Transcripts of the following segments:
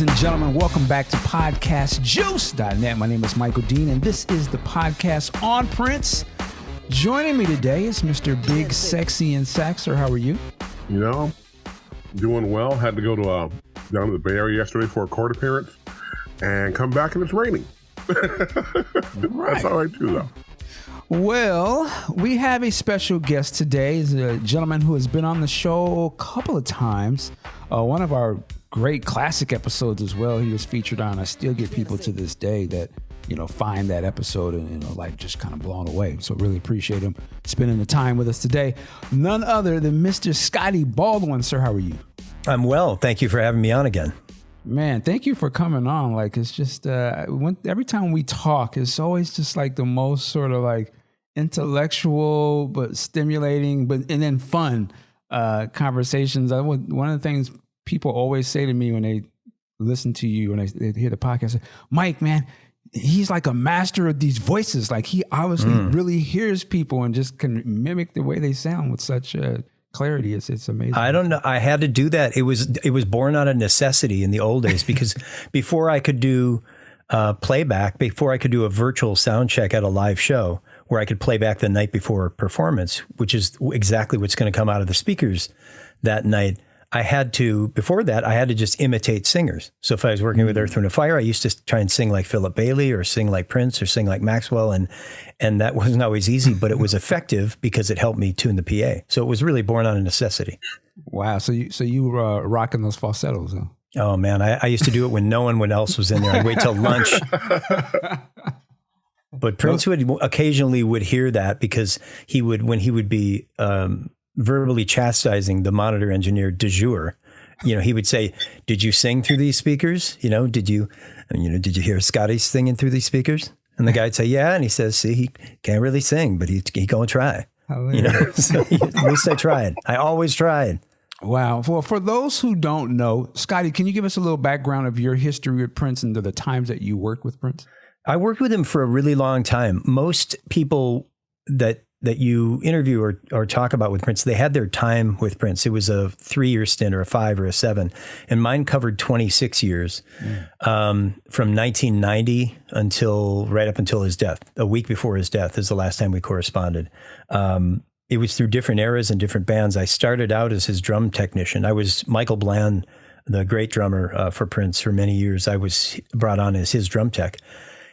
Ladies and gentlemen, welcome back to podcastjuice.net. My name is Michael Dean, and this is the podcast on Prince. Joining me today is Mr. Big Sexy and Sax. Sir, how are you? You know, doing well. Had to go to down to the Bay Area yesterday for a court appearance and come back and it's raining. Right. That's all right too, though. Well, we have a special guest today. He's a gentleman who has been on the show a couple of times. One of our great classic episodes as well. He was featured on. I still get people to this day that, find that episode and, like just kind of blown away. So really appreciate him spending the time with us today. None other than Mr. Scottie Baldwin. Sir, how are you? I'm well. Thank you for having me on again. Man, thank you for coming on. Like, it's just, every time we talk, it's always just like the most sort of like intellectual, but stimulating, and then fun conversations. One of the things people always say to me when they listen to you, when they hear the podcast, Mike, man, he's like a master of these voices. Like, he obviously really hears people and just can mimic the way they sound with such clarity. It's amazing. I don't know. I had to do that. It was born out of necessity in the old days because before I could do playback, before I could do a virtual sound check at a live show where I could play back the night before a performance, which is exactly what's going to come out of the speakers that night. Before that, I had to just imitate singers. So if I was working with Earth, Wind & Fire, I used to try and sing like Philip Bailey or sing like Prince or sing like Maxwell. And that wasn't always easy, but it was effective because it helped me tune the PA. So it was really born out of necessity. Wow. So you were rocking those falsettos, huh? Oh, man. I used to do it when no one else was in there. I'd wait till lunch. But Prince occasionally would hear that because when he would be verbally chastising the monitor engineer de jour, he would say, "Did you sing through these speakers? Did you hear Scotty singing through these speakers?" And the guy'd say, "Yeah." And he says, "See, he can't really sing, but he gonna try." So at least I tried. I always tried. Wow. Well, for those who don't know, Scotty, can you give us a little background of your history with Prince and the times that you worked with Prince? I worked with him for a really long time. Most people that you interview or talk about with Prince, they had their time with Prince. It was a 3-year stint or a 5 or a 7. And mine covered 26 years from 1990 right up until his death. A week before his death is the last time we corresponded. It was through different eras and different bands. I started out as his drum technician. I was Michael Bland, the great drummer for Prince for many years. I was brought on as his drum tech.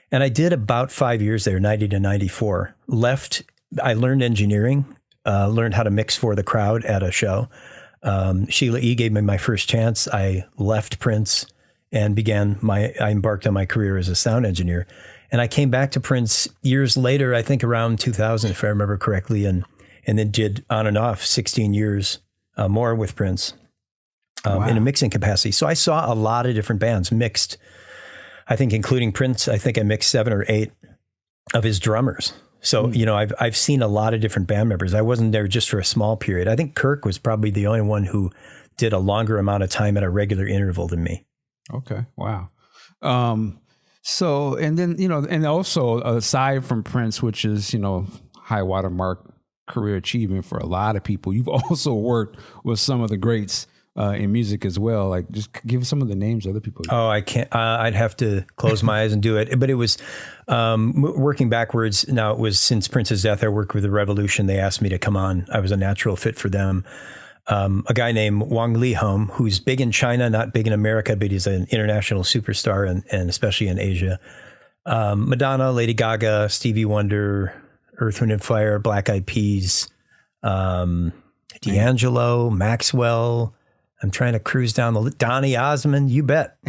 And I did about 5 years there, 90 to 94. I learned engineering, learned how to mix for the crowd at a show. Sheila E. gave me my first chance. I left Prince and I embarked on my career as a sound engineer. And I came back to Prince years later, I think around 2000, if I remember correctly, and then did on and off 16 years more with Prince in a mixing capacity. So I saw a lot of different bands mixed. I think including Prince, I think I mixed 7 or 8 of his drummers. So, I've seen a lot of different band members. I wasn't there just for a small period. I think Kirk was probably the only one who did a longer amount of time at a regular interval than me. Okay. Wow. So, and then, and also aside from Prince, which is, high watermark career achievement for a lot of people, you've also worked with some of the greats in music as well. Like, just give some of the names of other people. Oh, I can't. I'd have to close my eyes and do it. But it was working backwards. Now, it was since Prince's death, I worked with The Revolution. They asked me to come on. I was a natural fit for them. A guy named Wang Lihom, who's big in China, not big in America, but he's an international superstar, and especially in Asia. Madonna, Lady Gaga, Stevie Wonder, Earth, Wind & Fire, Black Eyed Peas, D'Angelo, Maxwell. I'm trying to cruise down the list. Donny Osmond, you bet.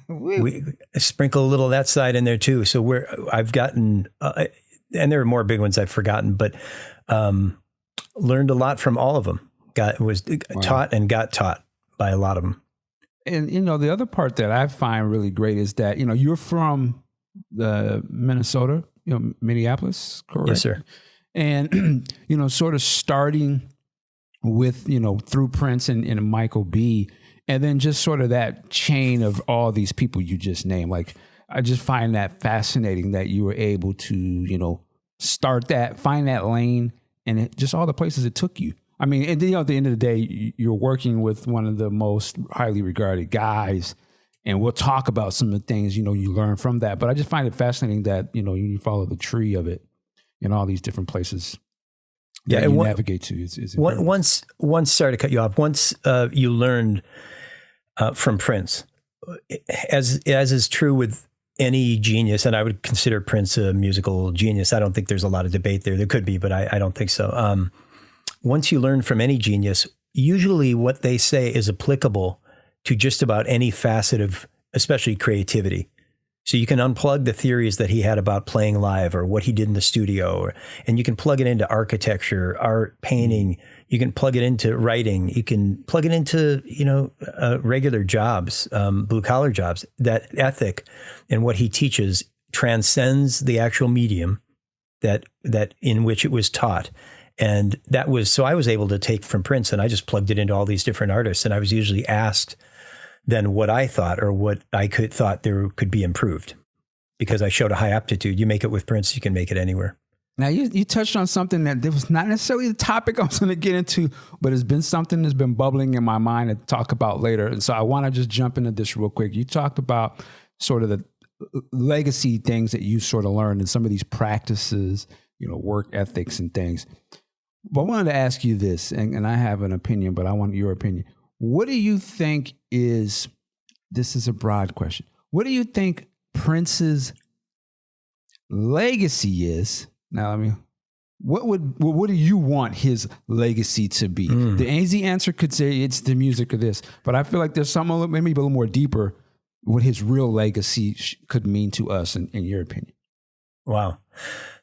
We sprinkle a little of that side in there too. So I've gotten, and there are more big ones I've forgotten, but learned a lot from all of them. Taught and got taught by a lot of them. And, the other part that I find really great is that, you're from the Minnesota, Minneapolis, correct? Yes, sir. And, sort of starting with, through Prince and Michael B, and then just sort of that chain of all these people you just named. Like, I just find that fascinating that you were able to, start that, find that lane, and just all the places it took you. I mean, at the end of the day, you're working with one of the most highly regarded guys And we'll talk about some of the things, you learn from that. But I just find it fascinating that, you follow the tree of it in all these different places that you navigate to. Is once, sorry to cut you off, once you learned from Prince, as is true with any genius, and I would consider Prince a musical genius. I don't think there's a lot of debate there. There could be, but I don't think so. Once you learn from any genius, usually what they say is applicable to just about any facet of, especially creativity. So you can unplug the theories that he had about playing live or what he did in the studio, and you can plug it into architecture, art, painting. You can plug it into writing. You can plug it into, regular jobs, blue collar jobs. That ethic and what he teaches transcends the actual medium that in which it was taught. And so I was able to take from Prince, and I just plugged it into all these different artists. And I was usually asked then what I thought or what I thought there could be improved, because I showed a high aptitude. You make it with Prince, you can make it anywhere. Now, you touched on something that was not necessarily the topic I was going to get into, but it's been something that's been bubbling in my mind to talk about later. And so I want to just jump into this real quick. You talked about sort of the legacy things that you sort of learned and some of these practices, work ethics and things. But I wanted to ask you this, and I have an opinion, but I want your opinion. What do you think this is a broad question. What do you think Prince's legacy is? Now, what do you want his legacy to be? The easy answer could say it's the music or this, but I feel like there's something maybe a little more deeper what his real legacy could mean to us in your opinion. Wow.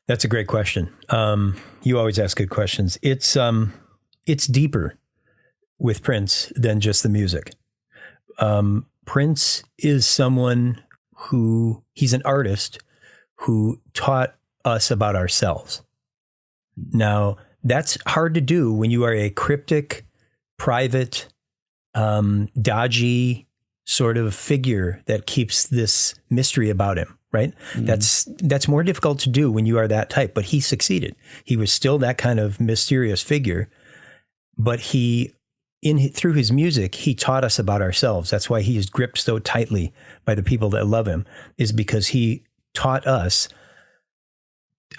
That's a great question. You always ask good questions. It's deeper with Prince than just the music. Prince is someone he's an artist who taught us about ourselves. Now, that's hard to do when you are a cryptic, private, dodgy sort of figure that keeps this mystery about him, right? Mm-hmm. That's more difficult to do when you are that type, but he succeeded. He was still that kind of mysterious figure, but through his music, he taught us about ourselves. That's why he is gripped so tightly by the people that love him, is because he taught us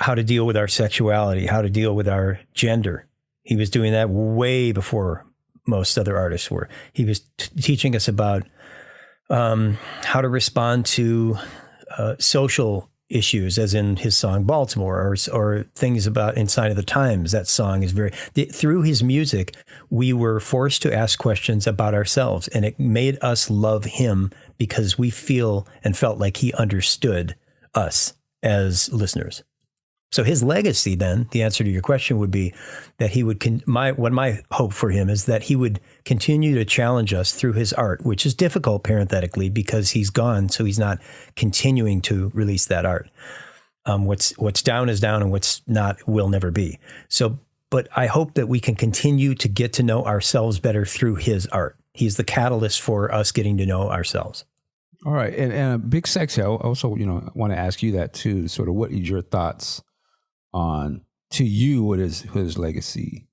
how to deal with our sexuality, how to deal with our gender. He was doing that way before most other artists were. He was teaching us about how to respond to social issues, as in his song Baltimore, or things about in Sign of the Times. That song is through his music, we were forced to ask questions about ourselves, and it made us love him because we felt like he understood us as listeners. So his legacy, then, the answer to your question would be that he would, my hope for him is that he would continue to challenge us through his art, which is difficult parenthetically because he's gone, so he's not continuing to release that art. What's down is down, and what's not will never be. So, but I hope that we can continue to get to know ourselves better through his art. He's the catalyst for us getting to know ourselves. All right. And Big Sexy, I also, want to ask you that too, sort of what is your thoughts on, to you, what his legacy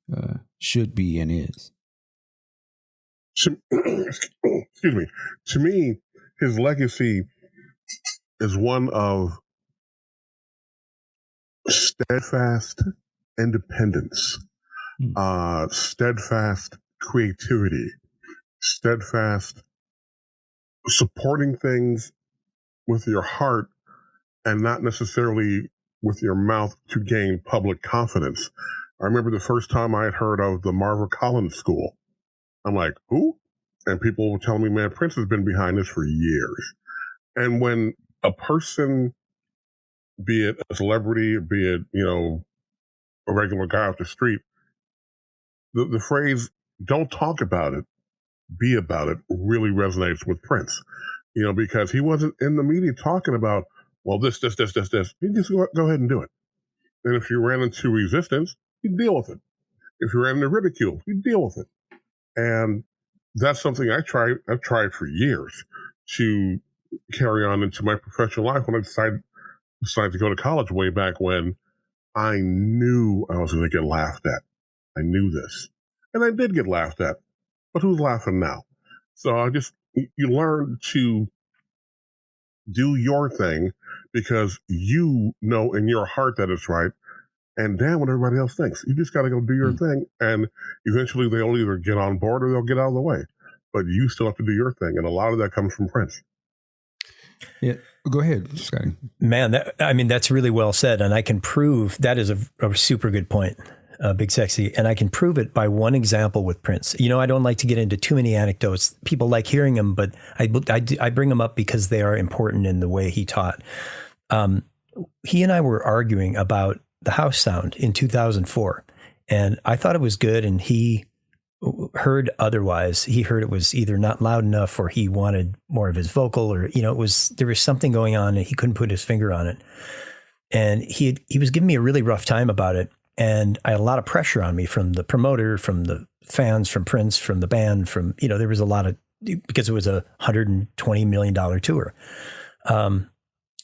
should be and is? Excuse me. To me, his legacy is one of steadfast independence, steadfast creativity, steadfast supporting things with your heart and not necessarily with your mouth to gain public confidence. I remember the first time I had heard of the Marva Collins School. I'm like, who? And people were telling me, man, Prince has been behind this for years. And when a person, be it a celebrity, be it, a regular guy off the street, the phrase, don't talk about it, be about it, really resonates with Prince. Because he wasn't in the media talking about, well, this. He'd just go ahead and do it. And if you ran into resistance, he'd deal with it. If you ran into ridicule, he'd deal with it. And that's something I've tried for years to carry on into my professional life. When I decided to go to college way back when, I knew I was going to get laughed at. I knew this. And I did get laughed at. But who's laughing now? So you learn to do your thing because you know in your heart that it's right. And damn what everybody else thinks. You just got to go do your thing. And eventually they'll either get on board or they'll get out of the way. But you still have to do your thing. And a lot of that comes from Prince. Yeah. Go ahead, Scottie. Man, that's really well said. And I can prove that is a super good point, Big Sexy. And I can prove it by one example with Prince. You know, I don't like to get into too many anecdotes. People like hearing them, but I bring them up because they are important in the way he taught. He and I were arguing about the house sound in 2004. And I thought it was good. And he heard otherwise. He heard it was either not loud enough or he wanted more of his vocal, or, you know, there was something going on and he couldn't put his finger on it. And he was giving me a really rough time about it. And I had a lot of pressure on me from the promoter, from the fans, from Prince, from the band, there was a lot of, because it was a $120 million tour.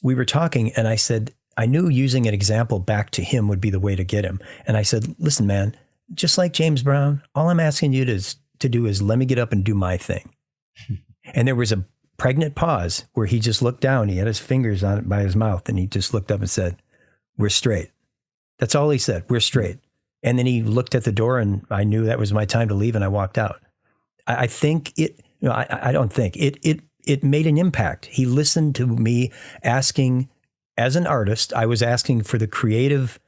We were talking and I said, I knew using an example back to him would be the way to get him. And I said, listen, man, just like James Brown, all I'm asking you to do is let me get up and do my thing. And there was a pregnant pause where he just looked down. He had his fingers on it by his mouth and he just looked up and said, we're straight. That's all he said. We're straight. And then he looked at the door and I knew that was my time to leave and I walked out. I think it, no, I don't think it made an impact. He listened to me asking. As an artist, I was asking for the creative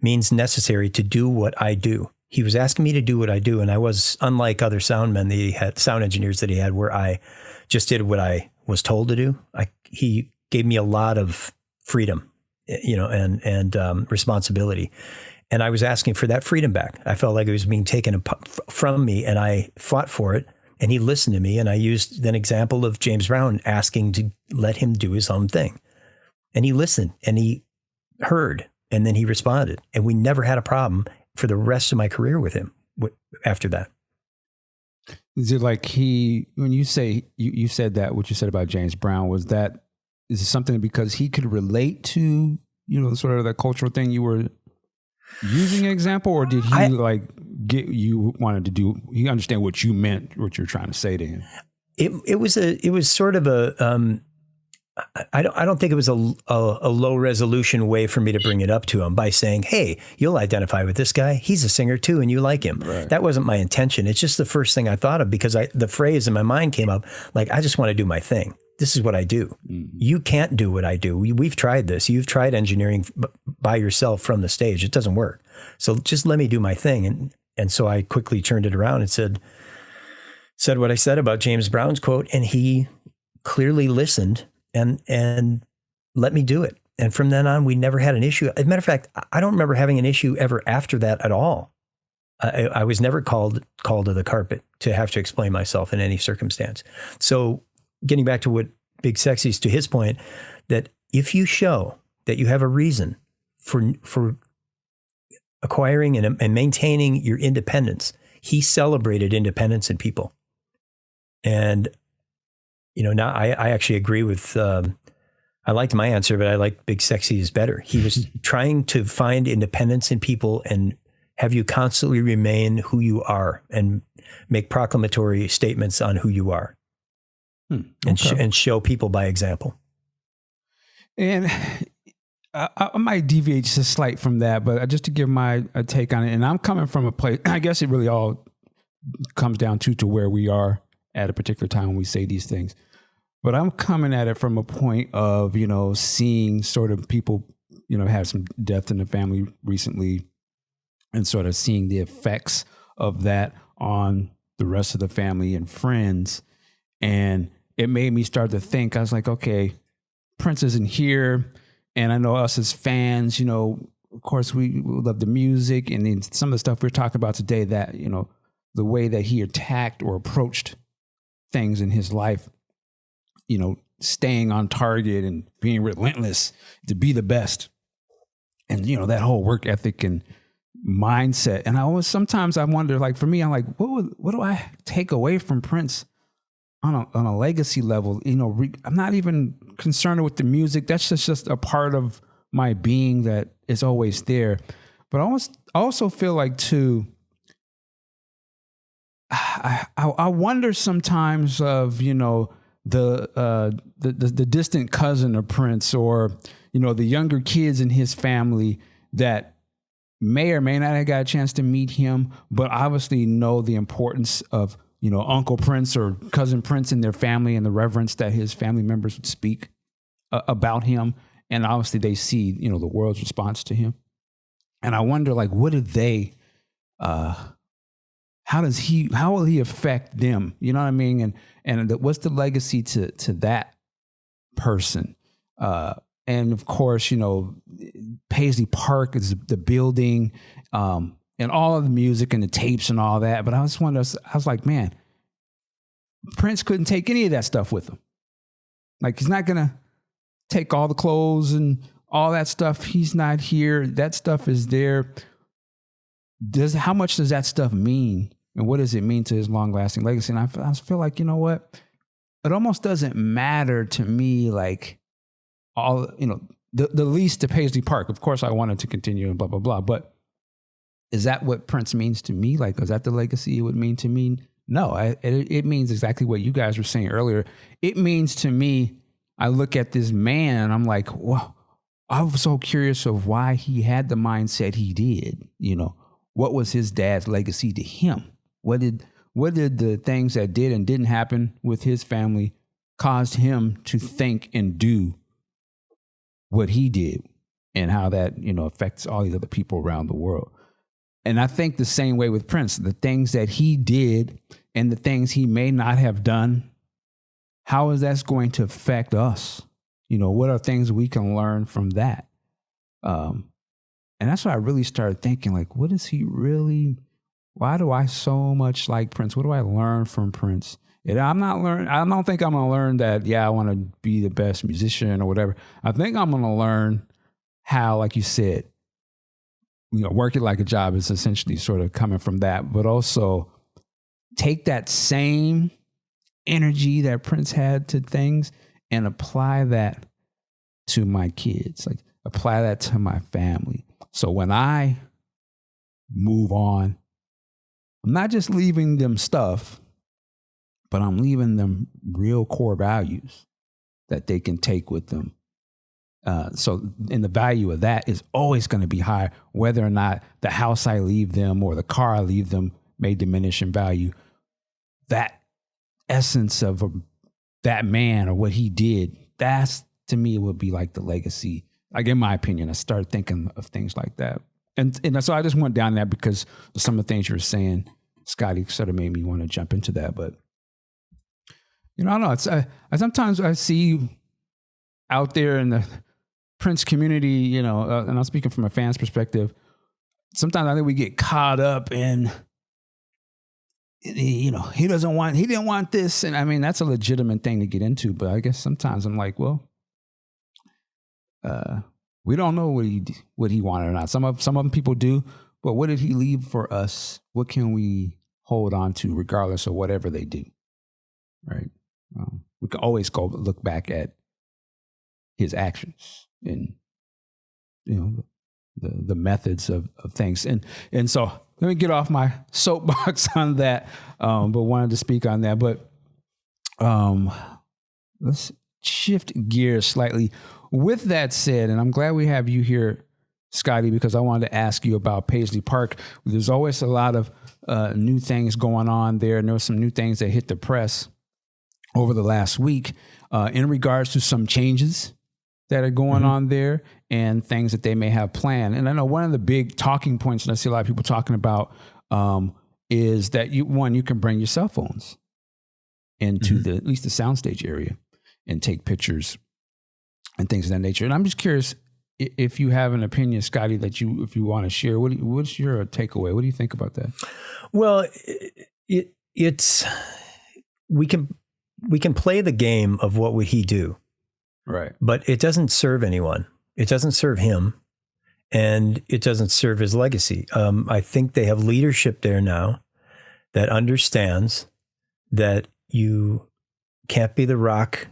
means necessary to do what I do. He was asking me to do what I do. And I was, unlike other sound engineers that he had, where I just did what I was told to do. He gave me a lot of freedom, and responsibility. And I was asking for that freedom back. I felt like it was being taken from me and I fought for it. And he listened to me. And I used an example of James Brown asking to let him do his own thing. And he listened and he heard and then he responded. And we never had a problem for the rest of my career with him after that. Is it like when you say, you said that, what you said about James Brown, is it something because he could relate to, sort of the cultural thing you were using an example, or did he you understand what you meant, what you're trying to say to him? It was sort of a, I don't think it was a low resolution way for me to bring it up to him by saying, hey, you'll identify with this guy. He's a singer too, and you like him. Right. That wasn't my intention. It's just the first thing I thought of because the phrase in my mind came up, like, I just want to do my thing. This is what I do. Mm-hmm. You can't do what I do. We've tried this. You've tried engineering by yourself from the stage. It doesn't work. So just let me do my thing. And so I quickly turned it around and said what I said about James Brown's quote, and he clearly listened and let me do it. And from then on, we never had an issue. As a matter of fact, I don't remember having an issue ever after that at all. I was never called to the carpet to have to explain myself in any circumstance. So getting back to what Big Sexy's, to his point, that if you show that you have a reason for acquiring and maintaining your independence, he celebrated independence in people. And now I actually agree with, I liked my answer, but I like Big Sexy's better. He was trying to find independence in people and have you constantly remain who you are and make proclamatory statements on who you are and show people by example. And I might deviate just a slight from that, but just to give my take on it, and I'm coming from a place, I guess it really all comes down to where we are at a particular time when we say these things. But I'm coming at it from a point of, seeing sort of people, have some death in the family recently and sort of seeing the effects of that on the rest of the family and friends. And it made me start to think, I was like, okay, Prince isn't here. And I know us as fans, of course, we love the music and then some of the stuff we're talking about today that, the way that he attacked or approached things in his life, staying on target and being relentless to be the best. And, that whole work ethic and mindset. And sometimes I wonder, like, for me, I'm like, what do I take away from Prince on a legacy level? I'm not even concerned with the music. That's just a part of my being that is always there. But I also feel like too, I wonder sometimes of, the distant cousin of Prince, or, you know, the younger kids in his family that may or may not have got a chance to meet him, but obviously know the importance of, you know, Uncle Prince or Cousin Prince in their family and the reverence that his family members would speak about him. And obviously they see, you know, the world's response to him. And I wonder, like, what did they, how will he affect them? You know what I mean? And what's the legacy to that person? And of course, you know, Paisley Park is the building, and all of the music and the tapes and all that. But I was like, man, Prince couldn't take any of that stuff with him. Like, he's not going to take all the clothes and all that stuff. He's not here. That stuff is there. How much does that stuff mean? And what does it mean to his long lasting legacy? And I feel like, you know what? It almost doesn't matter to me, like, all, you know, the least to Paisley Park. Of course, I wanted to continue and blah, blah, blah. But is that what Prince means to me? Like, is that the legacy it would mean to me? No, it means exactly what you guys were saying earlier. It means to me, I look at this man and I'm like, wow, I was so curious of why he had the mindset he did. You know, what was his dad's legacy to him? What did the things that did and didn't happen with his family caused him to think and do what he did, and how that, you know, affects all these other people around the world? And I think the same way with Prince, the things that he did and the things he may not have done, how is that going to affect us? You know, what are things we can learn from that? And that's why I really started thinking, like, what is he really, why do I so much like Prince? What do I learn from Prince? And I don't think I'm going to learn that, yeah, I want to be the best musician or whatever. I think I'm going to learn how, like you said, you know, work it like a job is essentially sort of coming from that, but also take that same energy that Prince had to things and apply that to my kids, like apply that to my family. So when I move on, I'm not just leaving them stuff, but I'm leaving them real core values that they can take with them. And the value of that is always going to be high, whether or not the house I leave them or the car I leave them may diminish in value. That essence of that man or what he did, that's, to me, would be like the legacy. Like, in my opinion, I started thinking of things like that. And so I just went down that because of some of the things you were saying, Scottie, sort of made me want to jump into that. But, you know, I don't know. It's, I sometimes I see out there in the Prince community, you know, and I'm speaking from a fan's perspective, sometimes I think we get caught up in, you know, he didn't want this. And I mean, that's a legitimate thing to get into, but I guess sometimes I'm like, well, we don't know what he wanted or not. Some of them people do, but what did he leave for us? What can we hold on to regardless of whatever they do? Right. We can always go look back at his actions and, you know, the methods of things. And so let me get off my soapbox on that, but wanted to speak on that. But let's shift gears slightly. With that said, and I'm glad we have you here, Scottie, because I wanted to ask you about Paisley Park. There's always a lot of new things going on there, and there were some new things that hit the press over the last week in regards to some changes that are going on there and things that they may have planned. And I know one of the big talking points that I see a lot of people talking about is that you can bring your cell phones into at least the soundstage area and take pictures and things of that nature. And I'm just curious if you have an opinion, Scottie, if you want to share. What's your takeaway? What do you think about that? Well, it's we can play the game of what would he do, right? But it doesn't serve anyone. It doesn't serve him, and it doesn't serve his legacy. I think they have leadership there now that understands that you can't be the rock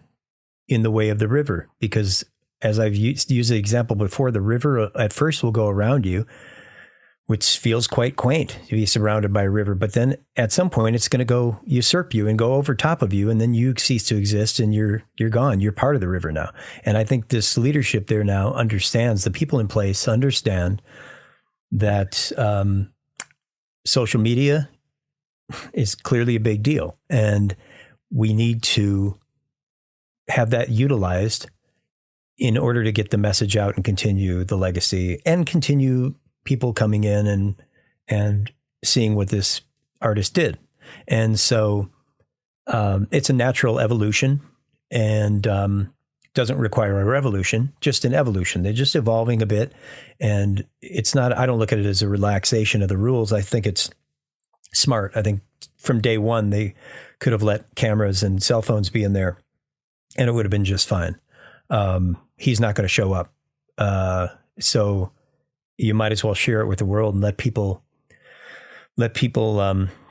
in the way of the river, because as I've used the example before, the river at first will go around you which feels quite quaint to be surrounded by a river. But then at some point, it's going to go usurp you and go over top of you, and then you cease to exist, and you're gone. You're part of the river now. And I think this leadership there now understands, the people in place understand that social media is clearly a big deal, and we need to have that utilized in order to get the message out and continue the legacy and continue people coming in and seeing what this artist did. And so it's a natural evolution, and doesn't require a revolution, just an evolution. They're just evolving a bit. And it's not, I don't look at it as a relaxation of the rules. I think it's smart. I think from day one, they could have let cameras and cell phones be in there, and it would have been just fine. He's not going to show up. So you might as well share it with the world and let people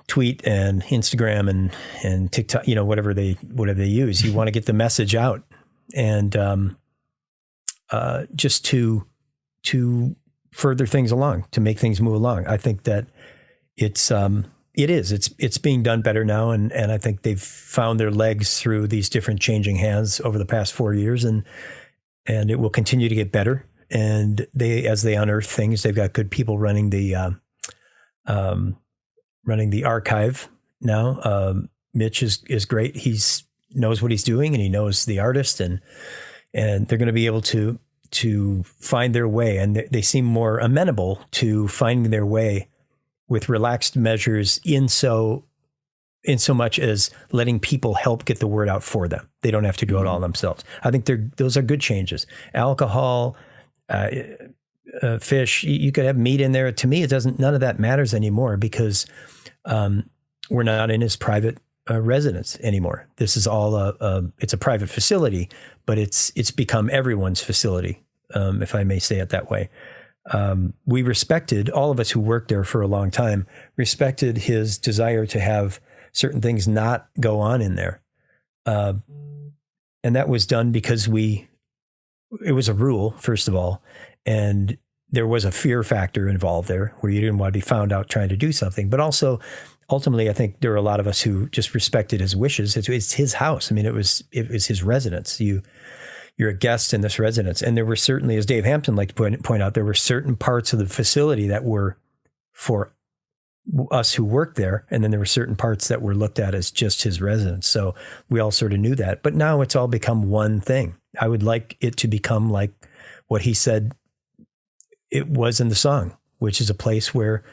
tweet and Instagram and TikTok, whatever they use. You want to get the message out, and just to further things along, to make things move along. I think that it's being done better now, and I think they've found their legs through these different changing hands over the past 4 years, and it will continue to get better. And as they unearth things, they've got good people running the archive now. Mitch is great. He's knows what he's doing, and he knows the artist, and they're going to be able to find their way. And they seem more amenable to finding their way with relaxed measures in so much as letting people help get the word out for them. They don't have to do it all themselves. I think those are good changes. Alcohol, fish, you could have meat in there. To me, none of that matters anymore, because we're not in his private residence anymore. This is all it's a private facility, but it's become everyone's facility, if I may say it that way. We respected, all of us who worked there for a long time, respected his desire to have certain things not go on in there. And that was done because it was a rule, first of all, and there was a fear factor involved there where you didn't want to be found out trying to do something. But also, ultimately, I think there were a lot of us who just respected his wishes. It's his house. I mean, it was his residence. You're a guest in this residence. And there were certainly, as Dave Hampton liked to point out, there were certain parts of the facility that were for us who worked there. And then there were certain parts that were looked at as just his residence. So we all sort of knew that. But now it's all become one thing. I would like it to become like what he said it was in the song, which is a place where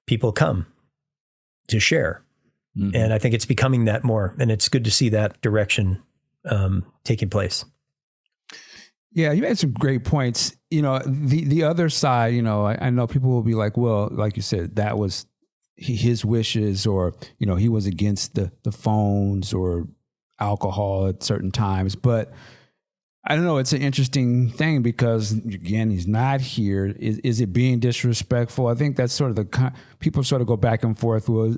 people come to share. Mm-hmm. And I think it's becoming that more. And it's good to see that direction taking place. Yeah, you made some great points. The other side, I know people will be like, well, like you said, that was his wishes, or, he was against the phones or alcohol at certain times. But I don't know. It's an interesting thing because, again, he's not here. Is it being disrespectful? I think that's sort of people sort of go back and forth. Well,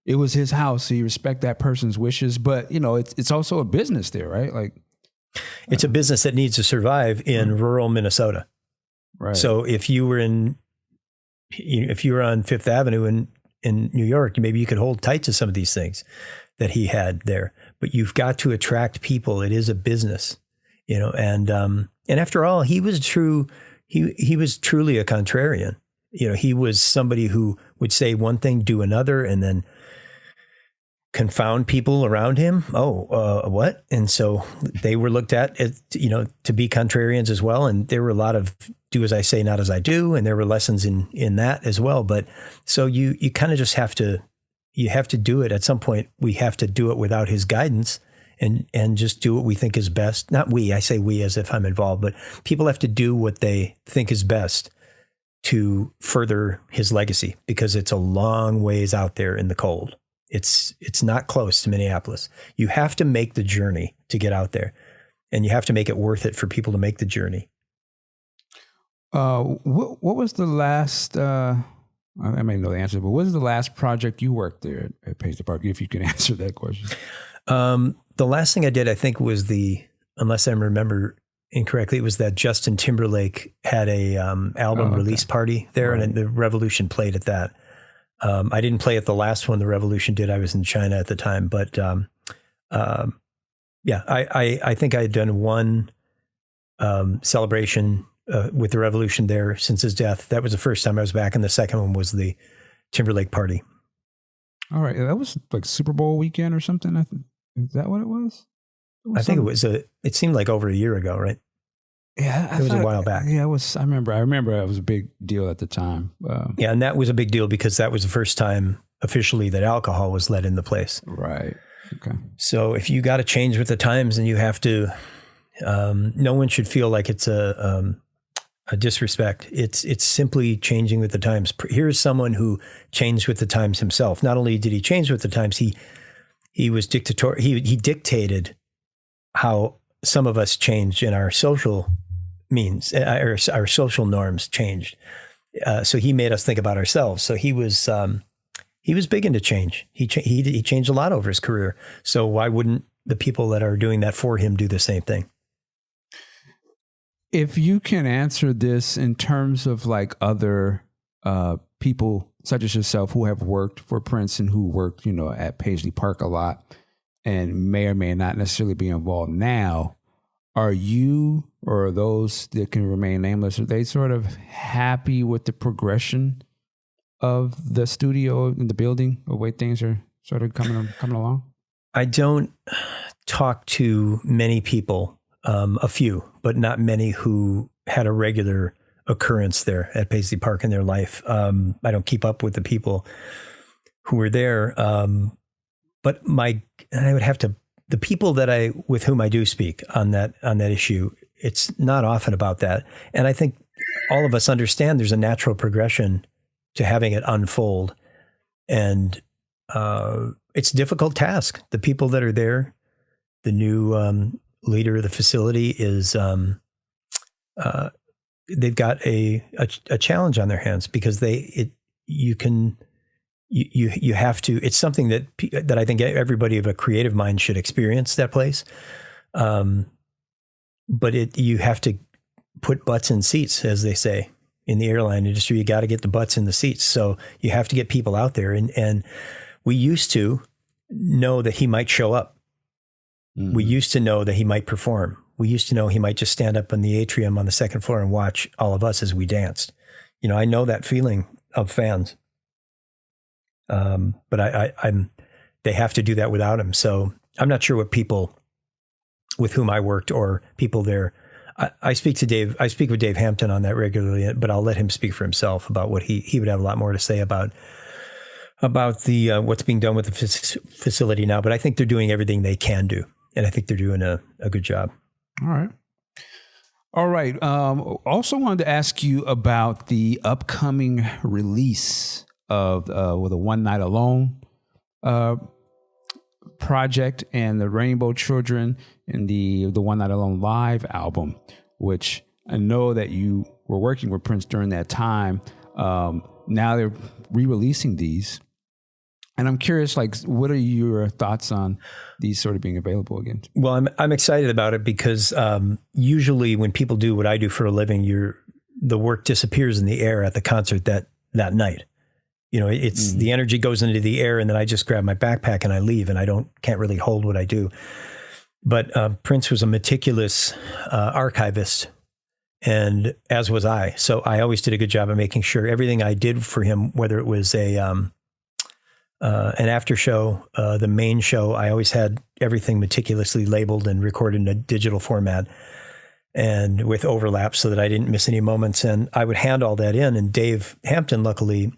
it was his house, so you respect that person's wishes. But, it's also a business there, right? Like, it's a business that needs to survive in rural Minnesota. Right. So if you were on Fifth Avenue in New York, maybe you could hold tight to some of these things that he had there. But you've got to attract people. It is a business. And after all, he was truly a contrarian. He was somebody who would say one thing, do another, and then confound people around him. What? And so they were looked at as, to be contrarians as well. And there were a lot of do as I say, not as I do. And there were lessons in that as well. But so you kind of just have to do it at some point. We have to do it without his guidance. And just do what we think is best. Not we, I say we as if I'm involved, but people have to do what they think is best to further his legacy, because it's a long ways out there in the cold. It's not close to Minneapolis. You have to make the journey to get out there, and you have to make it worth it for people to make the journey. What was the last, I may know the answer, but what was the last project you worked there at Paisley Park, if you can answer that question? The last thing I did, I think, was unless I remember incorrectly, it was that Justin Timberlake had a album release party there, and the Revolution played at that. I didn't play at the last one the Revolution did. I was in China at the time, but I think I had done one celebration with the Revolution there since his death. That was the first time I was back, and the second one was the Timberlake party. All right, that was like Super Bowl weekend or something. Is that what it was? I think it was it seemed like over a year ago, right? Yeah, it was a while back. Yeah, it was. I remember it was a big deal at the time. Yeah, and that was a big deal because that was the first time officially that alcohol was let in the place. Right. Okay. So if you got to change with the times, and you have to, no one should feel like it's a disrespect. It's simply changing with the times. Here's someone who changed with the times himself. Not only did he change with the times, he was dictatorial. He dictated how some of us changed in our social means, our social norms changed. So he made us think about ourselves. So he was big into change. He changed a lot over his career. So why wouldn't the people that are doing that for him do the same thing? If you can answer this in terms of like other people such as yourself who have worked for Prince and who worked, at Paisley Park a lot and may or may not necessarily be involved now, are you or those that can remain nameless, are they sort of happy with the progression of the studio and the building, the way things are sort of coming along? I don't talk to many people, a few, but not many who had a regular occurrence there at Paisley Park in their life. I don't keep up with the people who were there. But the people with whom I do speak on that issue, it's not often about that. And I think all of us understand there's a natural progression to having it unfold. And it's a difficult task. The people that are there, the new leader of the facility is, they've got a challenge on their hands because you have to, it's something that I think everybody of a creative mind should experience, that place. But you have to put butts in seats, as they say in the airline industry. You got to get the butts in the seats. So you have to get people out there. And we used to know that he might show up. Mm-hmm. We used to know that he might perform. We used to know he might just stand up in the atrium on the second floor and watch all of us as we danced. I know that feeling of fans. But they have to do that without him. So I'm not sure what people with whom I worked or people there, I speak with Dave Hampton on that regularly, but I'll let him speak for himself about what he would have a lot more to say about the, what's being done with the facility now. But I think they're doing everything they can do. And I think they're doing a good job. All right. Also wanted to ask you about the upcoming release of with a One Night Alone project and the Rainbow Children and the One Night Alone live album, which I know that you were working with Prince during that time. Now they're re-releasing these. And I'm curious, what are your thoughts on these sort of being available again? Well, I'm excited about it because usually when people do what I do for a living, the work disappears in the air at the concert that night. It's the energy goes into the air, and then I just grab my backpack and I leave, and I can't really hold what I do. But Prince was a meticulous archivist, and as was I. So I always did a good job of making sure everything I did for him, whether it was an after show, the main show, I always had everything meticulously labeled and recorded in a digital format and with overlaps so that I didn't miss any moments. And I would hand all that in, and Dave Hampton luckily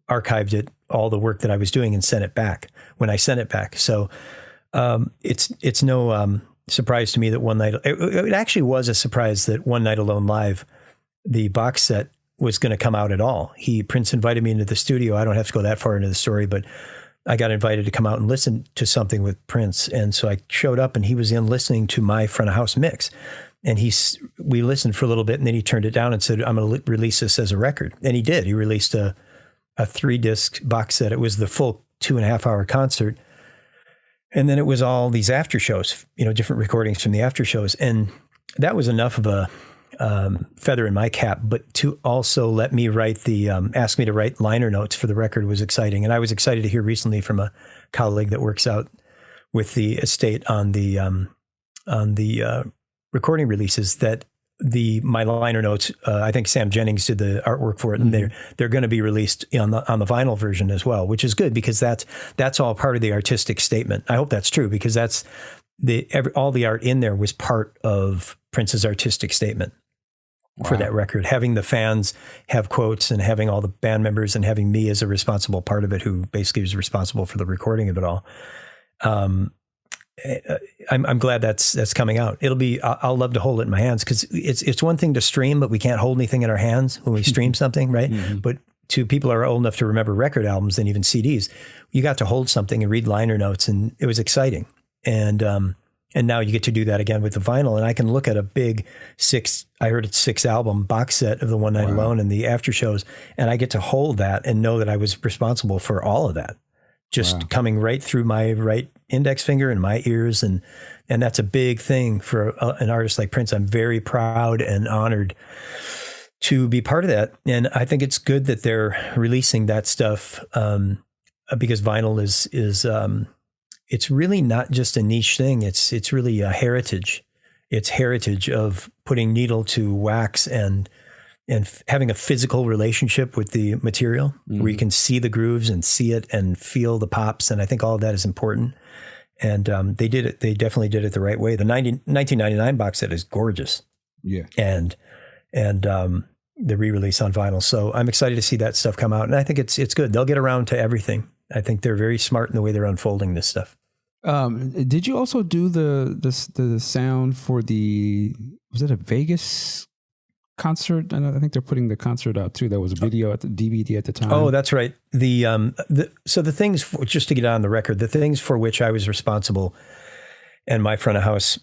archived all the work that I was doing and sent it back when I sent it back. So it's no surprise to me that One Night, it actually was a surprise that One Night Alone Live, the box set, was going to come out at all. Prince invited me into the studio. I don't have to go that far into the story, but I got invited to come out and listen to something with Prince. And so I showed up, and he was in listening to my front of house mix. And we listened for a little bit, and then he turned it down and said, I'm going to release this as a record. And he did. He released a 3-disc box set. It was the full 2.5-hour concert. And then it was all these after shows, different recordings from the after shows. And that was enough of a feather in my cap, but to also let me write ask me to write liner notes for the record was exciting. And I was excited to hear recently from a colleague that works out with the estate on the recording releases that my liner notes, I think Sam Jennings did the artwork for it, and they're going to be released on the vinyl version as well, which is good because that's all part of the artistic statement. I hope that's true because that's all the art in there was part of Prince's artistic statement for that record. Having the fans have quotes and having all the band members and having me as a responsible part of it, who basically was responsible for the recording of it all. I'm glad that's coming out. I'll love to hold it in my hands because it's one thing to stream, but we can't hold anything in our hands when we stream something, right? Mm-hmm. But to people who are old enough to remember record albums and even CDs, you got to hold something and read liner notes, and it was exciting. And now you get to do that again with the vinyl, and I can look at a big 6 album box set of the One Night Alone and the after shows, and I get to hold that and know that I was responsible for all of that. Just coming right through my right index finger and my ears. And that's a big thing for an artist like Prince. I'm very proud and honored to be part of that. And I think it's good that they're releasing that stuff because vinyl is it's really not just a niche thing. It's really a heritage. It's heritage of putting needle to wax and having a physical relationship with the material where you can see the grooves and see it and feel the pops. And I think all of that is important. And they did it. They definitely did it the right way. The 1999 box set is gorgeous. Yeah. And the re-release on vinyl. So I'm excited to see that stuff come out. And I think it's good. They'll get around to everything. I think they're very smart in the way they're unfolding this stuff. Did you also do the sound for was it a Vegas concert? And I think they're putting the concert out too. There was a video at the DVD at the time. Oh, that's right. So the things, just to get on the record, the things for which I was responsible and my front of house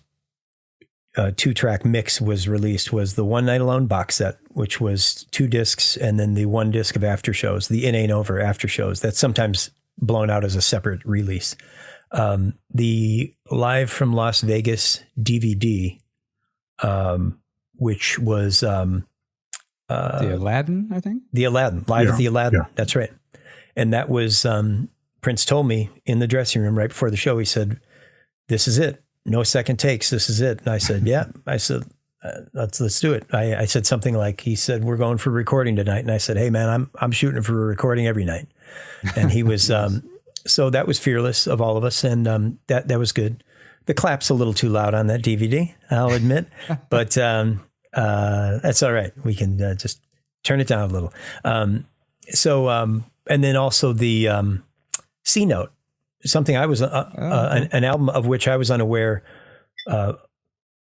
2-track mix was released was the One Night Alone box set, which was 2 discs, and then the 1 disc of after shows, the In Ain't Over after shows. That's sometimes blown out as a separate release. The Live from Las Vegas DVD, which was the Aladdin, I think? The Aladdin, Live at the Aladdin. Yeah. That's right. And that was, Prince told me in the dressing room right before the show, he said, "This is it. No second takes. This is it." And I said, "Yeah." I said, let's do it. I said something like, he said, "We're going for recording tonight." And I said, "Hey man, I'm shooting for a recording every night." And he was, so that was fearless of all of us. And that was good. The clap's a little too loud on that DVD, I'll admit, but that's all right. We can just turn it down a little. And then also the C Note, something I was, an album of which I was unaware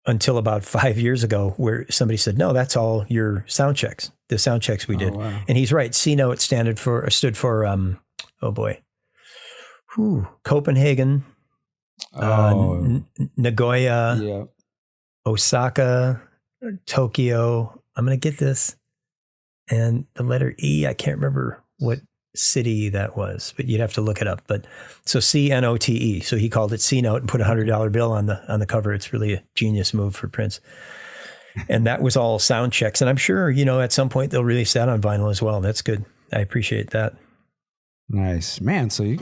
until about 5 years ago, where somebody said, "No, that's all your sound checks, the sound checks we did." Oh, wow. And he's right. C Note stood for Copenhagen, Nagoya, Osaka, Tokyo. I'm going to get this. And the letter E, I can't remember what city that was, but you'd have to look it up. But so CNOTE. So he called it C Note and put $100 bill on the cover. It's really a genius move for Prince. And that was all sound checks. And I'm sure, at some point they'll release that on vinyl as well. That's good. I appreciate that. Nice, man. So you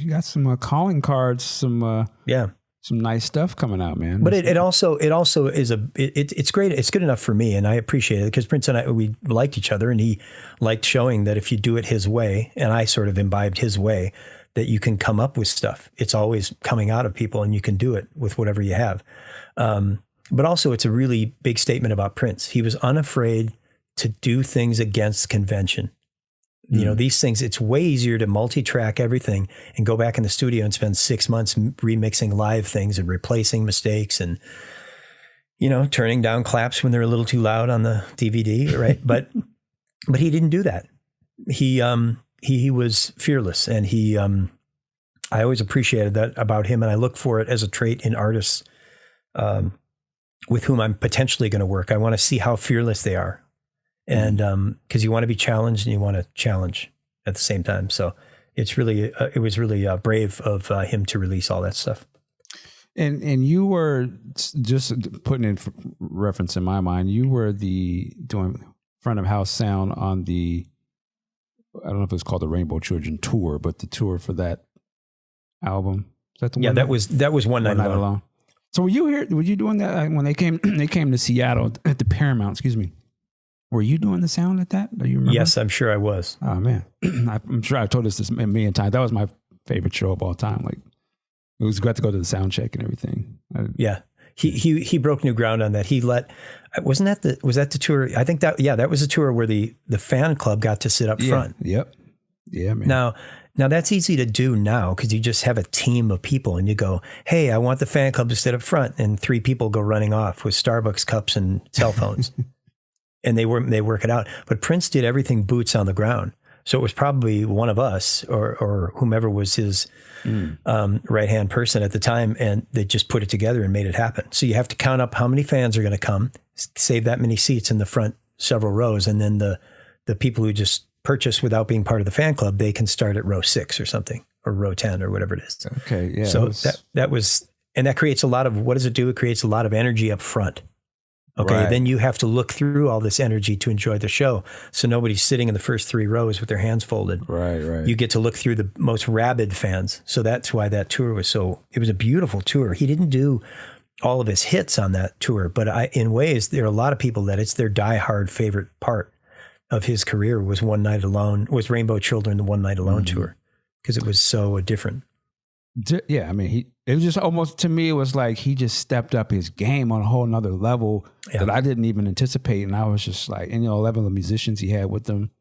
got some calling cards, some nice stuff coming out, man. But it also is it's great. It's good enough for me, and I appreciate it because Prince and I, we liked each other, and he liked showing that if you do it his way, and I sort of imbibed his way, that you can come up with stuff. It's always coming out of people, and you can do it with whatever you have. But also, it's a really big statement about Prince. He was unafraid to do things against convention. These things, it's way easier to multi-track everything and go back in the studio and spend 6 months remixing live things and replacing mistakes and, turning down claps when they're a little too loud on the DVD, right? But he didn't do that. He was fearless, and I always appreciated that about him, and I look for it as a trait in artists with whom I'm potentially going to work. I want to see how fearless they are. And because you want to be challenged and you want to challenge at the same time. So it was really brave of him to release all that stuff. And you were just putting in reference in my mind. You were doing front of house sound on the, I don't know if it's called the Rainbow Children tour, but the tour for that album. Is that the one? That was One Night Alone. So were you doing that when they came to Seattle at the Paramount? Excuse me. Were you doing the sound at that? Do you remember? Yes, I'm sure I was. Oh man, I'm sure I told us this a million times. That was my favorite show of all time. Like, it was great to go to the sound check and everything. Yeah. He broke new ground on that. Was that the tour? I think that was a tour where the fan club got to sit up front. Yep. Yeah, man. Now that's easy to do now because you just have a team of people and you go, hey, I want the fan club to sit up front, and 3 people go running off with Starbucks cups and cell phones. And they work it out. But Prince did everything boots on the ground. So it was probably one of us or whomever was his right-hand person at the time, and they just put it together and made it happen. So you have to count up how many fans are going to come, save that many seats in the front several rows, and then the people who just purchase without being part of the fan club, they can start at row 6 or something, or row 10 or whatever it is. Okay, yeah. So that was, and that creates a lot of, what does it do? It creates a lot of energy up front. Okay, right. Then you have to look through all this energy to enjoy the show. So nobody's sitting in the first 3 rows with their hands folded. Right. You get to look through the most rabid fans. So that's why that tour was it was a beautiful tour. He didn't do all of his hits on that tour, but in ways, there are a lot of people that it's their diehard favorite part of his career was Rainbow Children, the One Night Alone tour, because it was so different. Yeah, I mean, it was just almost, to me, it was like he just stepped up his game on a whole nother level that I didn't even anticipate. And I was just like, and 11 of the musicians he had with them,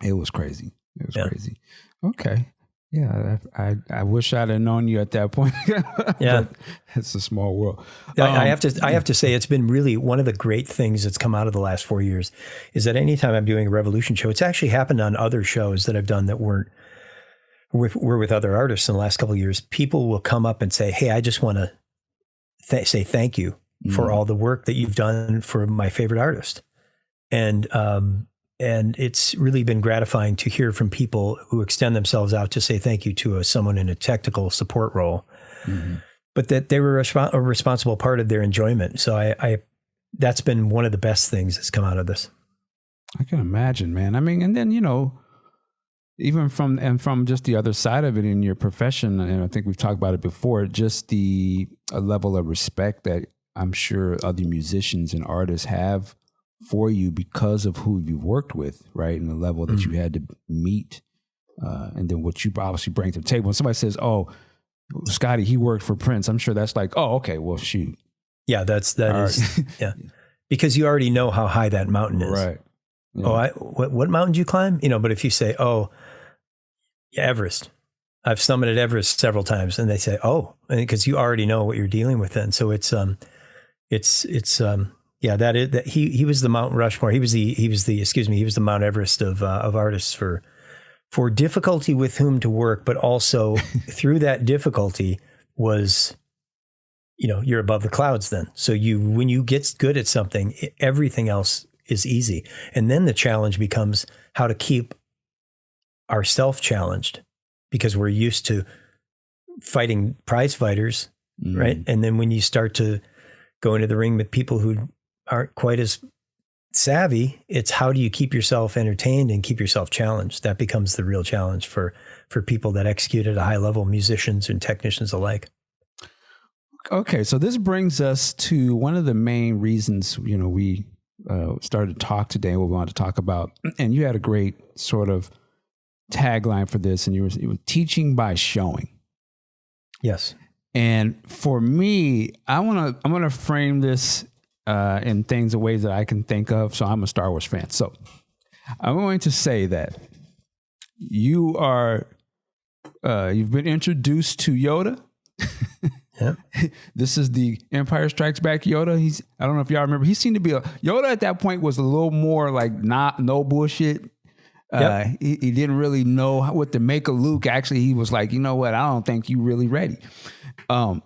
it was crazy. Crazy. Okay. Yeah, I wish I'd have known you at that point. Yeah. It's a small world. I have to say, it's been really one of the great things that's come out of the last 4 years is that anytime I'm doing a Revolution show, it's actually happened on other shows that I've done that were with other artists in the last couple of years. People will come up and say, hey, I just want to say thank you for all the work that you've done for my favorite artist. And it's really been gratifying to hear from people who extend themselves out to say thank you to someone in a technical support role, but that they were a responsible part of their enjoyment. So I that's been one of the best things that's come out of this. I can imagine, man. I mean, and then, even from just the other side of it in your profession, and I think we've talked about it before, just a level of respect that I'm sure other musicians and artists have for you because of who you've worked with, right? And the level that you had to meet, and then what you obviously bring to the table. When somebody says, oh, Scottie, he worked for Prince, I'm sure that's like, oh, okay, well, shoot. Yeah, that is, yeah. Because you already know how high that mountain is. Right. Yeah. Oh, what mountain did you climb? But if you say, oh, Everest, I've summited Everest several times, and they say, oh, because you already know what you're dealing with then. So it's yeah, that he was the Mount Rushmore. He was the Mount Everest of artists for difficulty with whom to work, but also through that difficulty was, you're above the clouds then. So when you get good at something, everything else is easy. And then the challenge becomes how to keep ourselves challenged, because we're used to fighting prize fighters, right? And then when you start to go into the ring with people who aren't quite as savvy, it's how do you keep yourself entertained and keep yourself challenged? That becomes the real challenge for people that execute at a high level, musicians and technicians alike. Okay, so this brings us to one of the main reasons, we started to talk today, what we wanted to talk about. And you had a great sort of tagline for this, and you were teaching by showing. Yes. And for me, I'm gonna frame this in ways that I can think of. So I'm a Star Wars fan. So I'm going to say that you are you've been introduced to Yoda. Yep. This is the Empire Strikes Back Yoda. I don't know if y'all remember. He seemed to be Yoda at that point was a little more like no bullshit. Yep. He didn't really know what to make of Luke. Actually, he was like, you know what? I don't think you really ready. And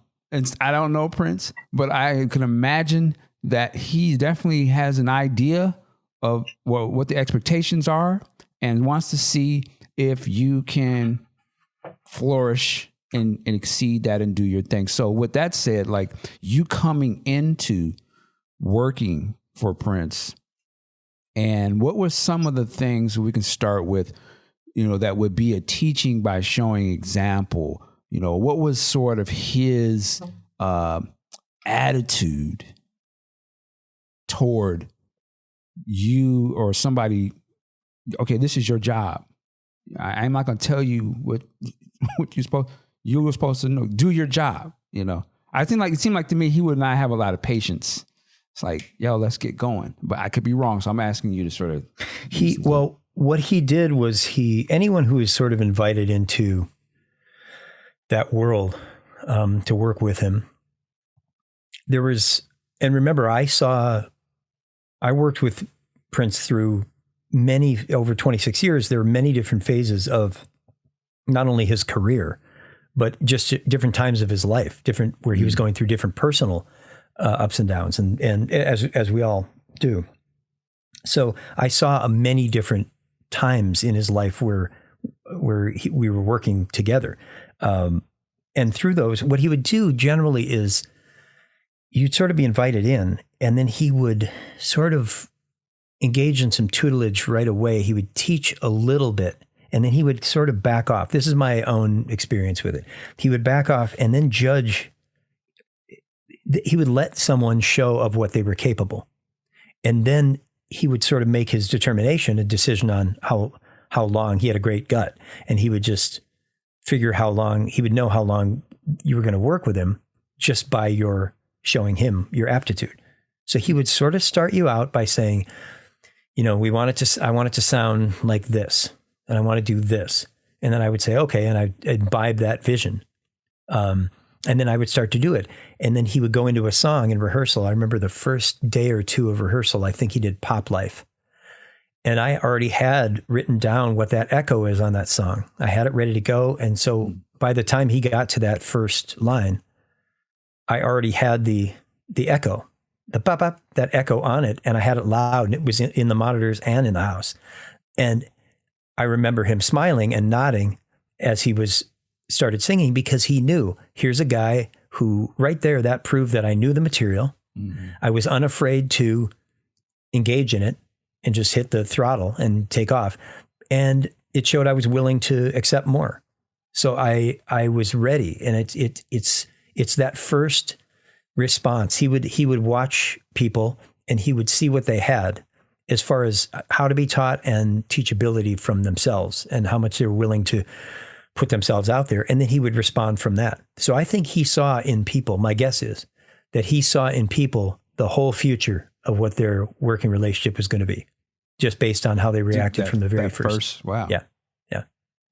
I don't know Prince, but I can imagine that he definitely has an idea of what the expectations are and wants to see if you can flourish and exceed that and do your thing. So with that said, like you coming into working for Prince, and what were some of the things we can start with, that would be a teaching by showing example? What was sort of his attitude toward you or somebody? Okay, this is your job. I'm not going to tell you what you were supposed to know. Do your job. It seemed like to me he would not have a lot of patience. It's like, yo, let's get going. But I could be wrong, so I'm asking you to sort of. What he did was anyone who was sort of invited into that world to work with him, there was, and remember, I worked with Prince through over 26 years. There were many different phases of not only his career, but just different times of his life, where he was going through different personal ups and downs, and as we all do. So I saw many different times in his life where we were working together. And through those, what he would do generally is you'd sort of be invited in, and then he would sort of engage in some tutelage right away. He would teach a little bit, and then he would sort of back off. This is my own experience with it. He would back off and then judge. He would let someone show of what they were capable. And then he would sort of make his determination, a decision on how long. He had a great gut, and he would just figure he would know how long you were going to work with him just by your showing him your aptitude. So he would sort of start you out by saying, I want it to sound like this, and I want to do this. And then I would say, okay. And I'd imbibe that vision. And then I would start to do it. And then he would go into a song in rehearsal. I remember the first day or two of rehearsal, I think he did Pop Life. And I already had written down what that echo is on that song. I had it ready to go. And so by the time he got to that first line, I already had the echo, the pop, that echo on it. And I had it loud, and it was in the monitors and in the house. And I remember him smiling and nodding as he started singing, because he knew, here's a guy who right there, that proved that I knew the material. Mm-hmm. I was unafraid to engage in it and just hit the throttle and take off. And it showed I was willing to accept more. So I was ready. And it's that first response. He would watch people, and he would see what they had as far as how to be taught and teachability from themselves, and how much they were willing to put themselves out there. And then he would respond from that. So I think he saw in people, my guess is that he saw in people the whole future of what their working relationship was going to be, just based on how they reacted from the very first. Wow. Yeah.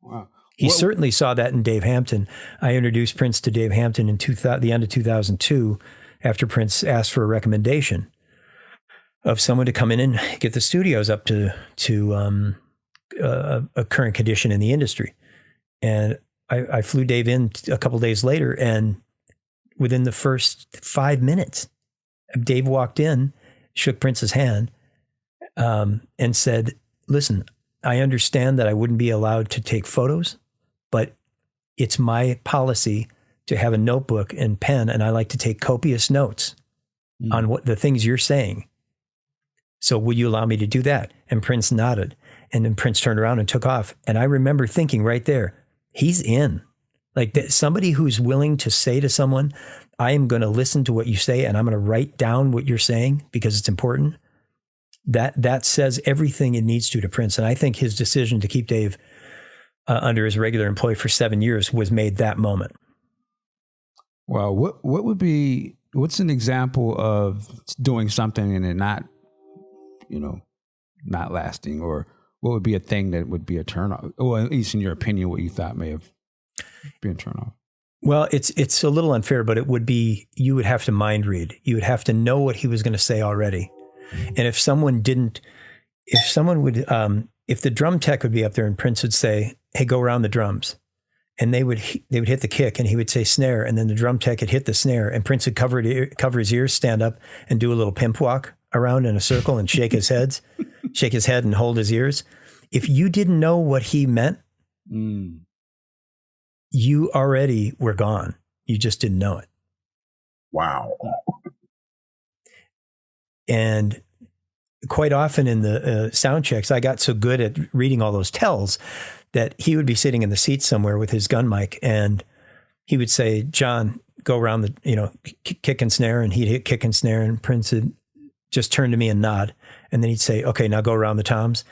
Wow. He certainly saw that in Dave Hampton. I introduced Prince to Dave Hampton in the end of 2002, after Prince asked for a recommendation of someone to come in and get the studios up to a current condition in the industry. And I flew Dave in a couple days later, and within the first 5 minutes, Dave walked in, shook Prince's hand, and said, listen, I understand that I wouldn't be allowed to take photos, but it's my policy to have a notebook and pen, and I like to take copious notes on what the things you're saying. So will you allow me to do that? And Prince nodded, and then Prince turned around and took off. And I remember thinking right there, he's in. Like somebody who's willing to say to someone, I am going to listen to what you say, and I'm going to write down what you're saying because it's important. That says everything it needs to Prince. And I think his decision to keep Dave under his regular employee for 7 years was made that moment. Well, what's an example of doing something and it not lasting, or what would be a thing that would be a turnoff, or at least in your opinion, what you thought may have been a turnoff? Well, it's a little unfair, but it would be, you would have to mind read. You would have to know what he was going to say already. And if the drum tech would be up there and Prince would say, hey, go around the drums. And they would hit the kick, and he would say snare. And then the drum tech would hit the snare, and Prince would cover his ears, stand up and do a little pimp walk around in a circle and shake his head and hold his ears. If you didn't know what he meant, you already were gone. You just didn't know it. Wow. And quite often in the sound checks, I got so good at reading all those tells that he would be sitting in the seat somewhere with his gun mic, and he would say, John, go around the, kick and snare, and he'd hit kick and snare, and Prince would just turn to me and nod. And then he'd say, okay, now go around the toms.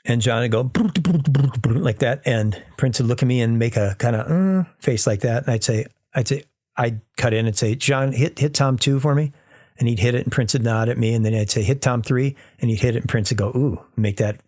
And John would go like that. And Prince would look at me and make a kind of face like that. And I'd cut in and say, John, hit tom 2 for me. And he'd hit it, and Prince would nod at me. And then I'd say, hit tom 3. And he'd hit it, and Prince would go, ooh, make that,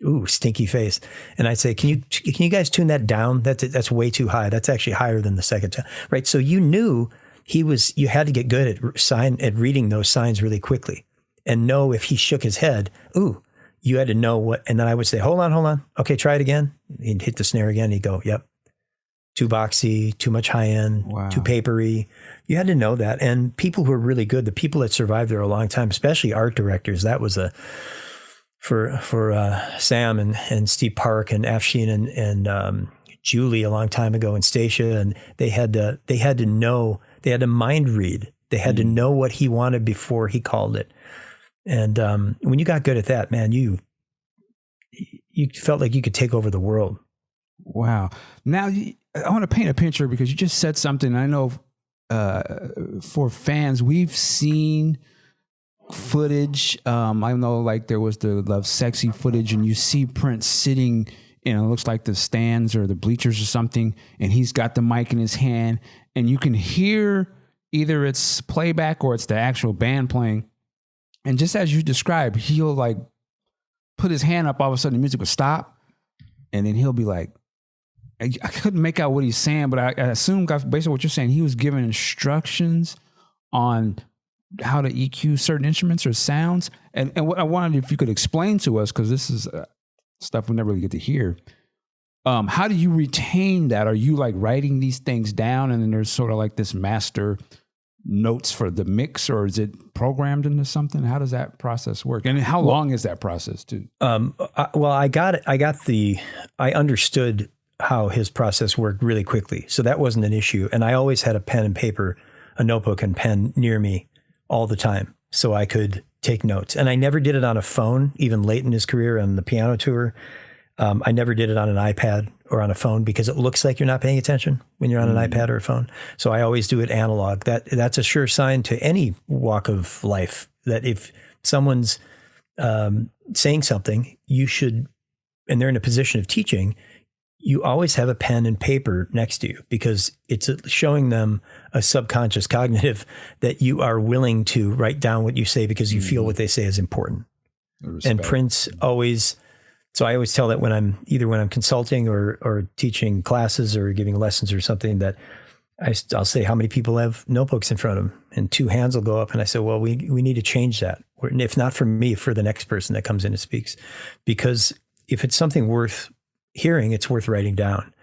ooh, stinky face. And I'd say, can you guys tune that down? That's way too high. That's actually higher than the second time. Right. So you knew you had to get good at reading those signs really quickly and know if he shook his head, ooh, you had to know what. And then I would say, hold on. Okay, try it again. He'd hit the snare again. He'd go, yep. Too boxy, too much high end, Wow. Too papery. You had to know that. And people who are really good, the people that survived there a long time, especially art directors, that was for Sam and Steve Park and Afshin and Julie a long time ago, and Stacia, and they had to know, they had to mind read. They had to know what he wanted before he called it. And when you got good at that, man, you felt like you could take over the world. Wow. Now, I want to paint a picture, because you just said something. I know for fans, we've seen footage. I know, like, there was the Love Sexy footage, and you see Prince sitting in, it looks like the stands or the bleachers or something, and he's got the mic in his hand, and you can hear either it's playback or it's the actual band playing. And just as you described, he'll like put his hand up, all of a sudden the music will stop, and then he'll be like, I couldn't make out what he's saying, but I assume, based on what you're saying, he was giving instructions on how to EQ certain instruments or sounds. And what I wanted, if you could explain to us, because this is stuff we never really get to hear. How do you retain that? Are you like writing these things down, and then there's sort of like this master notes for the mix, or is it programmed into something? How does that process work? And how long is that process too? I understood how his process worked really quickly. So that wasn't an issue. And I always had a pen and paper, a notebook and pen near me all the time, so I could take notes. And I never did it on a phone, even late in his career on the piano tour. I never did it on an iPad or on a phone, because it looks like you're not paying attention when you're on an iPad or a phone. So I always do it analog. That's a sure sign to any walk of life that if someone's saying something, you should, and they're in a position of teaching, you always have a pen and paper next to you, because it's showing them a subconscious cognitive that you are willing to write down what you say because you feel what they say is important. And Prince always, so I always tell that when I'm consulting or teaching classes or giving lessons or something, that I'll say, how many people have notebooks in front of them? And 2 hands will go up. And I say, well, we need to change that. If not for me, for the next person that comes in and speaks. Because if it's something worth hearing, it's worth writing down.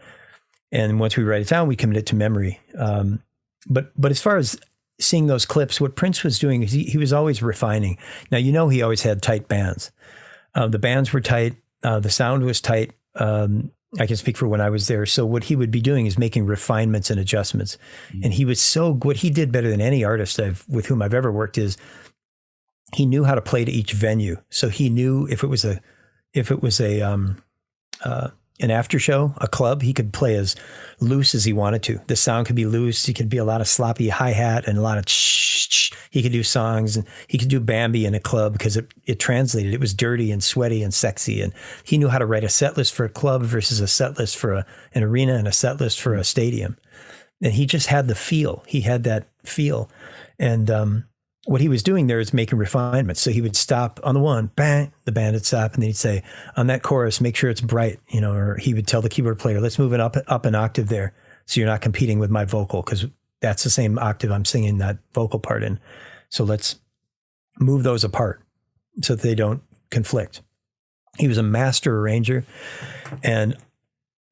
And once we write it down, we commit it to memory. But as far as seeing those clips, what Prince was doing is he was always refining. Now, he always had tight bands. The bands were tight. The sound was tight. I can speak for when I was there. So what he would be doing is making refinements and adjustments. And he was what he did better than any artist with whom I've ever worked is he knew how to play to each venue. So he knew if it was an after show, a club, he could play as loose as he wanted to. The sound could be loose. He could be a lot of sloppy hi-hat and a lot of shh. He could do songs, and he could do Bambi in a club because it translated. It was dirty and sweaty and sexy. And he knew how to write a set list for a club versus a set list for an arena and a set list for a stadium. And he just had the feel. He had that feel. And what he was doing there is making refinements. So he would stop on the one, bang, the band would stop, and then he'd say, on that chorus, make sure it's bright, or he would tell the keyboard player, let's move it up an octave there, so you're not competing with my vocal, because that's the same octave I'm singing that vocal part in. So let's move those apart so that they don't conflict. He was a master arranger. And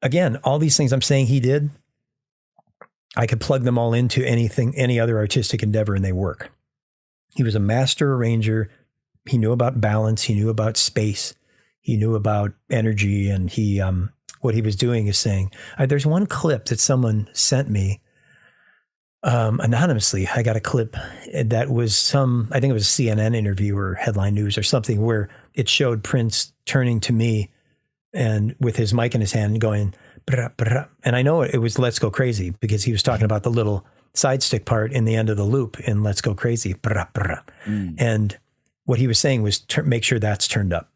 again, all these things I'm saying he did, I could plug them all into any other artistic endeavor, and they work. He was a master arranger. He knew about balance. He knew about space. He knew about energy, and he what he was doing is saying, there's one clip that someone sent me anonymously. I got a clip that was I think it was a CNN interview or Headline News or something, where it showed Prince turning to me and with his mic in his hand going, brah, brah. And I know it was Let's Go Crazy, because he was talking about the little side stick part in the end of the loop in Let's Go Crazy. Brah, brah. And what he was saying was make sure that's turned up.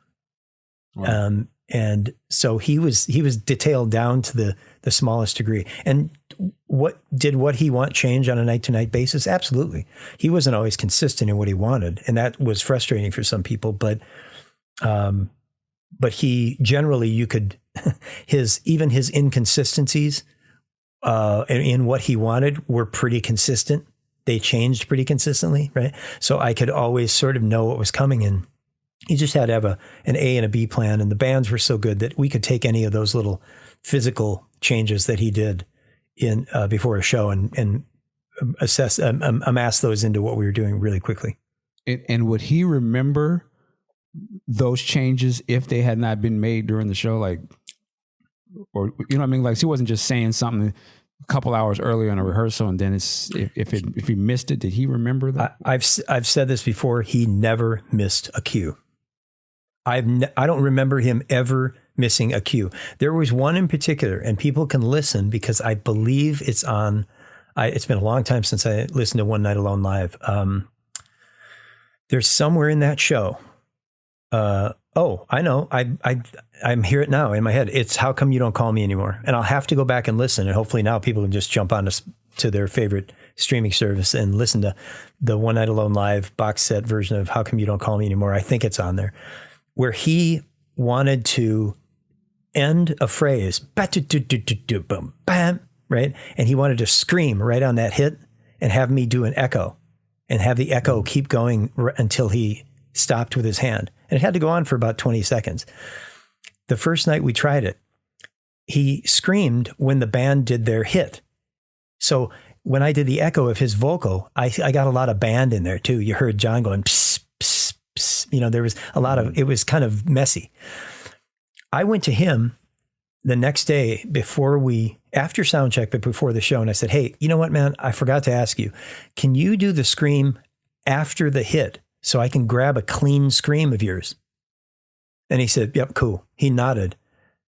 Wow. And so he was detailed down to the smallest degree. And what he want change on a night to night basis? Absolutely. He wasn't always consistent in what he wanted, and that was frustrating for some people. But he generally, you could his inconsistencies in what he wanted were pretty consistent. They changed pretty consistently, right? So I could always sort of know what was coming in. He just had to have an A and a B plan, and the bands were so good that we could take any of those little physical changes that he did in before a show and amass those into what we were doing really quickly. And would he remember those changes if they had not been made during the show? Like, or, you know what I mean? Like, he wasn't just saying something a couple hours earlier in a rehearsal, and then if he missed it, did he remember that? I've said this before. He never missed a cue. I don't remember him ever missing a cue. There was one in particular, and people can listen because I believe it's on. It's been a long time since I listened to One Night Alone live. There's somewhere in that show. I know. I'm hear it now in my head. It's How Come You Don't Call Me Anymore? And I'll have to go back and listen. And hopefully now people can just jump on to their favorite streaming service and listen to the One Night Alone live box set version of How Come You Don't Call Me Anymore. I think it's on there, where he wanted to end a phrase, right? And he wanted to scream right on that hit and have me do an echo and have the echo keep going until he stopped with his hand. And it had to go on for about 20 seconds. The first night we tried it, he screamed when the band did their hit. So when I did the echo of his vocal, I got a lot of band in there too. You heard John going, pss, pss, pss. You know, there was a lot of, it was kind of messy. I went to him the next day after sound check, but before the show. And I said, hey, you know what, man, I forgot to ask you, can you do the scream after the hit so I can grab a clean scream of yours? And he said, yep, cool. He nodded.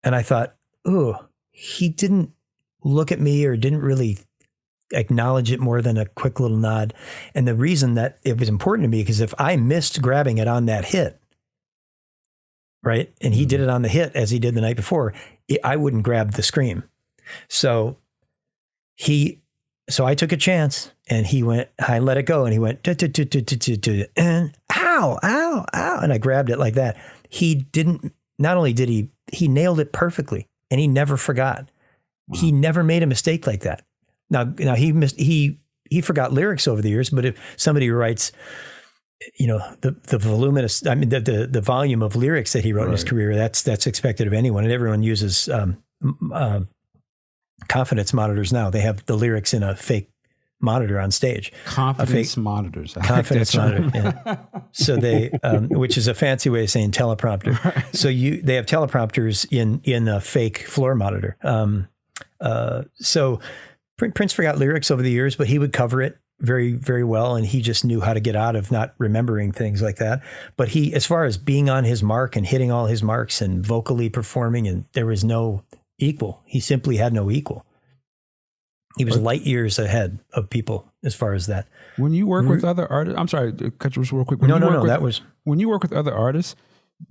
And I thought, oh, he didn't look at me or didn't really acknowledge it more than a quick little nod. And the reason that it was important to me, because if I missed grabbing it on that hit, right, and he did it on the hit as he did the night before, I wouldn't grab the scream. So I took a chance, and I let it go, and he went, and ow, ow, ow. And I grabbed it like that. Not only did he nailed it perfectly, and he never forgot. Wow. He never made a mistake like that. Now he forgot lyrics over the years, but if somebody writes, you know, the voluminous, I mean, the volume of lyrics that he wrote in his career, that's expected of anyone. And everyone uses confidence monitors now. They have the lyrics in a fake monitor on stage. Confidence monitors. Confidence monitor. Yeah. So they, which is a fancy way of saying teleprompter. Right. So they have teleprompters in a fake floor monitor. So Prince forgot lyrics over the years, but he would cover it very, very well. And he just knew how to get out of not remembering things like that. But as far as being on his mark and hitting all his marks and vocally performing, and there was no equal. He simply had no equal. He was light years ahead of people as far as that. When you work with other artists, I'm sorry, cut you real quick. When you work with other artists,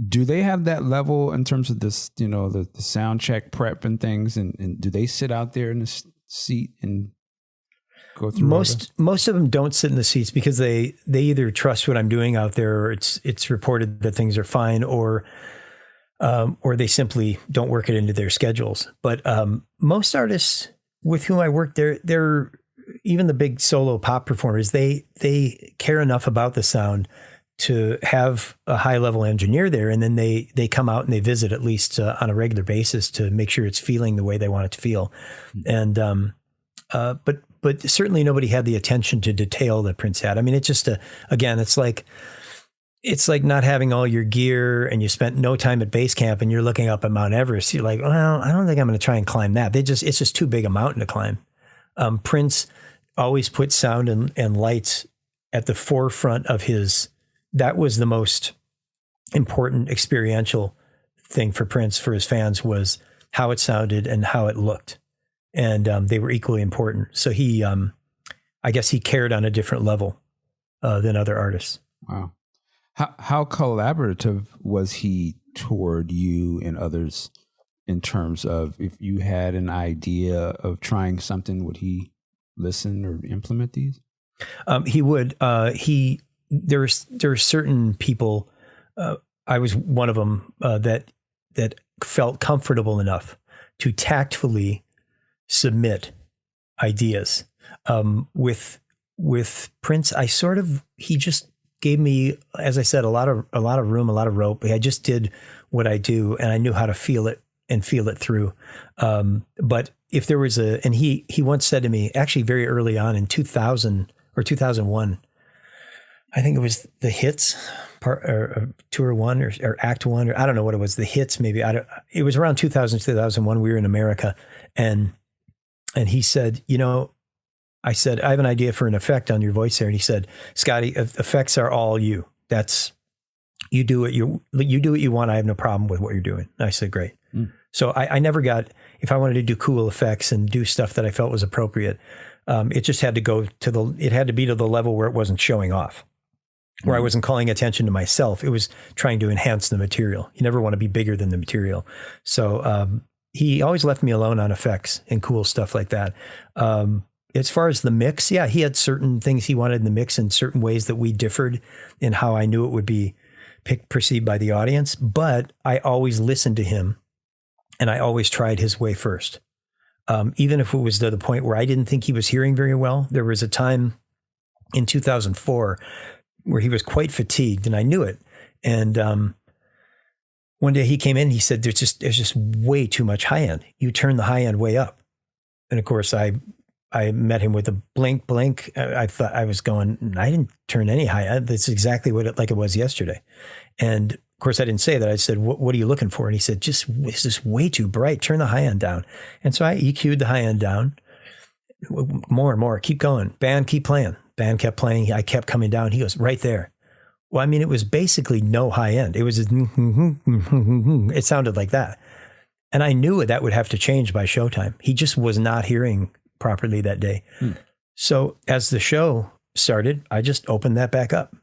do they have that level in terms of this, you know, the sound check prep and things? And do they sit out there in the seat and go through? Most of them don't sit in the seats because they either trust what I'm doing out there, or it's reported that things are fine, or they simply don't work it into their schedules. But most artists with whom I work, they're even the big solo pop performers, they care enough about the sound to have a high level engineer there. And then they come out and they visit at least on a regular basis to make sure it's feeling the way they want it to feel. And, but certainly nobody had the attention to detail that Prince had. I mean, it's just again, it's like it's like not having all your gear and you spent no time at base camp and you're looking up at Mount Everest. You're like, well, I don't think I'm going to try and climb that. It's just too big a mountain to climb. Prince always put sound and lights at the forefront of that was the most important experiential thing for Prince, for his fans, was how it sounded and how it looked. And they were equally important. So I guess he cared on a different level than other artists. Wow. How collaborative was he toward you and others in terms of, if you had an idea of trying something, would he listen or implement these? He would. There are certain people. I was one of them that felt comfortable enough to tactfully submit ideas. With Prince, he just gave me, as I said, a lot of room, a lot of rope. I just did what I do, and I knew how to feel it and feel it through. But if there was and he once said to me, actually very early on in 2000 or 2001, I think it was the Hits part, or tour one or act one, or I don't know what it was, the Hits maybe. It was around 2000, 2001. We were in America, and he said, I said, I have an idea for an effect on your voice there. And he said, Scottie, effects are all you. You do what you want. I have no problem with what you're doing. And I said, great. So I never got, if I wanted to do cool effects and do stuff that I felt was appropriate, it just had to go it had to be to the level where it wasn't showing off, where I wasn't calling attention to myself. It was trying to enhance the material. You never want to be bigger than the material. So he always left me alone on effects and cool stuff like that. As far as the mix, yeah, he had certain things he wanted in the mix in certain ways that we differed in how I knew it would be perceived by the audience. But I always listened to him, and I always tried his way first. Even if it was to the point where I didn't think he was hearing very well. There was a time in 2004 where he was quite fatigued, and I knew it. And one day he came in, and he said, there's just way too much high end. You turn the high end way up. And of course, I met him with a blink. I thought I was going, I didn't turn any high end. That's exactly like it was yesterday. And of course, I didn't say that. I said, what are you looking for? And he said, it's just way too bright. Turn the high end down. And so I EQ'd the high end down more and more. Keep going. Band, keep playing. Band kept playing. I kept coming down. He goes, right there. Well, I mean, it was basically no high end. It was just, it sounded like that. And I knew that would have to change by showtime. He just was not hearing properly that day. So as the show started, I just opened that back up.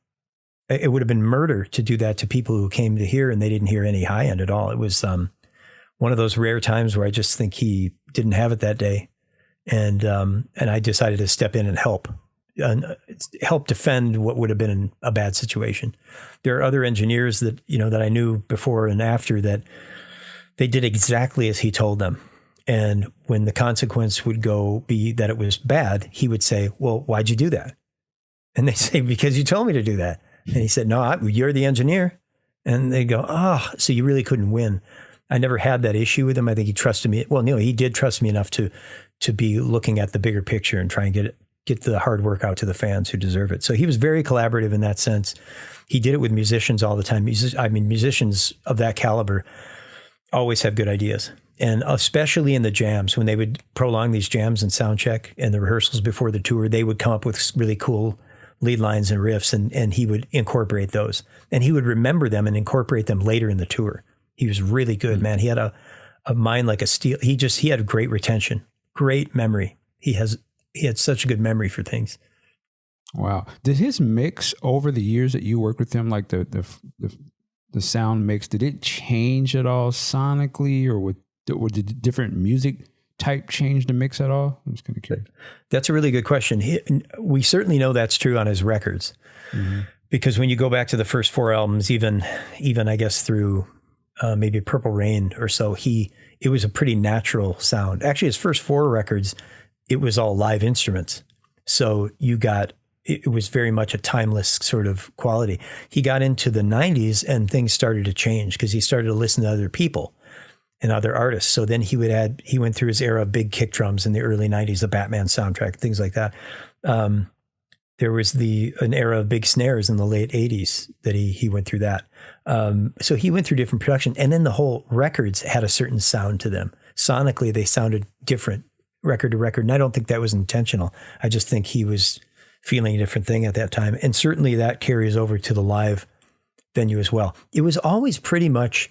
It would have been murder to do that to people who came to hear and they didn't hear any high end at all. It was one of those rare times where I just think he didn't have it that day. And I decided to step in and help defend what would have been a bad situation. There are other engineers that I knew before and after that they did exactly as he told them. And when the consequence would be that it was bad, he would say, well, why'd you do that? And they say, because you told me to do that. And he said, no, you're the engineer. And they go, so you really couldn't win. I never had that issue with him. I think he trusted me. Well, no, he did trust me enough to be looking at the bigger picture and try and get the hard work out to the fans who deserve it. So he was very collaborative in that sense. He did it with musicians all the time. Musicians of that caliber always have good ideas. And especially in the jams, when they would prolong these jams and sound check and the rehearsals before the tour, they would come up with really cool lead lines and riffs, and he would incorporate those. And he would remember them and incorporate them later in the tour. He was really good, man. He had a mind like a steel. He had great retention, great memory. He had such a good memory for things. Wow. Did his mix over the years that you worked with him, like the sound mix, did it change at all sonically, or did different music type change the mix at all? I'm just kind of curious. That's a really good question. We certainly know that's true on his records, because when you go back to the first 4 albums, even I guess through maybe Purple Rain or so, it was a pretty natural sound. Actually, his first 4 records, it was all live instruments. So it was very much a timeless sort of quality. He got into the 90s and things started to change because he started to listen to other people and other artists. So then he went through his era of big kick drums in the early 90s, the Batman soundtrack, things like that. there was an era of big snares in the late 80s that he went through that. So he went through different production, and then the whole records had a certain sound to them. Sonically, they sounded different record to record. And I don't think that was intentional. I just think he was feeling a different thing at that time. And certainly that carries over to the live venue as well. It was always pretty much,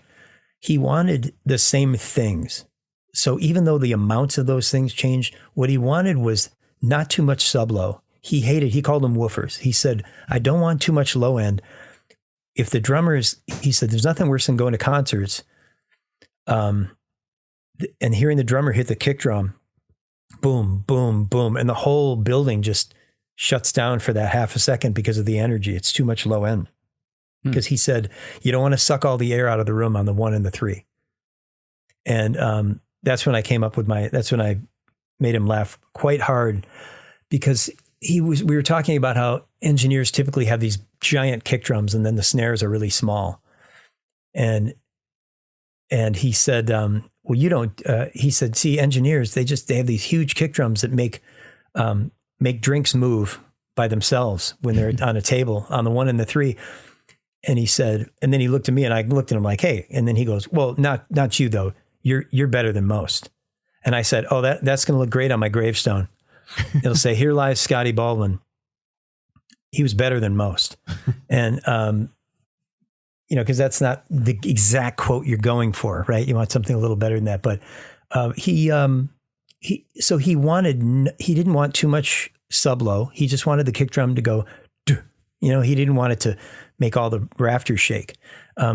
he wanted the same things. So even though the amounts of those things changed, what he wanted was not too much sub-low. He called them woofers. He said, I don't want too much low end. If the drummers, he said, there's nothing worse than going to concerts and hearing the drummer hit the kick drum, boom, boom, boom. And the whole building just shuts down for that half a second because of the energy. It's too much low end. Because he said, you don't want to suck all the air out of the room on the 1 and the 3. And that's when I came up with that's when I made him laugh quite hard, because we were talking about how engineers typically have these giant kick drums and then the snares are really small. And he said, well, you don't, he said, see, engineers, they have these huge kick drums that make drinks move by themselves when they're on a table on the 1 and the 3. And he said, and then he looked at me and I looked at him like, hey, and then he goes, well, not you though. You're better than most. And I said, oh, that's going to look great on my gravestone. It'll say, here lies Scottie Baldwin. He was better than most. And, because that's not the exact quote you're going for, right? You want something a little better than that. But he didn't want too much sub-low. He just wanted the kick drum to go, he didn't want it to make all the rafters shake.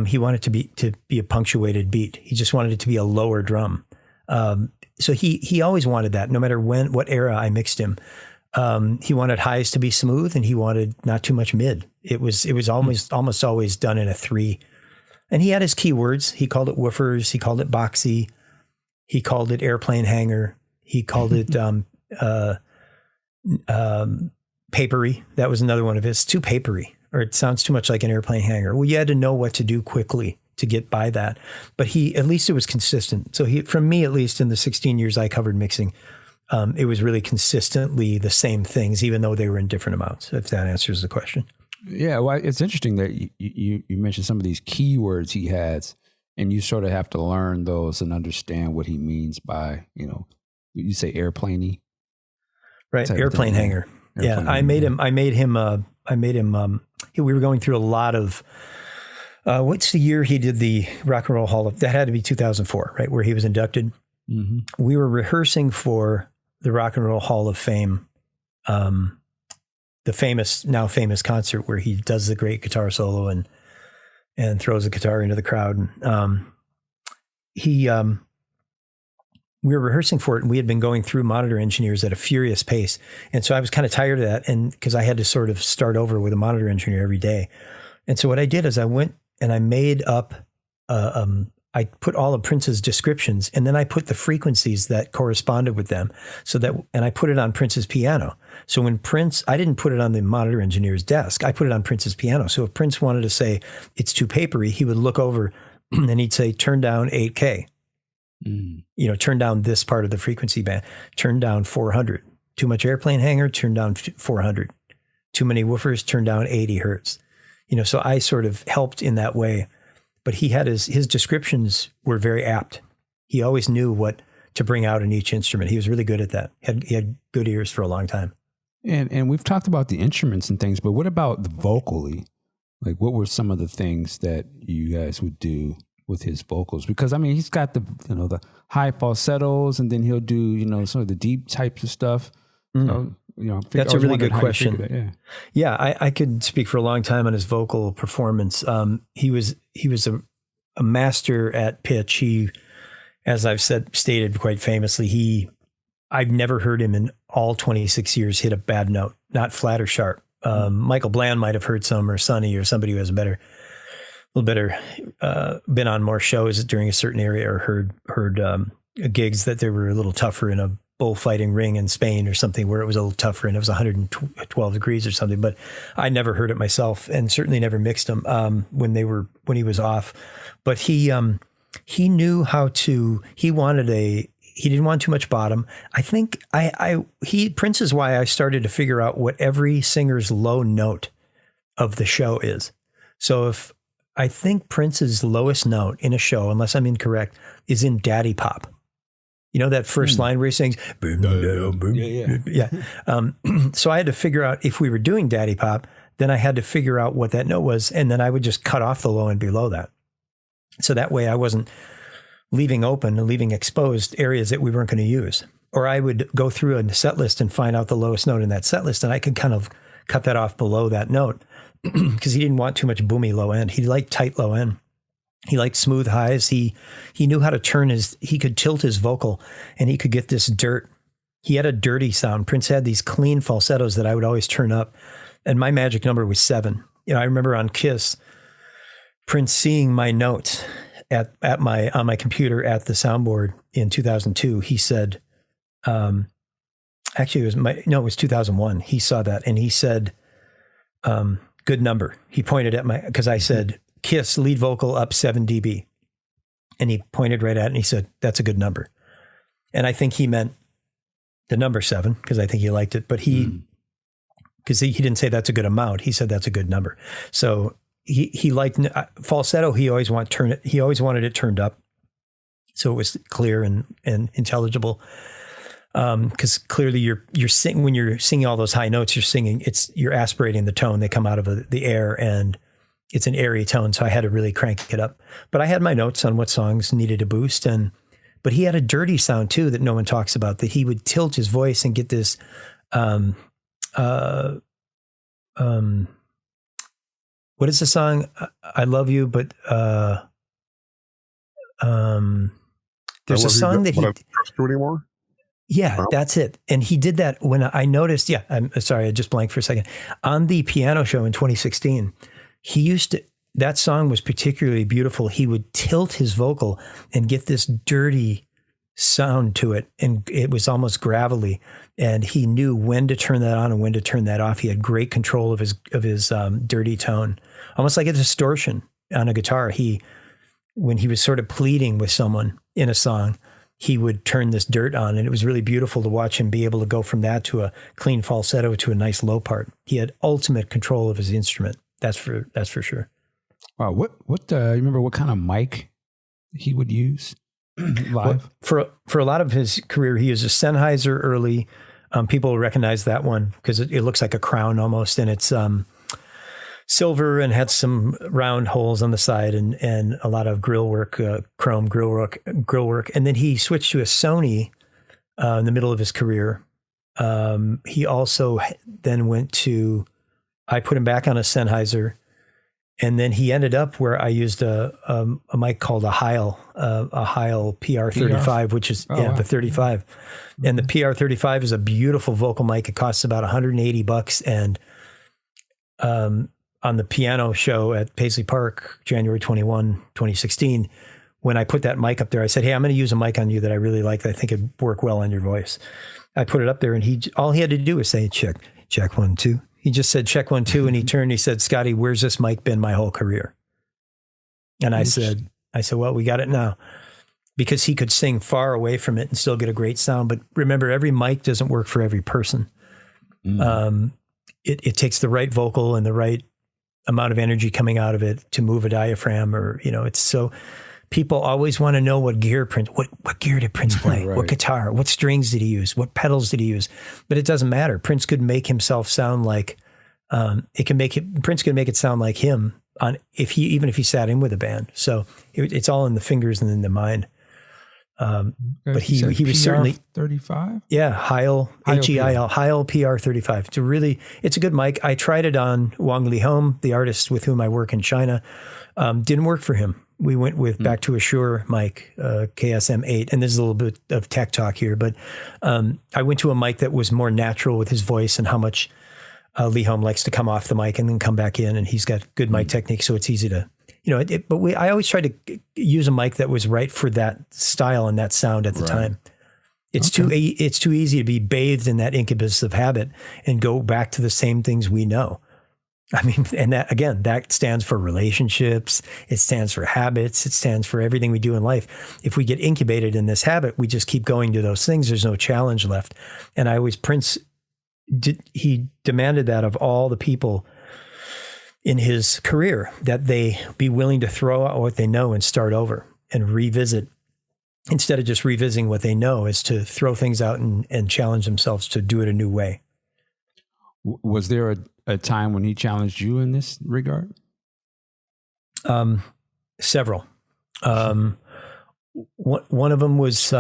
He wanted to be a punctuated beat. He just wanted it to be a lower drum. So he always wanted that, no matter what era I mixed him. He wanted highs to be smooth, and he wanted not too much mid. It was almost always done in a 3. And he had his keywords. He called it woofers. He called it boxy. He called it airplane hanger. He called it papery. That was another one of his. Too papery, or it sounds too much like an airplane hanger. Well, you had to know what to do quickly to get by that. But at least it was consistent. So from me, at least in the 16 years I covered mixing, it was really consistently the same things, even though they were in different amounts, if that answers the question. Yeah, well, it's interesting that you mentioned some of these keywords he has, and you sort of have to learn those and understand what he means by, you say airplaney. Right, airplane hanger. Yeah, I made him, we were going through a lot of, what's the year he did the Rock and Roll Hall of, that had to be 2004, right, where he was inducted. Mm-hmm. We were rehearsing for the Rock and Roll Hall of Fame, the now famous concert where he does the great guitar solo and throws the guitar into the crowd. We were rehearsing for it, and we had been going through monitor engineers at a furious pace. And so I was kind of tired of that, and because I had to sort of start over with a monitor engineer every day. And so what I did is I went and I made up, I put all of Prince's descriptions, and then I put the frequencies that corresponded with them, and I put it on Prince's piano. So when I didn't put it on the monitor engineer's desk, I put it on Prince's piano. So if Prince wanted to say it's too papery, he would look over and he'd say, turn down 8K. Turn down this part of the frequency band, turn down 400, too much airplane hanger, turn down 400, too many woofers, turn down 80 hertz. So I sort of helped in that way, but he had his descriptions were very apt. He always knew what to bring out in each instrument. He was really good at that. He had good ears for a long time. And we've talked about the instruments and things, but what about the vocally? Like, what were some of the things that you guys would do with his vocals? Because he's got the high falsettos, and then he'll do some of the deep types of stuff. So, that's a really good question. Yeah, I could speak for a long time on his vocal performance. He was a master at pitch. He, as I've stated quite famously, I've never heard him in all 26 years hit a bad note, not flat or sharp. Michael Bland might have heard some, or Sonny, or somebody who has been on more shows during a certain area, or heard gigs that they were a little tougher in a bullfighting ring in Spain or something, where it was a little tougher and it was 112 degrees or something. But I never heard it myself, and certainly never mixed them when he was off. But he knew how to. He wanted he didn't want too much bottom. I think Prince is why I started to figure out what every singer's low note of the show is. So if I think Prince's lowest note in a show, unless I'm incorrect, is in Daddy Pop. You know that first line where he sings, boom, boom, boom. Yeah. So I had to figure out if we were doing Daddy Pop, then I had to figure out what that note was. And then I would just cut off the low and below that. So that way I wasn't leaving open and leaving exposed areas that we weren't going to use. Or I would go through a set list and find out the lowest note in that set list. And I could kind of cut that off below that note because he didn't want too much boomy low end. He liked tight low end. He liked smooth highs. He knew how to he could tilt his vocal and he could get this dirt. He had a dirty sound. Prince had these clean falsettos that I would always turn up. And my magic number was 7. You know, I remember on Kiss, Prince seeing my notes on my computer at the soundboard in 2002. He said, actually it was 2001. He saw that and he said, good number. He pointed at because I said, Kiss lead vocal up 7 dB. And he pointed right at it and he said, that's a good number. And I think he meant the number 7 because I think he liked it, but because he didn't say that's a good amount. He said that's a good number. So he liked falsetto. He always wanted it turned up. So it was clear and intelligible. Because clearly you're singing, when you're singing all those high notes, you're aspirating the tone. They come out of the air and it's an airy tone. So I had to really crank it up, but I had my notes on what songs needed a boost. But he had a dirty sound too, that no one talks about, that he would tilt his voice and get this, what is the song? I love you, but, there's a song that he, trust you anymore. Yeah, that's it. And he did that when I noticed, I'm sorry, I just blanked for a second. On the piano show in 2016, that song was particularly beautiful. He would tilt his vocal and get this dirty sound to it. And it was almost gravelly. And he knew when to turn that on and when to turn that off. He had great control of his dirty tone, almost like a distortion on a guitar. When he was sort of pleading with someone in a song, he would turn this dirt on, and it was really beautiful to watch him be able to go from that to a clean falsetto to a nice low part. He had ultimate control of his instrument. That's for sure. Wow. What you remember what kind of mic he would use live? Well, for a lot of his career, he used a Sennheiser early. People recognize that one because it looks like a crown almost, and it's silver and had some round holes on the side and a lot of grill work, chrome grill work. And then he switched to a Sony in the middle of his career. He also then I put him back on a Sennheiser, and then he ended up where I used a mic called a Heil PR35, which is the 35. And the PR35 is a beautiful vocal mic. It costs about $180, and on the piano show at Paisley Park, January 21, 2016, when I put that mic up there, I said, hey, I'm going to use a mic on you that I really like, that I think it'd work well on your voice. I put it up there, and all he had to do was say, check 1, 2. He just said, check 1, 2. And he turned, he said, Scottie, where's this mic been my whole career? And I said, well, we got it now, because he could sing far away from it and still get a great sound. But remember, every mic doesn't work for every person. It takes the right vocal and the right amount of energy coming out of it to move a diaphragm, or, it's so people always want to know what gear what gear did Prince play? Right. What guitar, what strings did he use? What pedals did he use? But it doesn't matter. Prince could make himself sound like, Prince could make it sound like him even if he sat in with a band. So it's all in the fingers and in the mind. But he was certainly 35. Yeah. Heil, Heil, Heil PR35. It's a good mic. I tried it on Wang Lihom, the artist with whom I work in China. Didn't work for him. We went with Back to Assure mic, KSM8. And there's a little bit of tech talk here, but I went to a mic that was more natural with his voice and how much Lihom likes to come off the mic and then come back in. And he's got good mic technique. So it's easy to, I always try to use a mic that was right for that style and that sound at the time. It's too easy to be bathed in that incubus of habit and go back to the same things we know. I mean, and that, again, that stands for relationships. It stands for habits. It stands for everything we do in life. If we get incubated in this habit, we just keep going to those things. There's no challenge left. And Prince he demanded that of all the people in his career, that they be willing to throw out what they know and start over and revisit. Instead of just revisiting what they know, is to throw things out and challenge themselves to do it a new way. Was there a time when he challenged you in this regard? Several. One of them was,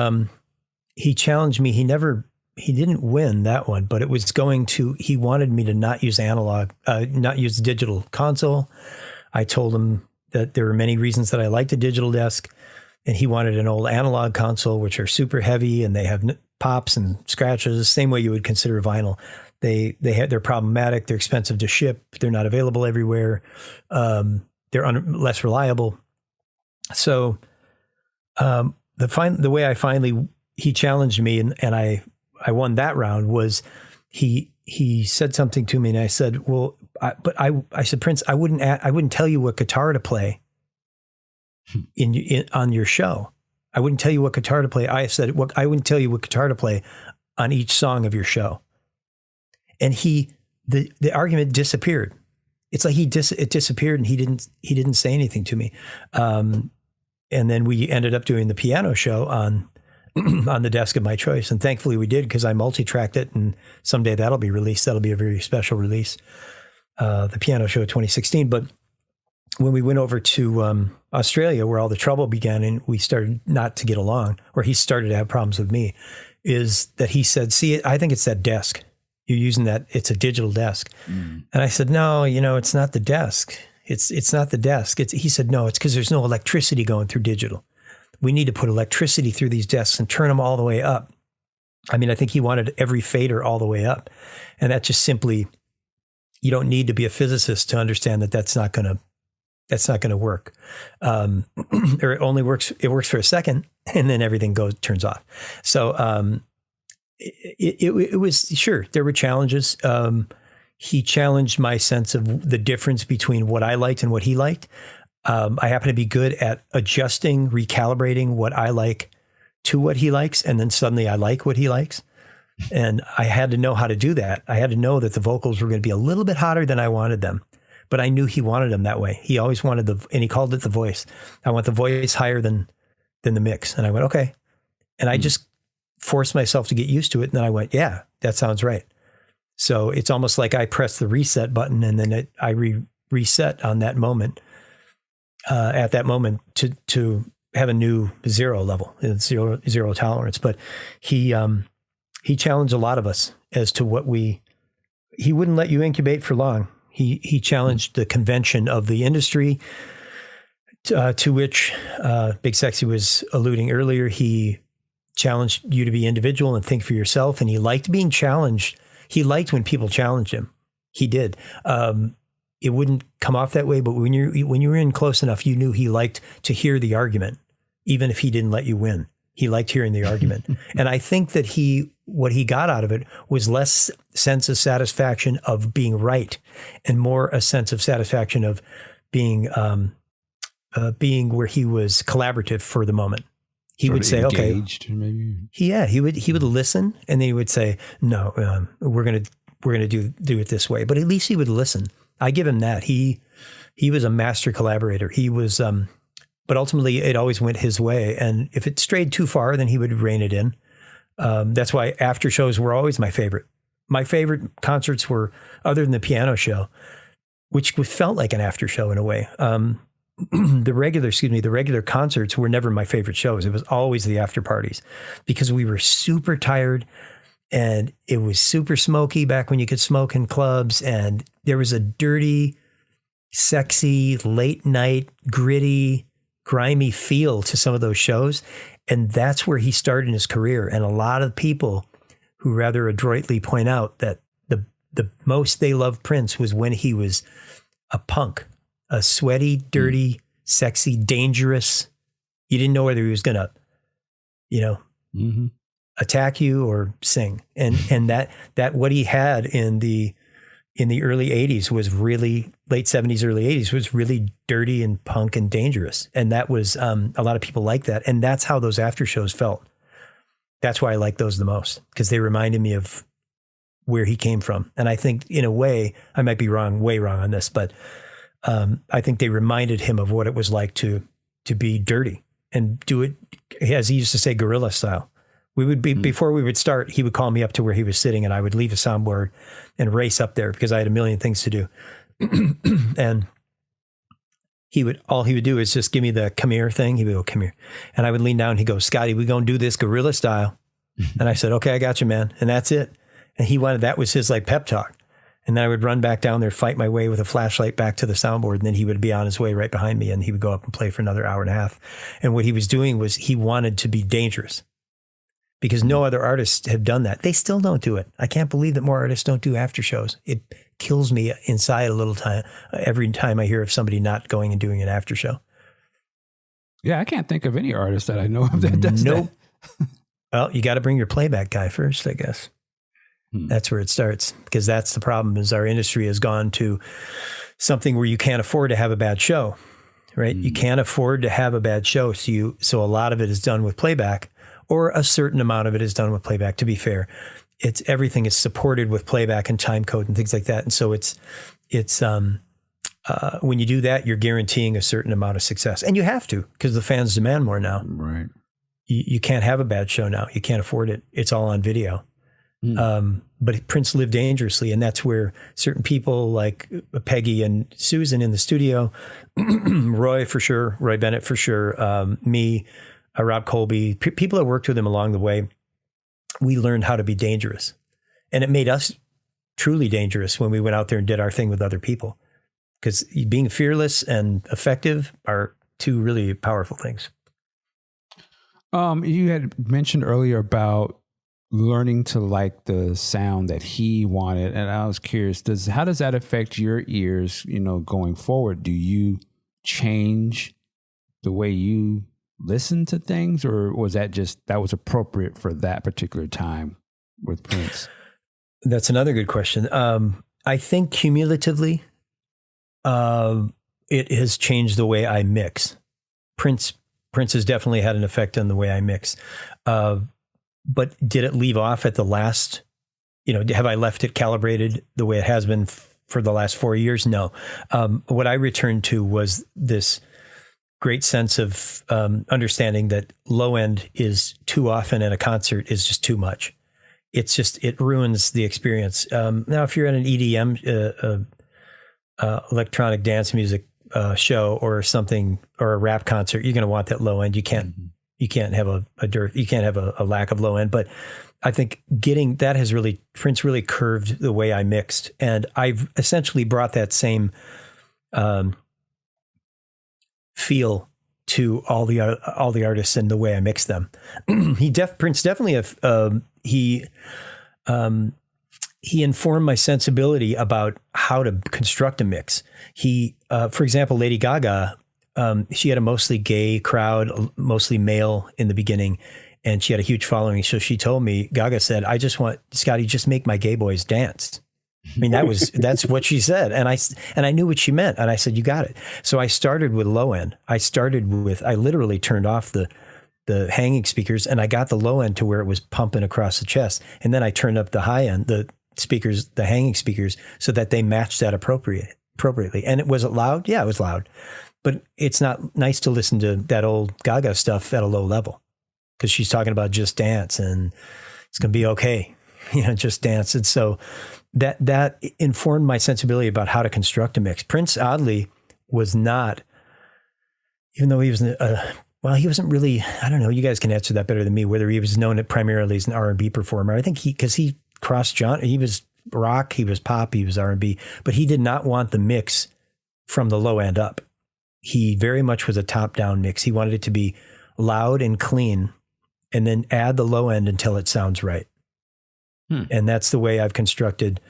he challenged me. He didn't win that one, but it was he wanted me to not use not use the digital console. I told him that there were many reasons that I liked a digital desk, and he wanted an old analog console, which are super heavy and they have pops and scratches, the same way you would consider vinyl. They're problematic. They're expensive to ship. They're not available everywhere. They're less reliable. So, the way he challenged me and I won that round was he said something to me, and I said, well, I said, Prince, I wouldn't tell you what guitar to play on your show. I wouldn't tell you what guitar to play. I said, well, I wouldn't tell you what guitar to play on each song of your show. And the argument disappeared. It's like it disappeared, and he didn't say anything to me. And then we ended up doing the piano show on the desk of my choice. And thankfully we did, because I multi-tracked it, and someday that'll be released. That'll be a very special release. The piano show 2016. But when we went over to Australia, where all the trouble began, and we started not to get along, or he started to have problems with me, is that he said, see, I think it's that desk. You're using that. It's a digital desk. Mm. And I said, no, it's not the desk. It's not the desk. He said, no, it's because there's no electricity going through digital. We need to put electricity through these desks and turn them all the way up. I mean, I think he wanted every fader all the way up. And that just simply, you don't need to be a physicist to understand that that's not going to work. Or it works for a second, and then everything turns off. So, it was, sure, there were challenges. He challenged my sense of the difference between what I liked and what he liked. I happen to be good at adjusting, recalibrating what I like to what he likes. And then suddenly I like what he likes. And I had to know how to do that. I had to know that the vocals were going to be a little bit hotter than I wanted them, but I knew he wanted them that way. He always wanted and he called it the voice. I want the voice higher than the mix. And I went, okay. And I just forced myself to get used to it. And then I went, yeah, that sounds right. So it's almost like I pressed the reset button, and then I reset on that moment, at that moment to have a new zero level, zero tolerance. But he challenged a lot of us as to he wouldn't let you incubate for long. He challenged the convention of the industry, to which Big Sexy was alluding earlier. He challenged you to be individual and think for yourself. And he liked being challenged. He liked when people challenged him. He did. It wouldn't come off that way, but when you were in close enough, you knew he liked to hear the argument, even if he didn't let you win. He liked hearing the argument. And I think that what he got out of it was less sense of satisfaction of being right, and more a sense of satisfaction of being where he was collaborative for the moment. He would say, engaged, okay, maybe. Yeah, he would listen, and then he would say, no, we're going to do it this way. But at least he would listen. I give him that. He was a master collaborator. He was, but ultimately it always went his way. And if it strayed too far, then he would rein it in. That's why after shows were always my favorite. My favorite concerts were, other than the piano show, which felt like an after show in a way. The regular concerts were never my favorite shows. It was always the after parties, because we were super tired, and it was super smoky back when you could smoke in clubs. And there was a dirty, sexy, late night, gritty, grimy feel to some of those shows. And that's where he started in his career. And a lot of people who rather adroitly point out that the most they loved Prince was when he was a punk, a sweaty, dirty, sexy, dangerous. You didn't know whether he was going to, attack you or sing. And that what he had in the in the early 80s was really, late 70s, early 80s was really dirty and punk and dangerous. And that was, a lot of people like that. And that's how those after shows felt. That's why I like those the most, because they reminded me of where he came from. And I think in a way, I might be way wrong on this, but I think they reminded him of what it was like to be dirty and do it, as he used to say, guerrilla style. We would be, before we would start, he would call me up to where he was sitting and I would leave the soundboard and race up there because I had a million things to do. And all he would do is just give me the come here thing. He would go, come here. And I would lean down. He'd go, Scotty, we're going to do this guerrilla style. And I said, okay, I got you, man. And that's it. And that was his like pep talk. And then I would run back down there, fight my way with a flashlight back to the soundboard. And then he would be on his way right behind me and he would go up and play for another hour and a half. And what he was doing was he wanted to be dangerous, because no other artists have done that. They still don't do it. I can't believe that more artists don't do after shows. It kills me inside a little time every time I hear of somebody not going and doing an after show. Yeah, I can't think of any artist that I know of that does that. Well, you got to bring your playback guy first, I guess. That's where it starts, because that's the problem, is our industry has gone to something where you can't afford to have a bad show, right? You can't afford to have a bad show. So a lot of it is done with playback, or a certain amount of it is done with playback. To be fair, everything is supported with playback and time code and things like that. And so it's when you do that, you're guaranteeing a certain amount of success, and you have to, because the fans demand more now. Right. You can't have a bad show now. You can't afford it. It's all on video. But Prince lived dangerously, and that's where certain people like Peggy and Susan in the studio, Roy Bennett for sure, me, Rob Colby, people that worked with him along the way, we learned how to be dangerous. And it made us truly dangerous when we went out there and did our thing with other people. Because being fearless and effective are two really powerful things. You had mentioned earlier about learning to like the sound that he wanted. And I was curious, how does that affect your ears, going forward? Do you change the way you listen to things, or was that was appropriate for that particular time with Prince? That's another good question. I think cumulatively, it has changed the way I mix. Prince has definitely had an effect on the way I mix. But did it leave off at the last, have I left it calibrated the way it has been for the last 4 years? No. What I returned to was this great sense of understanding that low end is too often at a concert is just too much. It ruins the experience. Now, if you're at an EDM, electronic dance music show or something, or a rap concert, you're going to want that low end. You can't have a lack of low end. But I think Prince really curved the way I mixed, and I've essentially brought that same feel to all the artists and the way I mix them. Prince definitely he informed my sensibility about how to construct a mix. For example, Lady Gaga, she had a mostly gay crowd, mostly male in the beginning, and she had a huge following. So she told me, Gaga said, I just want Scotty, just make my gay boys dance. I mean, that's what she said. And I knew what she meant. And I said, you got it. So I started with low end. I literally turned off the hanging speakers, and I got the low end to where it was pumping across the chest. And then I turned up the high end, the hanging speakers, so that they matched that appropriately. And was it loud? Yeah, it was loud. But it's not nice to listen to that old Gaga stuff at a low level, because she's talking about just dance and it's going to be okay. Just dance. And so that informed my sensibility about how to construct a mix. Prince, oddly, was not, even though he was, he wasn't really, I don't know, you guys can answer that better than me, whether he was known primarily as an R&B performer. I think because he crossed genre, he was rock, he was pop, he was R&B, but he did not want the mix from the low end up. He very much was a top-down mix. He wanted it to be loud and clean, and then add the low end until it sounds right. And that's the way I've constructed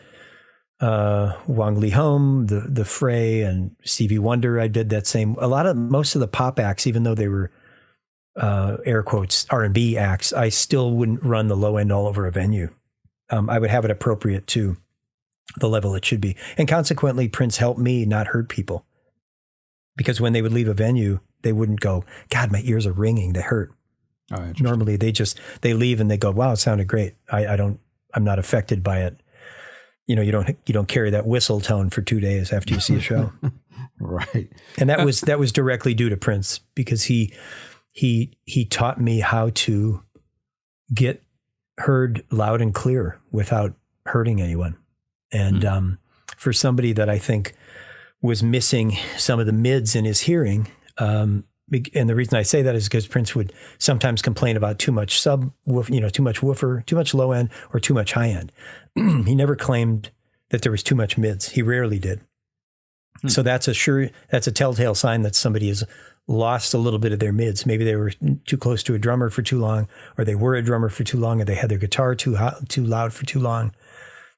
Wang Lee Home, the Fray, and Stevie Wonder. I did that same. Most of the pop acts, even though they were air quotes R&B acts, I still wouldn't run the low end all over a venue. I would have it appropriate to the level it should be. And consequently, Prince helped me not hurt people. Because when they would leave a venue, they wouldn't go, God, my ears are ringing, they hurt. Oh, normally they leave and they go, wow, it sounded great. I'm not affected by it. You know, you don't carry that whistle tone for 2 days after you see a show. Right. And that was directly due to Prince, because he taught me how to get heard loud and clear without hurting anyone. And for somebody that I think was missing some of the mids in his hearing, and the reason I say that is because Prince would sometimes complain about too much too much woofer, too much low end, or too much high end. He never claimed that there was too much mids. He rarely did. So that's a telltale sign that somebody has lost a little bit of their mids. Maybe they were too close to a drummer for too long, or they were a drummer for too long, or they had their guitar too loud for too long,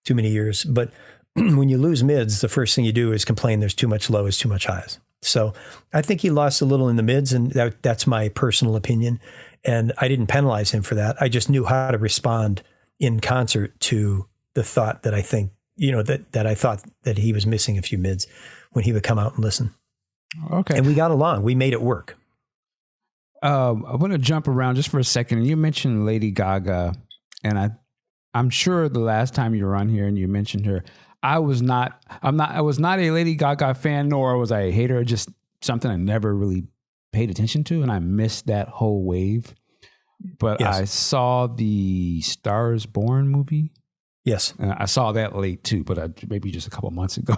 too many years. But when you lose mids, the first thing you do is complain there's too much lows, too much highs. So I think he lost a little in the mids, and that's my personal opinion. And I didn't penalize him for that. I just knew how to respond in concert to the thought that I think, that I thought that he was missing a few mids when he would come out and listen. Okay. And we got along. We made it work. I want to jump around just for a second. You mentioned Lady Gaga, and I'm sure the last time you were on here and you mentioned her, I was not a Lady Gaga fan, nor was I a hater. Just something I never really paid attention to, and I missed that whole wave. But yes. I saw the Star is Born movie. Yes. I saw that late too, but maybe just a couple of months ago.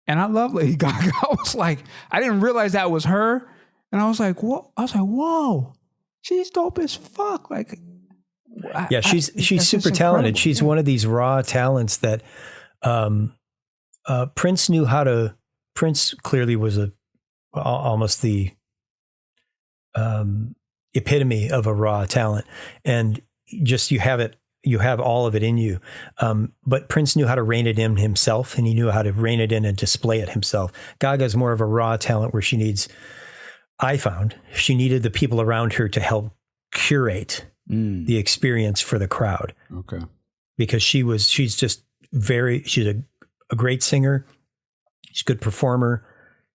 And I love Lady Gaga. I was like, I didn't realize that was her. And I was like, whoa. Whoa, she's dope as fuck. Like, she's super talented. She's one of these raw talents that Prince knew how to. Prince clearly was almost the epitome of a raw talent, and just you have all of it in you. But Prince knew how to rein it in himself, and he knew how to rein it in and display it himself. Gaga's more of a raw talent where I found she needed the people around her to help curate the experience for the crowd. Okay. Because she's a great singer. She's a good performer.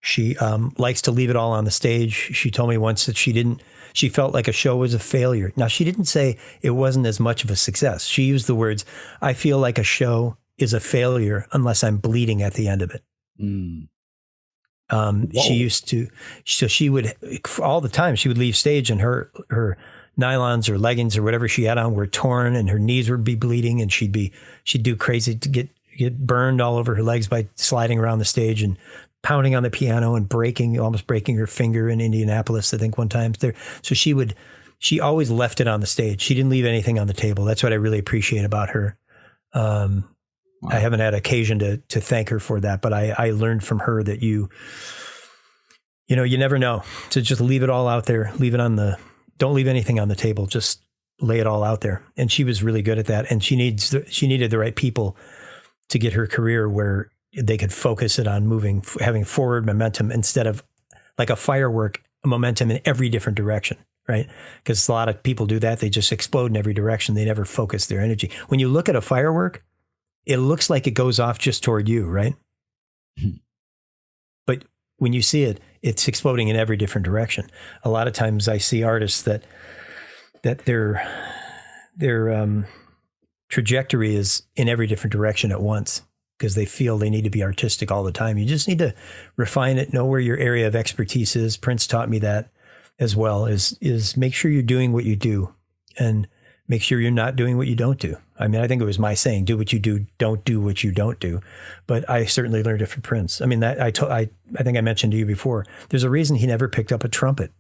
She likes to leave it all on the stage. She told me once that she felt like a show was a failure. Now, she didn't say it wasn't as much of a success. She used the words, I feel like a show is a failure unless I'm bleeding at the end of it. She would, all the time, she would leave stage and her nylons or leggings or whatever she had on were torn and her knees would be bleeding, and she'd do crazy to get burned all over her legs by sliding around the stage and pounding on the piano and almost breaking her finger in Indianapolis, I think one time there. So she always left it on the stage. She didn't leave anything on the table. That's what I really appreciate about her. Wow. I haven't had occasion to thank her for that, but I learned from her that you never know. So just leave it all out there. Don't leave anything on the table. Just lay it all out there. And she was really good at that. And she needed the right people to get her career where they could focus it on having forward momentum instead of like a firework momentum in every different direction, right? Because a lot of people do that. They just explode in every direction. They never focus their energy. When you look at a firework, it looks like it goes off just toward you, right? But when you see it, it's exploding in every different direction. A lot of times I see artists that their trajectory is in every different direction at once because they feel they need to be artistic all the time. You just need to refine it, know where your area of expertise is. Prince taught me that as well, is make sure you're doing what you do and make sure you're not doing what you don't do. I mean, I think it was my saying, do what you do, don't do what you don't do. But I certainly learned it from Prince. I mean, I think I mentioned to you before, there's a reason he never picked up a trumpet.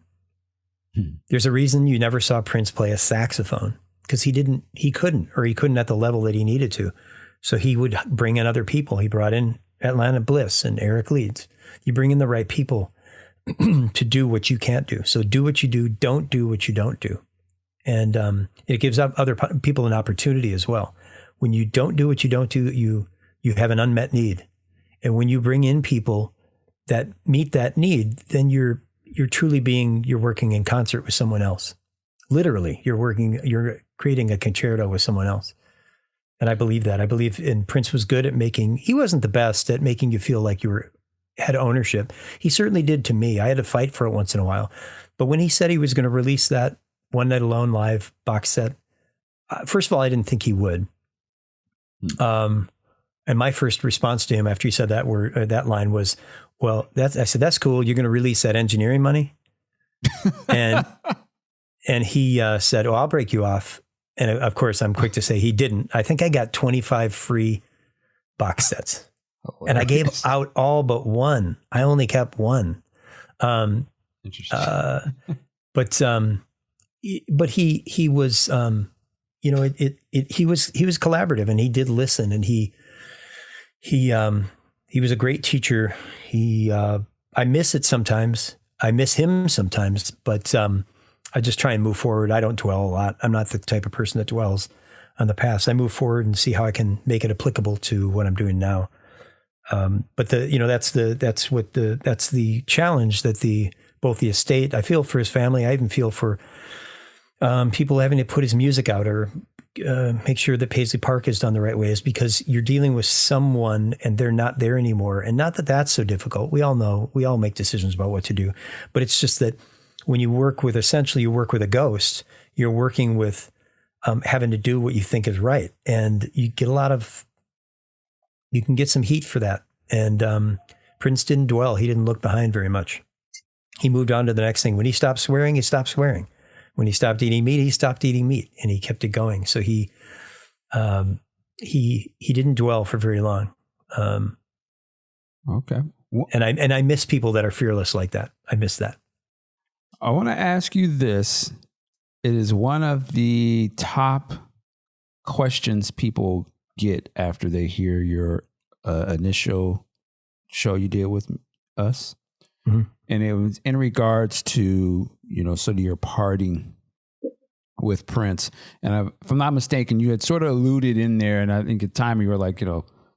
There's a reason you never saw Prince play a saxophone because he couldn't at the level that he needed to. So he would bring in other people. He brought in Atlanta Bliss and Eric Leeds. You bring in the right people to do what you can't do. So do what you do, don't do what you don't do. And it gives up other people an opportunity as well. When you don't do what you don't do, you have an unmet need. And when you bring in people that meet that need, then you're working in concert with someone else. Literally, you're creating a concerto with someone else. And I believe that. I believe Prince was good at he wasn't the best at making you feel like you had ownership. He certainly did to me. I had to fight for it once in a while. But when he said he was going to release that One Night Alone live box set, first of all, I didn't think he would. And my first response to him after he said that line was, well, I said, that's cool. You're going to release that engineering money? And he said, oh, I'll break you off. And of course, I'm quick to say he didn't. I think I got 25 free box sets. And I gave out all but one. I only kept one. Interesting. But he was, he was collaborative, and he did listen, and he was a great teacher. I miss it sometimes. I miss him sometimes, but I just try and move forward. I don't dwell a lot. I'm not the type of person that dwells on the past. I move forward and see how I can make it applicable to what I'm doing now. But that's the challenge that both the estate, I feel for his family. I even feel for people having to put his music out or make sure that Paisley Park is done the right way, is because you're dealing with someone and they're not there anymore. And not that that's so difficult. We all know, we all make decisions about what to do, but it's just that when you work with a ghost, you're working with having to do what you think is right. And you can get some heat for that. And Prince didn't dwell. He didn't look behind very much. He moved on to the next thing. When he stopped swearing, he stopped swearing. When he stopped eating meat, he stopped eating meat, and he kept it going. So he didn't dwell for very long. Okay. And I miss people that are fearless like that. I miss that. I want to ask you this. It is one of the top questions people get after they hear your initial show you did with us. Mm-hmm. And it was in regards to, sort of your parting with Prince. And if I'm not mistaken, you had sort of alluded in there, and I think at the time you were like,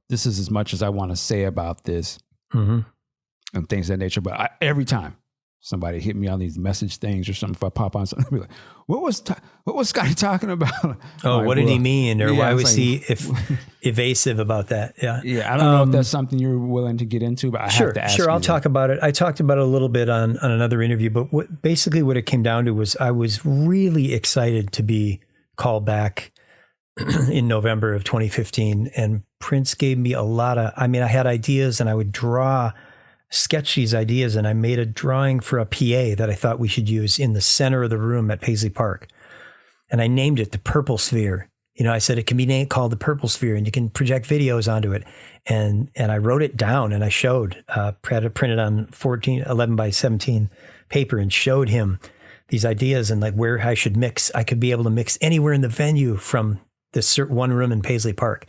this is as much as I want to say about this, mm-hmm. and things of that nature. But every time somebody hit me on these message things or something, if I pop on something, I'll be like, what was Scottie talking about? Oh, like, what did he mean? Or why was he evasive about that? Yeah. Yeah. I don't know if that's something you're willing to get into, but I have to ask you. Sure. I'll talk about it. I talked about it a little bit on another interview, but what it came down to was I was really excited to be called back in November of 2015. And Prince gave me I had ideas, and I would sketch these ideas, and I made a drawing for a PA that I thought we should use in the center of the room at Paisley Park. And I named it the Purple Sphere. I said it can be called the Purple Sphere, and you can project videos onto it. And I wrote it down, and I had it printed on 11 by 17 paper, and showed him these ideas and like where I should mix. I could be able to mix anywhere in the venue from this one room in Paisley Park.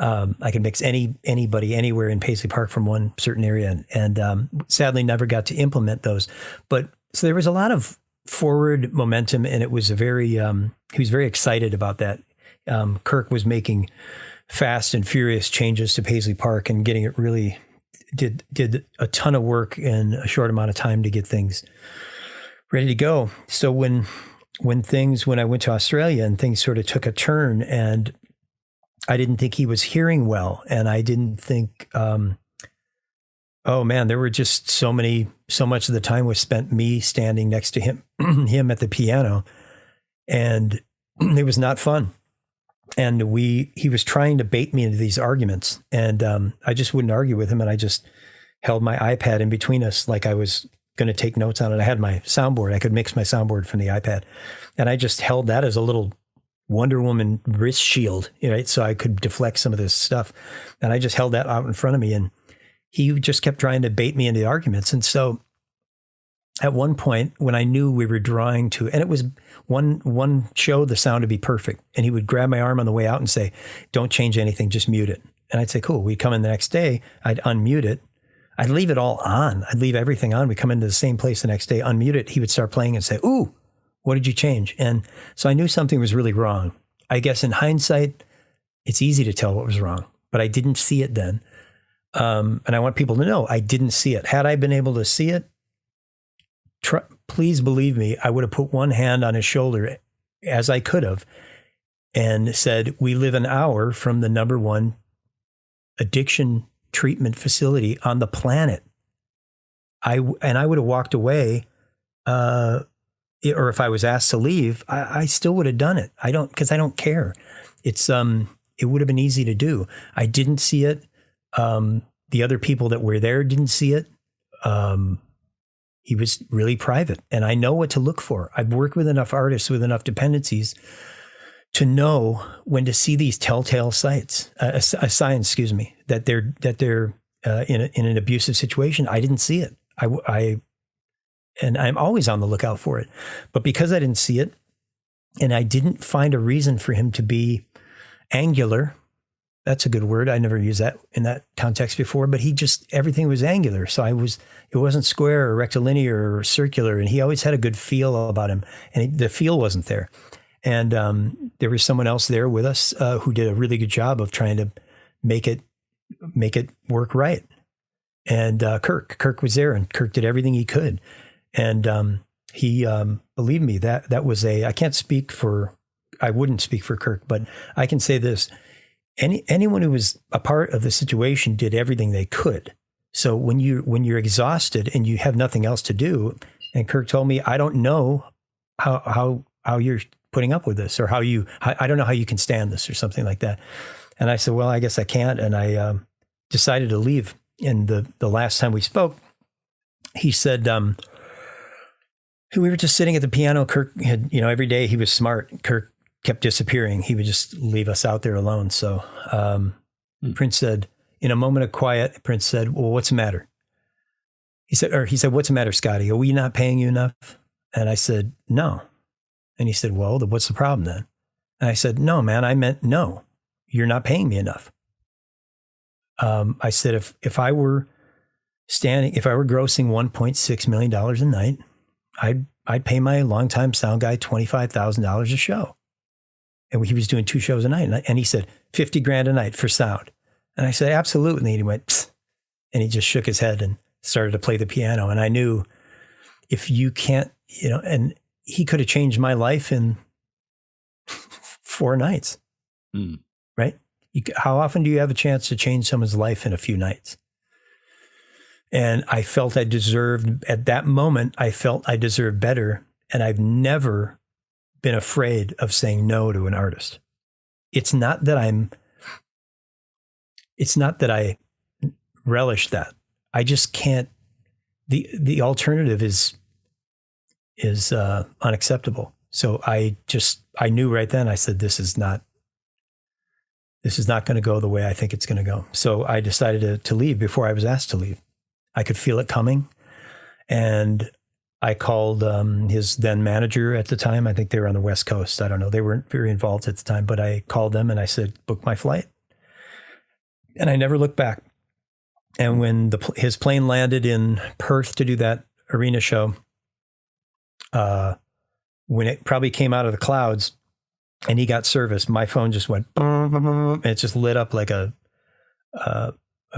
I could mix anybody anywhere in Paisley Park from one certain area, and sadly never got to implement those. But so there was a lot of forward momentum, and it was he was very excited about that. Kirk was making fast and furious changes to Paisley Park and getting it really did a ton of work in a short amount of time to get things ready to go. So when I went to Australia and things sort of took a turn, and I didn't think he was hearing well. And I didn't think, there were just so much of the time was spent me standing next to him at the piano, and it was not fun. And he was trying to bait me into these arguments, and I just wouldn't argue with him. And I just held my iPad in between us like I was going to take notes on it. I had my soundboard. I could mix my soundboard from the iPad, and I just held that as a little Wonder Woman wrist shield, right? So I could deflect some of this stuff. And I just held that out in front of me, and he just kept trying to bait me into the arguments. And so at one point when I knew we were drawing to, and it was one show, the sound would be perfect. And he would grab my arm on the way out and say, don't change anything, just mute it. And I'd say, cool. We'd come in the next day, I'd unmute it. I'd leave it all on. I'd leave everything on. We come into the same place the next day, unmute it. He would start playing and say, ooh, what did you change? And so I knew something was really wrong. I guess in hindsight, it's easy to tell what was wrong, but I didn't see it then. And I want people to know I didn't see it. Had I been able to see it, please believe me, I would have put one hand on his shoulder as I could have and said, we live an hour from the number one addiction treatment facility on the planet. I would have walked away, or if I was asked to leave, I still would have done it. Because I don't care. It would have been easy to do. I didn't see it. The other people that were there didn't see it. He was really private, and I know what to look for. I've worked with enough artists with enough dependencies to know when to see these telltale signs, that they're in an abusive situation. I didn't see it. And I'm always on the lookout for it. But because I didn't see it, and I didn't find a reason for him to be angular, that's a good word. I never used that in that context before, but everything was angular. So it wasn't square or rectilinear or circular. And he always had a good feel about him, and the feel wasn't there. And there was someone else there with us who did a really good job of trying to make it work right. And Kirk was there, and Kirk did everything he could. And he, believe me, that was I wouldn't speak for Kirk, but I can say this. Anyone who was a part of the situation did everything they could. So when you're exhausted and you have nothing else to do, and Kirk told me, I don't know how you're putting up with this, or I don't know how you can stand this, or something like that. And I said, well, I guess I can't. And I decided to leave. And the last time we spoke, he said, we were just sitting at the piano. Kirk had, every day he was smart. Kirk kept disappearing. He would just leave us out there alone. So Prince said, in a moment of quiet, Prince said, well, what's the matter? He said, what's the matter, Scottie? Are we not paying you enough? And I said, no. And he said, well, Hmm. what's the problem then? And I said, no, man, I meant no, you're not paying me enough. I said, if I were grossing $1.6 million a night, I'd pay my longtime sound guy $25,000 a show. And he was doing 2 shows a night. And he said, $50,000 a night for sound. And I said, absolutely. And he went, psst. And he just shook his head and started to play the piano. And I knew, if you can't, and he could have changed my life in 4 nights, right? How often do you have a chance to change someone's life in a few nights? And I felt at that moment, I felt I deserved better. And I've never been afraid of saying no to an artist. It's not that I relish that. I just can't. The alternative is unacceptable. So I knew right then. I said, this is not going to go the way I think it's going to go. So I decided to leave before I was asked to leave. I could feel it coming, and I called his then manager at the time. I think they were on the West Coast. I don't know. They weren't very involved at the time, but I called them and I said, book my flight. And I never looked back. And when his plane landed in Perth to do that arena show, when it probably came out of the clouds and he got service, my phone just went, and it just lit up like a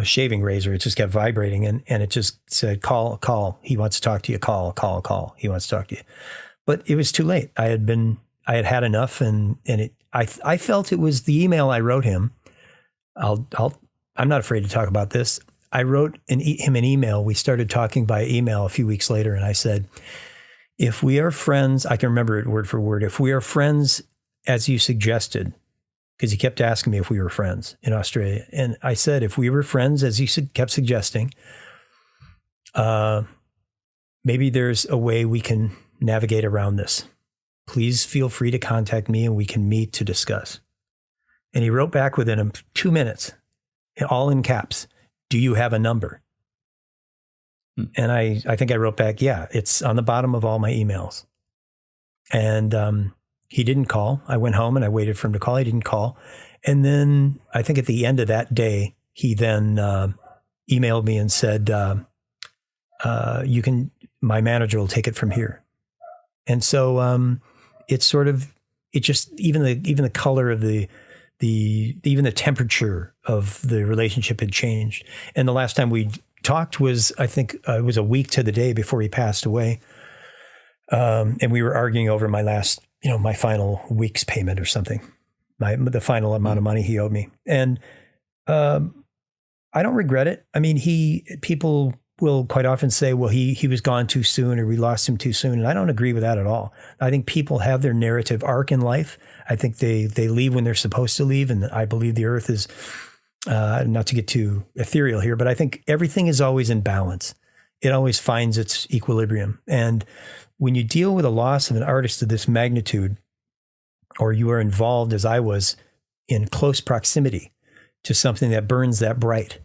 shaving razor. It just kept vibrating, and it just said, call. He wants to talk to you. Call. He wants to talk to you. But it was too late. I had had enough, and I felt it was the email I wrote him. I'm not afraid to talk about this. I wrote him an email. We started talking by email a few weeks later, and I said, if we are friends, I can remember it word for word. If we are friends, as you suggested, because he kept asking me if we were friends in Australia. And I said, if we were friends, as you kept suggesting, maybe there's a way we can navigate around this. Please feel free to contact me and we can meet to discuss. And he wrote back within 2 minutes, all in caps, do you have a number? And I think I wrote back, yeah, it's on the bottom of all my emails. And he didn't call. I went home and I waited for him to call. He didn't call. And then I think at the end of that day, he then emailed me and said, my manager will take it from here. And so even the color of even the temperature of the relationship had changed. And the last time we talked was, I think it was a week to the day before he passed away. And we were arguing over my final week's payment or something. the final amount of money he owed me. And I don't regret it. I mean, people will quite often say, well, he was gone too soon, or we lost him too soon. And I don't agree with that at all. I think people have their narrative arc in life. I think they leave when they're supposed to leave. And I believe the earth is, not to get too ethereal here, but I think everything is always in balance. It always finds its equilibrium. And when you deal with a loss of an artist of this magnitude, or you are involved, as I was, in close proximity to something that burns that bright,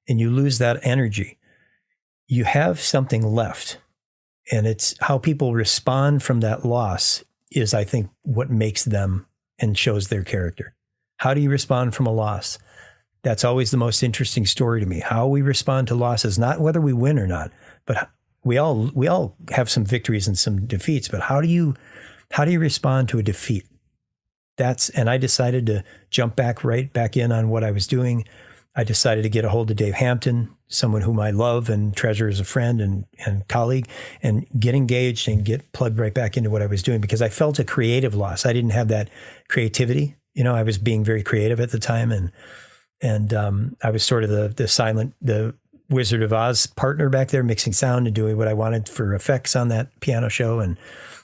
and you lose that energy, you have something left. And it's how people respond from that loss is, I think, what makes them and shows their character. How do you respond from a loss? That's always the most interesting story to me. How we respond to losses, not whether we win or not, but we all have some victories and some defeats, but how do you respond to a defeat? And I decided to jump right back in on what I was doing. I decided to get a hold of Dave Hampton, someone whom I love and treasure as a friend and colleague, and get engaged and get plugged right back into what I was doing, because I felt a creative loss. I didn't have that creativity. I was being very creative at the time, and I was sort of the Wizard of Oz partner back there, mixing sound and doing what I wanted for effects on that piano show. And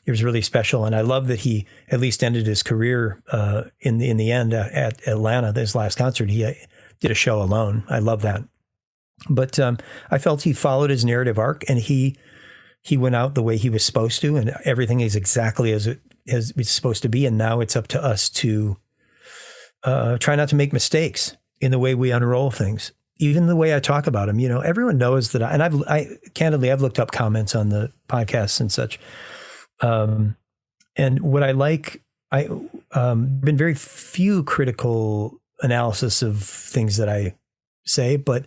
it was really special. And I love that he at least ended his career in the end at Atlanta. His last concert, he did a show alone. I love that. But I felt he followed his narrative arc, and he went out the way he was supposed to, and everything is exactly as it's supposed to be. And now it's up to us to try not to make mistakes in the way we unroll things. Even the way I talk about him, everyone knows that I've looked up comments on the podcasts and such. And what I like, been very few critical analysis of things that I say, but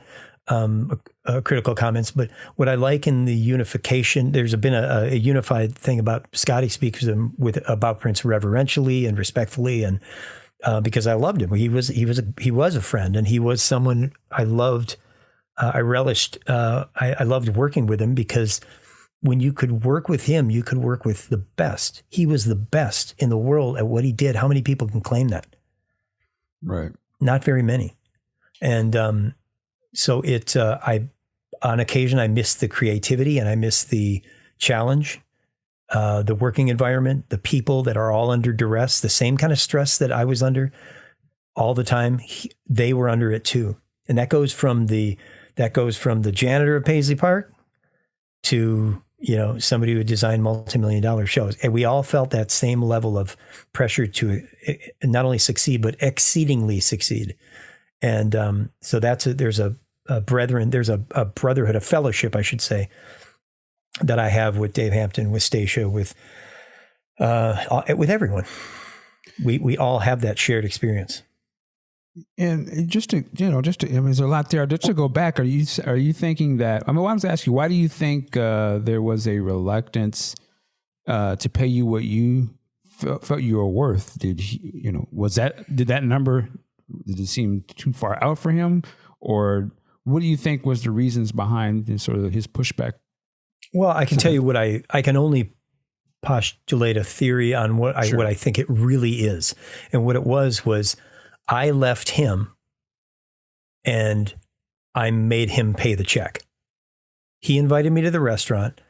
critical comments. But what I like in the unification, there's been a unified thing about Scottie speaks about Prince reverentially and respectfully, and because I loved him. He was a friend, and he was someone I loved. I relished. I loved working with him, because when you could work with him, you could work with the best. He was the best in the world at what he did. How many people can claim that? Right. Not very many. And so on occasion, I miss the creativity, and I miss the challenge. The working environment, the people that are all under duress, the same kind of stress that I was under all the time, they were under it too. And that goes from the janitor of Paisley Park to, somebody who designed multi-million-dollar shows. And we all felt that same level of pressure to not only succeed, but exceedingly succeed. And so there's a brotherhood, a fellowship, I should say, that I have with Dave Hampton, with Stacia, with everyone. We all have that shared experience. And there's a lot there. Just to go back, are you thinking that? I want to ask you, why do you think there was a reluctance to pay you what you felt you were worth? Did that number? Did it seem too far out for him, or what do you think was the reasons behind sort of his pushback? Well, I can tell you what I can only postulate a theory on what I think it really is. And what it was I left him and I made him pay the check. He invited me to the restaurant,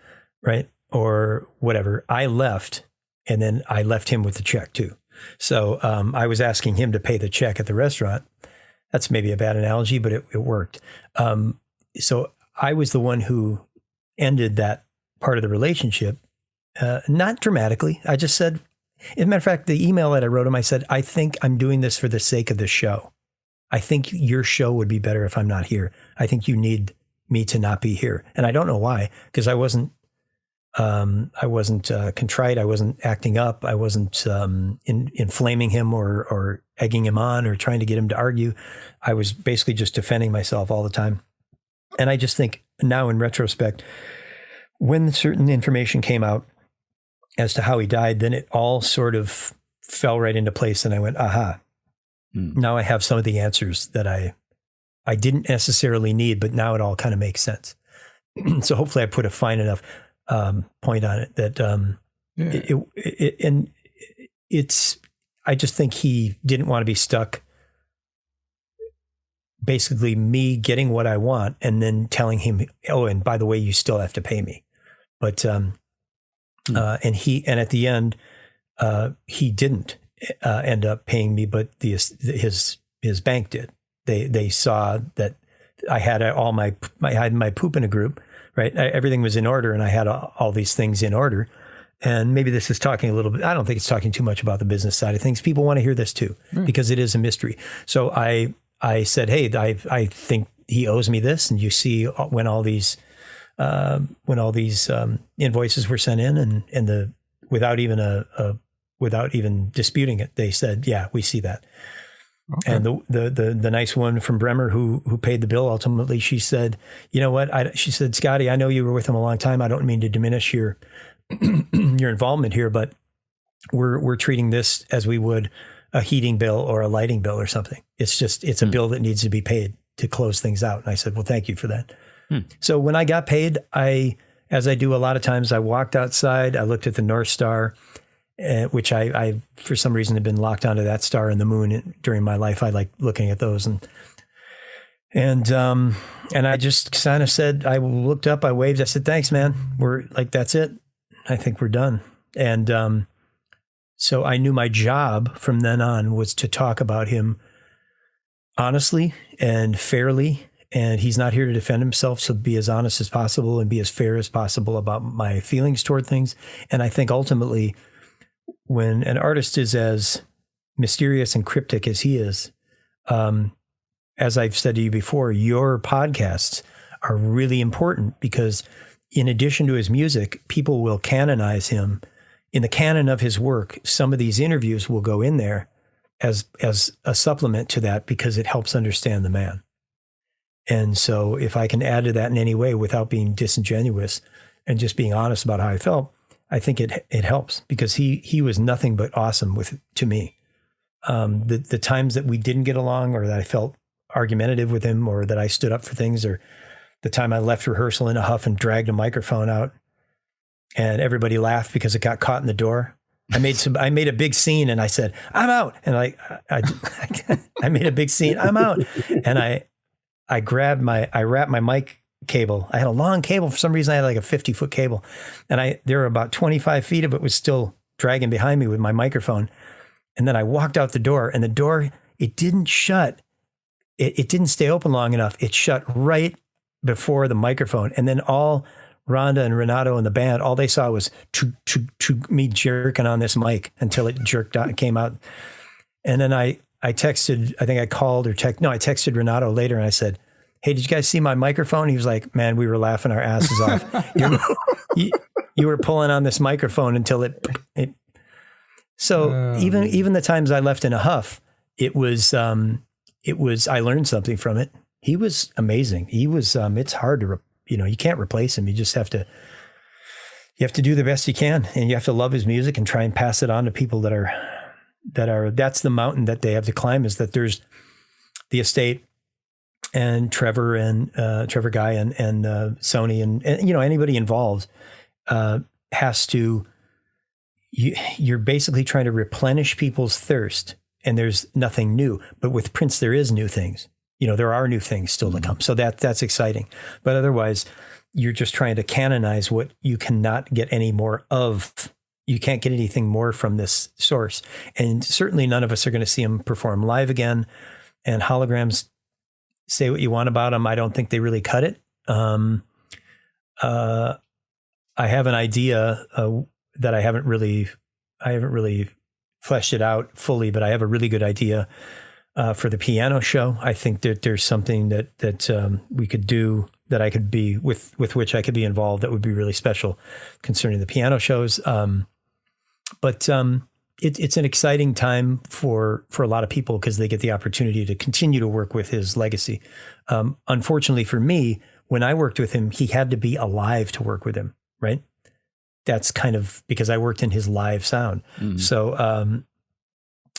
right? Or whatever. I left, and then I left him with the check too. So I was asking him to pay the check at the restaurant. That's maybe a bad analogy, but it worked. So I was the one who ended that part of the relationship, not dramatically. I just said, as a matter of fact, the email that I wrote him, I said, I think I'm doing this for the sake of the show. I think your show would be better if I'm not here. I think you need me to not be here. And I don't know why, because I wasn't contrite. I wasn't acting up. I wasn't inflaming him or egging him on or trying to get him to argue. I was basically just defending myself all the time. And I just think now in retrospect, when certain information came out as to how he died, then it all sort of fell right into place. And I went, aha, now I have some of the answers that I didn't necessarily need, but now it all kind of makes sense. So hopefully I put a fine enough point on it that I just think he didn't want to be stuck. Basically, me getting what I want and then telling him, "Oh, and by the way, you still have to pay me." But and at the end, he didn't end up paying me, but his bank did. They saw that I had I had my poop in a group, right? Everything was in order, and I had all these things in order. And maybe this is talking a little bit. I don't think it's talking too much about the business side of things. People want to hear this too, because it is a mystery. So I said, hey, I think he owes me this, and you see when all these invoices were sent in, and without even disputing it, they said, yeah, we see that. Okay. And the nice one from Bremer who paid the bill, ultimately, she said, you know what? She said, Scottie, I know you were with him a long time. I don't mean to diminish your your involvement here, but we're treating this as we would a heating bill or a lighting bill or something. It's a bill that needs to be paid to close things out. And I said, well, thank you for that. So when I got paid, as I do a lot of times, I walked outside, I looked at the North Star, which I for some reason have been locked onto that star and the moon during my life. I like looking at those, and I just kind of said, I looked up, I waved, I said, thanks, man. We're like, that's it. I think we're done. And so I knew my job from then on was to talk about him honestly and fairly. And he's not here to defend himself. So be as honest as possible and be as fair as possible about my feelings toward things. And I think ultimately, when an artist is as mysterious and cryptic as he is, as I've said to you before, your podcasts are really important because in addition to his music, people will canonize him. In the canon of his work, some of these interviews will go in there as a supplement to that because it helps understand the man. And so if I can add to that in any way without being disingenuous and just being honest about how I felt, I think it helps because he was nothing but awesome to me. The times that we didn't get along or that I felt argumentative with him or that I stood up for things or the time I left rehearsal in a huff and dragged a microphone out and everybody laughed because it got caught in the door. I made a big scene and I said, I'm out. And I made a big scene. I'm out. And I wrapped my mic cable. I had a long cable. For some reason, I had like a 50-foot cable. And there were about 25 feet of it was still dragging behind me with my microphone. And then I walked out the door and the door, it didn't shut. It didn't stay open long enough. It shut right before the microphone. And then all Rhonda and Renato and the band, all they saw was me jerking on this mic until it jerked out, came out. And then I texted, I think I called or I texted Renato later and I said, hey, did you guys see my microphone? He was like, man, we were laughing our asses off. You were pulling on this microphone until it. So even the times I left in a huff, it was, I learned something from it. He was amazing. He was, it's hard to, you can't replace him. You just have to do the best you can and you have to love his music and try and pass it on to people that's the mountain that they have to climb is that there's the estate and Trevor Guy and Sony and anybody involved has to, you're basically trying to replenish people's thirst and there's nothing new, but with Prince, there is new things. There are new things still to come. So that's exciting. But otherwise, you're just trying to canonize what you cannot get any more of. You can't get anything more from this source. And certainly none of us are going to see him perform live again. And holograms, say what you want about them. I don't think they really cut it. I have an idea that I haven't really fleshed it out fully, but I have a really good idea for the piano show. I think that there's something that we could do that I could be with which I could be involved. That would be really special concerning the piano shows. But it's an exciting time for a lot of people because they get the opportunity to continue to work with his legacy. Unfortunately for me, when I worked with him, he had to be alive to work with him, right? That's kind of because I worked in his live sound. Mm-hmm.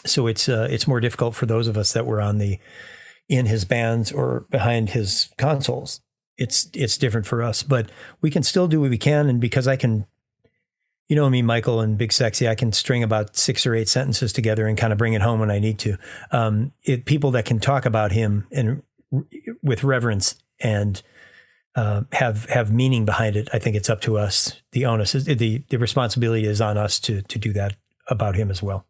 So it's more difficult for those of us that were in his bands or behind his consoles. It's different for us, but we can still do what we can. And because I can You know me, Michael, and Big Sexy, I can string about 6 or 8 sentences together and kind of bring it home when I need to. People that can talk about him and with reverence and have meaning behind it, I think it's up to us. The onus is the responsibility is on us to do that about him as well.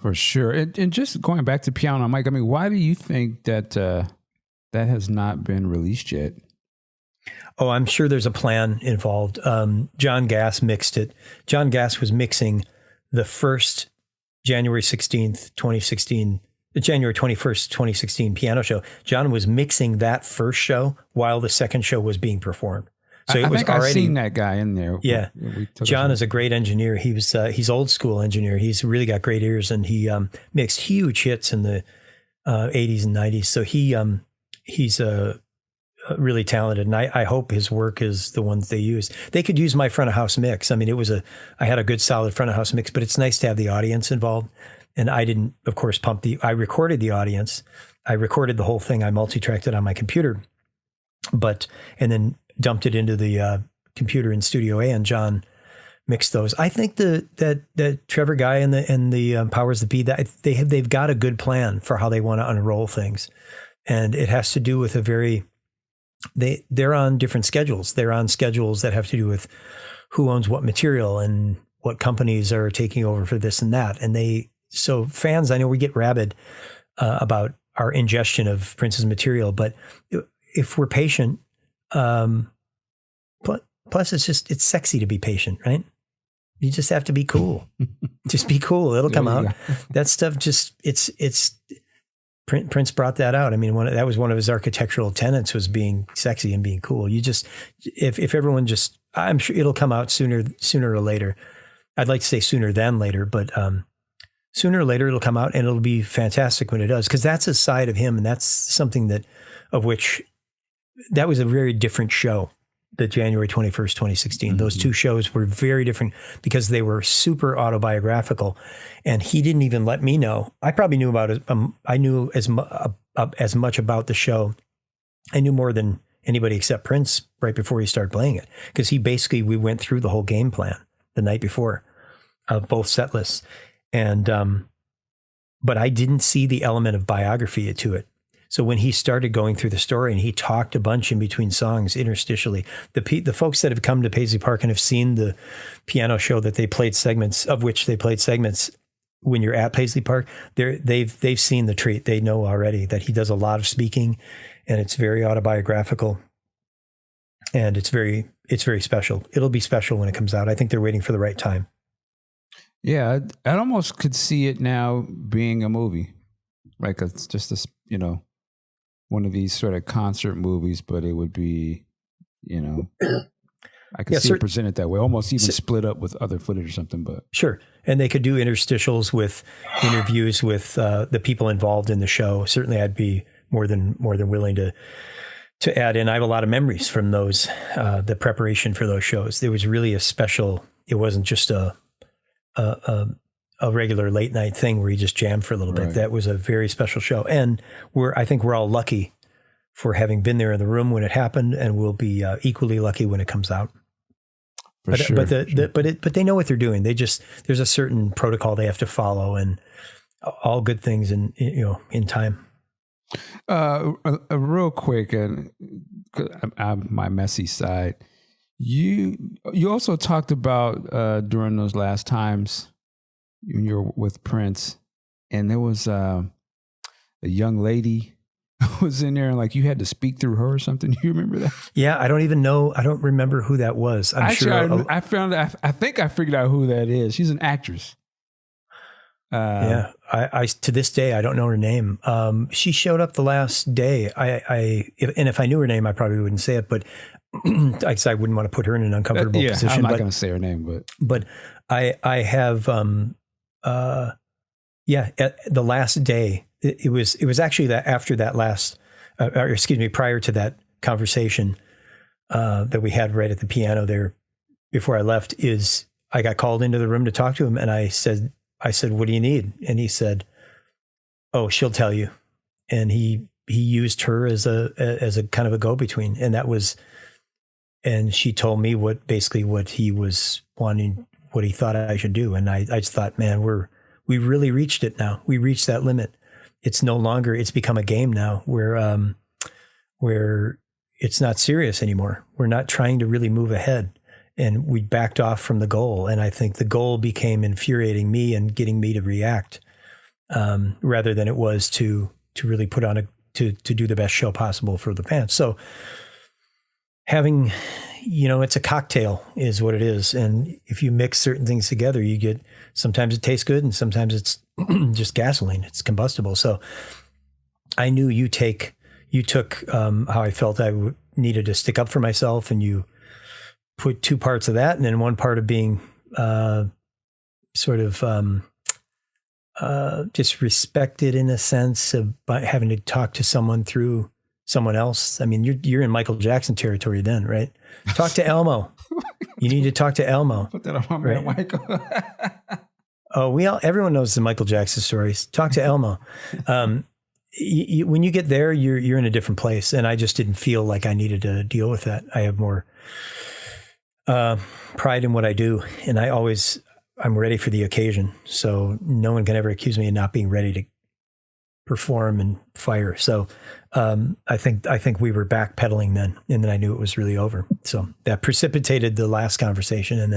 For sure. And just going back to Piano Mike, I mean, why do you think that that has not been released yet? Oh, I'm sure there's a plan involved. John Gass mixed it. John Gass was mixing the first January 16th, 2016, January 21st, 2016 piano show. John was mixing that first show while the second show was being performed. So I think I've seen that guy in there. Yeah. John is a great engineer. He's old school engineer. He's really got great ears, and he mixed huge hits in the 80s and 90s. So he's really talented, and I hope his work is the ones they use. They could use my front of house mix. I mean, I had a good solid front of house mix, but it's nice to have the audience involved. And I didn't, of course, I recorded the audience. I recorded the whole thing. I multi-tracked it on my computer, and then dumped it into the computer in Studio A, and John mixed those. I think that Trevor Guy and the powers that be, that they've got a good plan for how they want to unroll things. And it has to do with they're on different schedules. They're on schedules that have to do with who owns what material and what companies are taking over for this and that. And so fans, I know we get rabid about our ingestion of Prince's material, but if we're patient, plus it's sexy to be patient, right? You just have to be cool. Just be cool. It'll come out. That stuff Prince brought that out. I mean, that was one of his architectural tenets, was being sexy and being cool. If everyone I'm sure it'll come out sooner or later. I'd like to say sooner than later, but sooner or later it'll come out, and it'll be fantastic when it does, because that's a side of him, and that's something that was a very different show. The January 21st, 2016. Mm-hmm. Those two shows were very different because they were super autobiographical, and he didn't even let me know. I probably knew about it. I knew as much about the show. I knew more than anybody except Prince right before he started playing it, because we went through the whole game plan the night before of both set lists. And, but I didn't see the element of biography to it. So when he started going through the story, and he talked a bunch in between songs interstitially, the folks that have come to Paisley Park and have seen the piano show that they played segments when you're at Paisley Park, they've seen the treat. They know already that he does a lot of speaking, and it's very autobiographical, and it's very special. It'll be special when it comes out. I think they're waiting for the right time. Yeah, I almost could see it now being a movie, like it's just one of these sort of concert movies, but it would be, I could see it presented that way, almost even split up with other footage or something. But sure, and they could do interstitials with interviews with the people involved in the show. Certainly, I'd be more than willing to add in. I have a lot of memories from those, the preparation for those shows. There was really a special. It wasn't just a regular late night thing where you just jam for a little bit. That was a very special show. And I think we're all lucky for having been there in the room when it happened, and we'll be equally lucky when it comes out. But they know what they're doing. There's a certain protocol they have to follow, and all good things in time. Real quick, and I'm my messy side. You also talked about during those last times when you were with Prince, and there was a young lady who was in there, and like you had to speak through her or something. Do you remember that? Yeah, I don't even know. I don't remember who that was. I think I figured out who that is. She's an actress. I to this day I don't know her name. She showed up the last day. If I knew her name, I probably wouldn't say it, but I wouldn't want to put her in an uncomfortable position. I'm not going to say her name, but I have. At the last day, it was actually that after that last, prior to that conversation that we had right at the piano there before I left, I got called into the room to talk to him, and I said, what do you need? And he said, oh, she'll tell you. And he used her as a kind of a go-between, and she told me what he was wanting, what he thought I should do. And I just thought, man, we really reached it now. We reached that limit. It's no longer, it's become a game now where it's not serious anymore. We're not trying to really move ahead, and we backed off from the goal. And I think the goal became infuriating me and getting me to react, rather than it was to really put on to do the best show possible for the fans. So having, it's a cocktail is what it is. And if you mix certain things together, you get, sometimes it tastes good and sometimes it's just gasoline. It's combustible. So I knew you took how I felt I needed to stick up for myself, and you put two parts of that, and then one part of being disrespected in a sense of having to talk to someone through someone else. I mean, you're in Michael Jackson territory then, right? Talk to Elmo. You need to talk to Elmo. Put that on my man, Michael. Oh, everyone knows the Michael Jackson stories. Talk to Elmo. When you get there, you're in a different place, and I just didn't feel like I needed to deal with that. I have more pride in what I do, and I'm ready for the occasion. So no one can ever accuse me of not being ready to perform and fire. So I think we were backpedaling then, and then I knew it was really over. So that precipitated the last conversation, and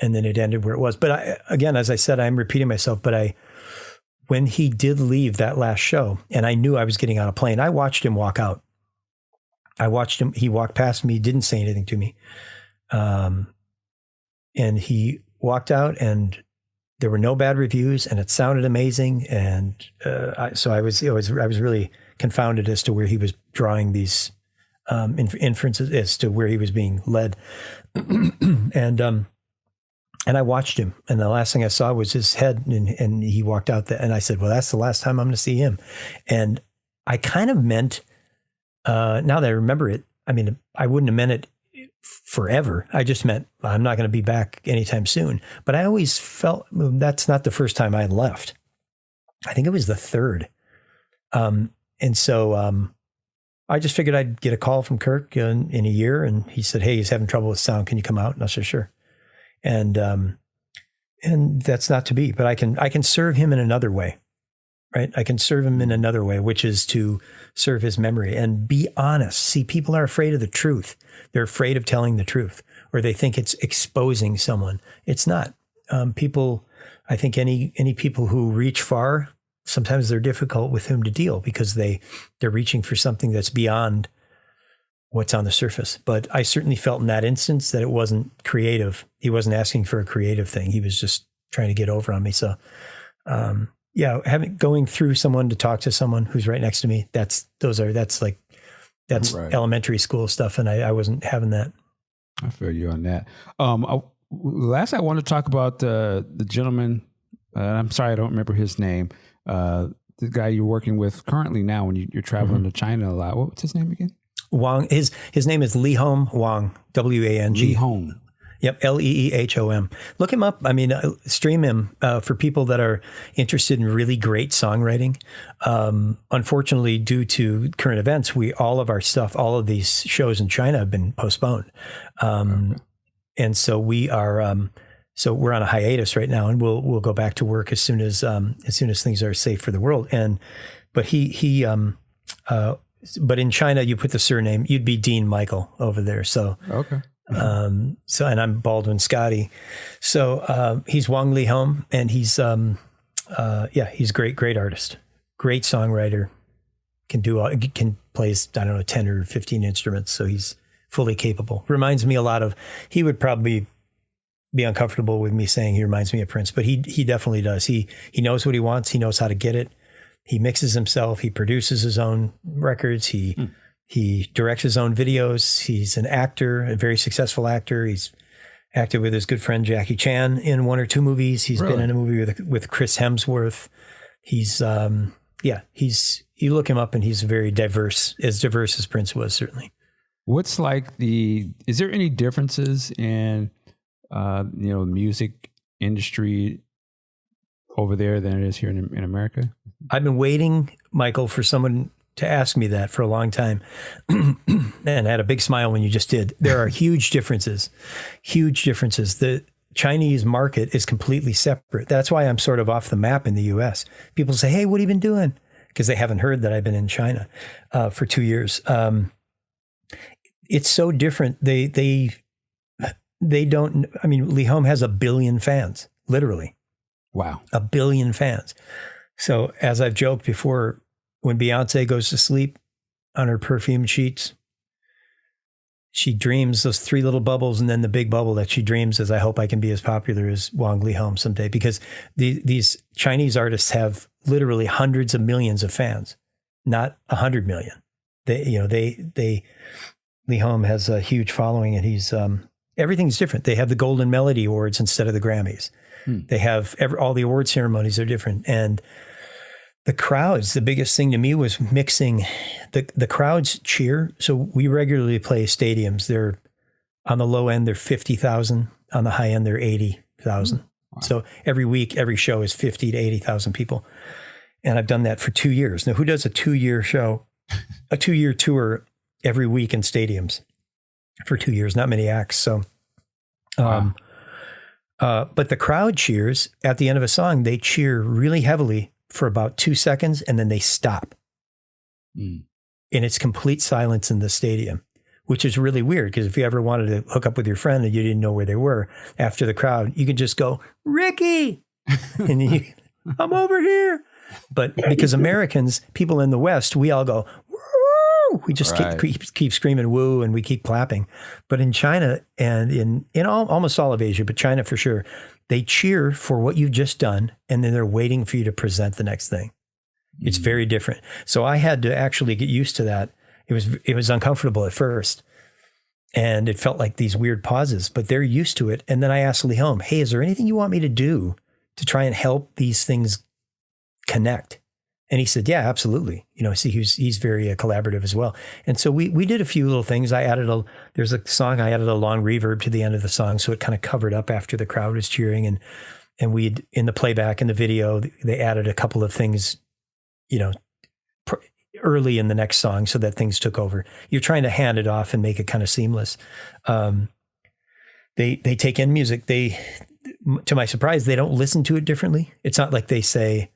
then it ended where it was. But again, as I said, I'm repeating myself, but when he did leave that last show, and I knew I was getting on a plane, I watched him walk out. He walked past me, didn't say anything to me. And he walked out, and there were no bad reviews, and it sounded amazing. And so I was really confounded as to where he was drawing these inferences as to where he was being led. And I watched him, and the last thing I saw was his head, and he walked out there, and I said, well, that's the last time I'm going to see him. And I kind of meant, now that I remember it, I mean, I wouldn't have meant it forever. I just meant I'm not going to be back anytime soon. But I always felt that's not the first time I left. I think it was the third. And so I just figured I'd get a call from Kirk in a year, and he said, hey, he's having trouble with sound. Can you come out? And I said, sure. And that's not to be, but I can serve him in another way, right? I can serve him in another way, which is to serve his memory and be honest. See, people are afraid of the truth. They're afraid of telling the truth, or they think it's exposing someone. It's not. I think any people who reach far, sometimes they're difficult with whom to deal because they're reaching for something that's beyond what's on the surface. But I certainly felt in that instance that it wasn't creative. He wasn't asking for a creative thing. He was just trying to get over on me. So, going through someone to talk to someone who's right next to me, that's right. Elementary school stuff. And I wasn't having that. I feel you on that. Last, I want to talk about the gentleman. I'm sorry, I don't remember his name. The guy you're working with currently now when you're traveling to China a lot. What's his name again? Wang. His name is Leehom Wang, Wang. Leehom. Yep, Leehom. Look him up. I mean, stream him for people that are interested in really great songwriting. Unfortunately, due to current events, all of these shows in China have been postponed, and so we are. So we're on a hiatus right now, and we'll go back to work as soon as things are safe for the world. But in China, you put the surname, you'd be Dean Michael over there. So, okay. And I'm Baldwin Scottie. So, he's Wang Leehom, and he's a great artist, great songwriter, can play, 10 or 15 instruments. So he's fully capable. Reminds me a lot of, he would probably be uncomfortable with me saying he reminds me of Prince, but he definitely does. He knows what he wants. He knows how to get it. He mixes himself. He produces his own records. He directs his own videos. He's an actor, a very successful actor. He's acted with his good friend Jackie Chan in one or two movies. He's been in a movie with Chris Hemsworth. He's you look him up and he's very diverse as Prince was, certainly. What's is there any differences in music industry over there than it is here in America? I've been waiting, Michael, for someone to ask me that for a long time. And I had a big smile when you just did. There are huge differences. The Chinese market is completely separate. That's why I'm sort of off the map in the US. People say, hey, what have you been doing? Because they haven't heard that I've been in China for 2 years. It's so different. They don't, I mean, Lee Home has 1 billion fans, literally. Wow. 1 billion fans. So as I've joked before, when Beyonce goes to sleep on her perfume sheets, she dreams those 3 little bubbles, and then the big bubble that she dreams is, I hope I can be as popular as Wang Lee Home someday, because these Chinese artists have literally hundreds of millions of fans, not 100 million. Lee Home has a huge following, and he's everything's different. They have the Golden Melody Awards instead of the Grammys. They have all the award ceremonies are different, and the crowds. The biggest thing to me was mixing the crowds cheer. So we regularly play stadiums. They're on the low end, they're 50,000. On the high end, they're 80,000. Wow. So every week, every show is 50 to 80,000 people. And I've done that for 2 years. Now, who does a 2-year show, a 2-year tour every week in stadiums for 2 years? Not many acts. So, Wow. but the crowd cheers at the end of a song. They cheer really heavily for about 2 seconds, and then they stop. And it's complete silence in the stadium, which is really weird, because if you ever wanted to hook up with your friend and you didn't know where they were after the crowd, you could just go, Ricky, and I'm over here. But because Americans, people in the West, we all go, woo! We just keep screaming woo, and we keep clapping. But in China and in almost all of Asia, but China for sure, they cheer for what you've just done, and then they're waiting for you to present the next thing. It's very different. So I had to actually get used to that. It was uncomfortable at first, and it felt like these weird pauses, but they're used to it. And then I asked Lee Home, hey, is there anything you want me to do to try and help these things connect? And he said, yeah, absolutely. See, he's very collaborative as well. And so we did a few little things. There's a song, I added a long reverb to the end of the song, so it kind of covered up after the crowd was cheering. And we'd, in the playback, in the video, they added a couple of things, early in the next song, so that things took over. You're trying to hand it off and make it kind of seamless. They take in music. To my surprise, they don't listen to it differently. It's not like they say,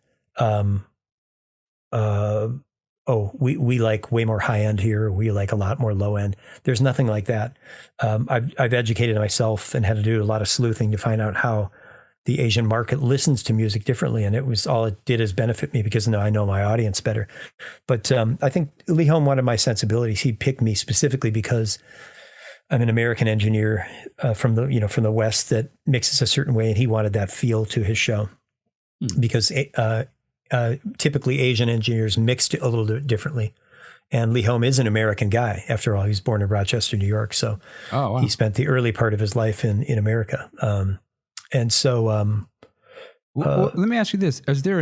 we like way more high end here, or we like a lot more low end. There's nothing like that. I've educated myself and had to do a lot of sleuthing to find out how the Asian market listens to music differently. And all it did is benefit me, because now I know my audience better. But I think Lee Home wanted my sensibilities. He picked me specifically because I'm an American engineer from the West that mixes a certain way, and he wanted that feel to his show. Because typically Asian engineers mixed a little bit differently. And Lee Home is an American guy. After all, he was born in Rochester, New York. So he spent the early part of his life in America. And so, well, let me ask you this: is there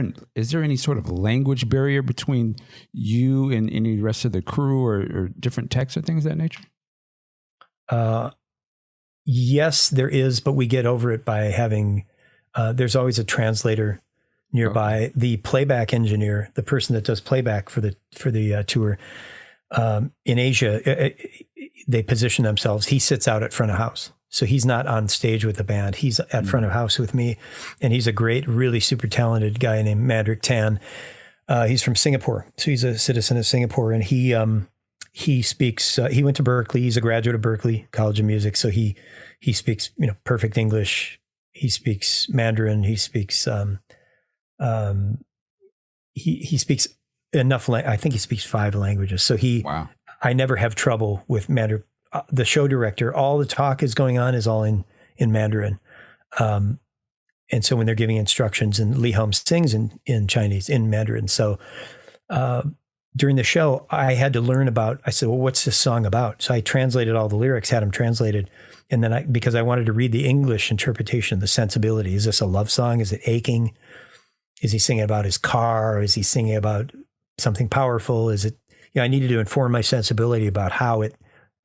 any sort of language barrier between you and any rest of the crew, or different texts or things of that nature? Yes, there is, but we get over it by having. There's always a translator nearby. Okay. The playback engineer, the person that does playback for the tour in Asia, they position themselves. He sits out at front of house. So he's not on stage with the band. He's at front of house with me. And he's a great, really super talented guy named Madrik Tan. He's from Singapore. So he's a citizen of Singapore. And he speaks, he went to Berkeley. He's a graduate of Berkeley College of Music. So he speaks, perfect English. He speaks Mandarin. He speaks, he speaks enough. I think he speaks 5 languages. So wow. I never have trouble with Mandarin. The show director, all the talk is going on is all in Mandarin. And so when they're giving instructions, and Lee Home sings in Chinese, in Mandarin. So during the show, I had to learn I said, well, what's this song about? So I translated all the lyrics, had them translated. And then because I wanted to read the English interpretation, the sensibility. Is this a love song? Is it aching? Is he singing about his car? Or is he singing about something powerful? Is it, I needed to inform my sensibility about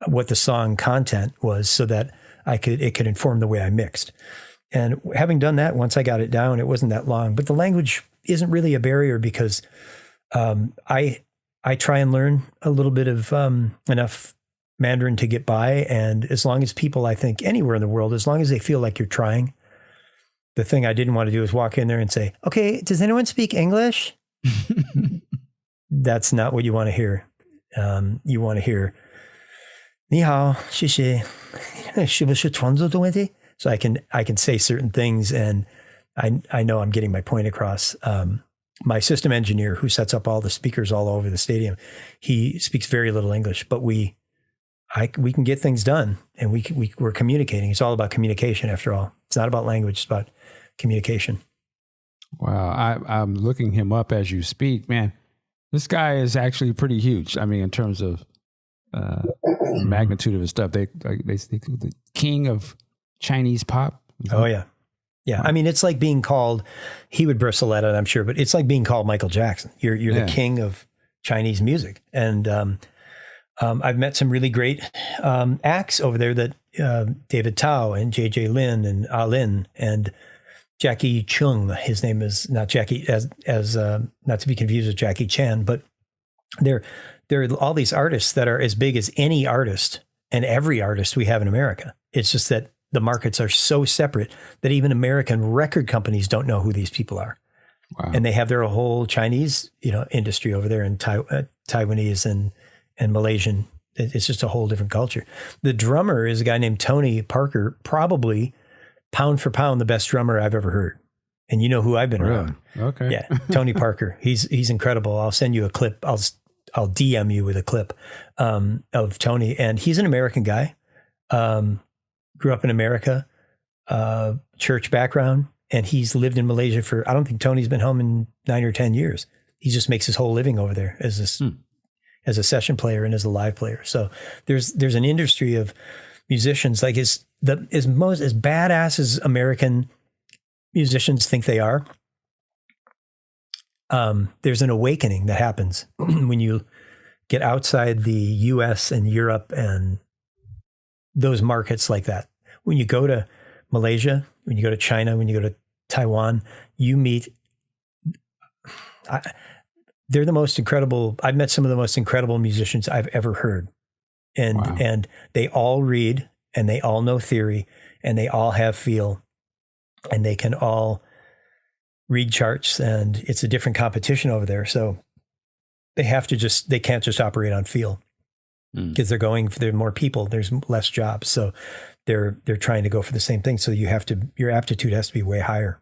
what the song content was, so that it could inform the way I mixed. And having done that, once I got it down, it wasn't that long. But the language isn't really a barrier, because I try and learn a little bit of enough Mandarin to get by. And as long as people, I think anywhere in the world, as long as they feel like you're trying, the thing I didn't want to do is walk in there and say, okay, does anyone speak English? That's not what you want to hear. You want to hear, 你好，谢谢，是不是传说的问题? So I can say certain things, and I know I'm getting my point across. My system engineer, who sets up all the speakers all over the stadium, he speaks very little English, but we can get things done, and we're communicating. It's all about communication, after all. It's not about language; it's about communication. Wow, I'm looking him up as you speak, man. This guy is actually pretty huge. I mean, in terms of magnitude of his stuff, they think the king of Chinese pop. Oh yeah. Yeah. I mean, it's like being called, he would bristle at it, I'm sure, but it's like being called Michael Jackson. You're the king of Chinese music. And I've met some really great acts over there, that David Tao and JJ Lin and Lin and Jackie Chung. His name is not Jackie, as not to be confused with Jackie Chan, but there are all these artists that are as big as any artist and every artist we have in America. It's just that the markets are so separate that even American record companies don't know who these people are. Wow. And they have their whole Chinese, industry over there, and Taiwanese and Malaysian. It's just a whole different culture. The drummer is a guy named Tony Parker, probably pound for pound the best drummer I've ever heard. And you know who I've been around. Okay. Yeah, Tony Parker. He's incredible. I'll send you a clip. I'll DM you with a clip of Tony, and he's an American guy. Grew up in America, church background, and he's lived in Malaysia for, I don't think Tony's been home in 9 or 10 years. He just makes his whole living over there as a session player and as a live player. So there's an industry of musicians, like as badass as American musicians think they are. There's an awakening that happens when you get outside the US and Europe and those markets like that. When you go to Malaysia, when you go to China, when you go to Taiwan, you meet, they're the most incredible. I've met some of the most incredible musicians I've ever heard. And they all read, and they all know theory, and they all have feel, and they can all read charts, and it's a different competition over there. So they can't just operate on feel. Because there are more people, there's less jobs, so they're trying to go for the same thing. So your aptitude has to be way higher.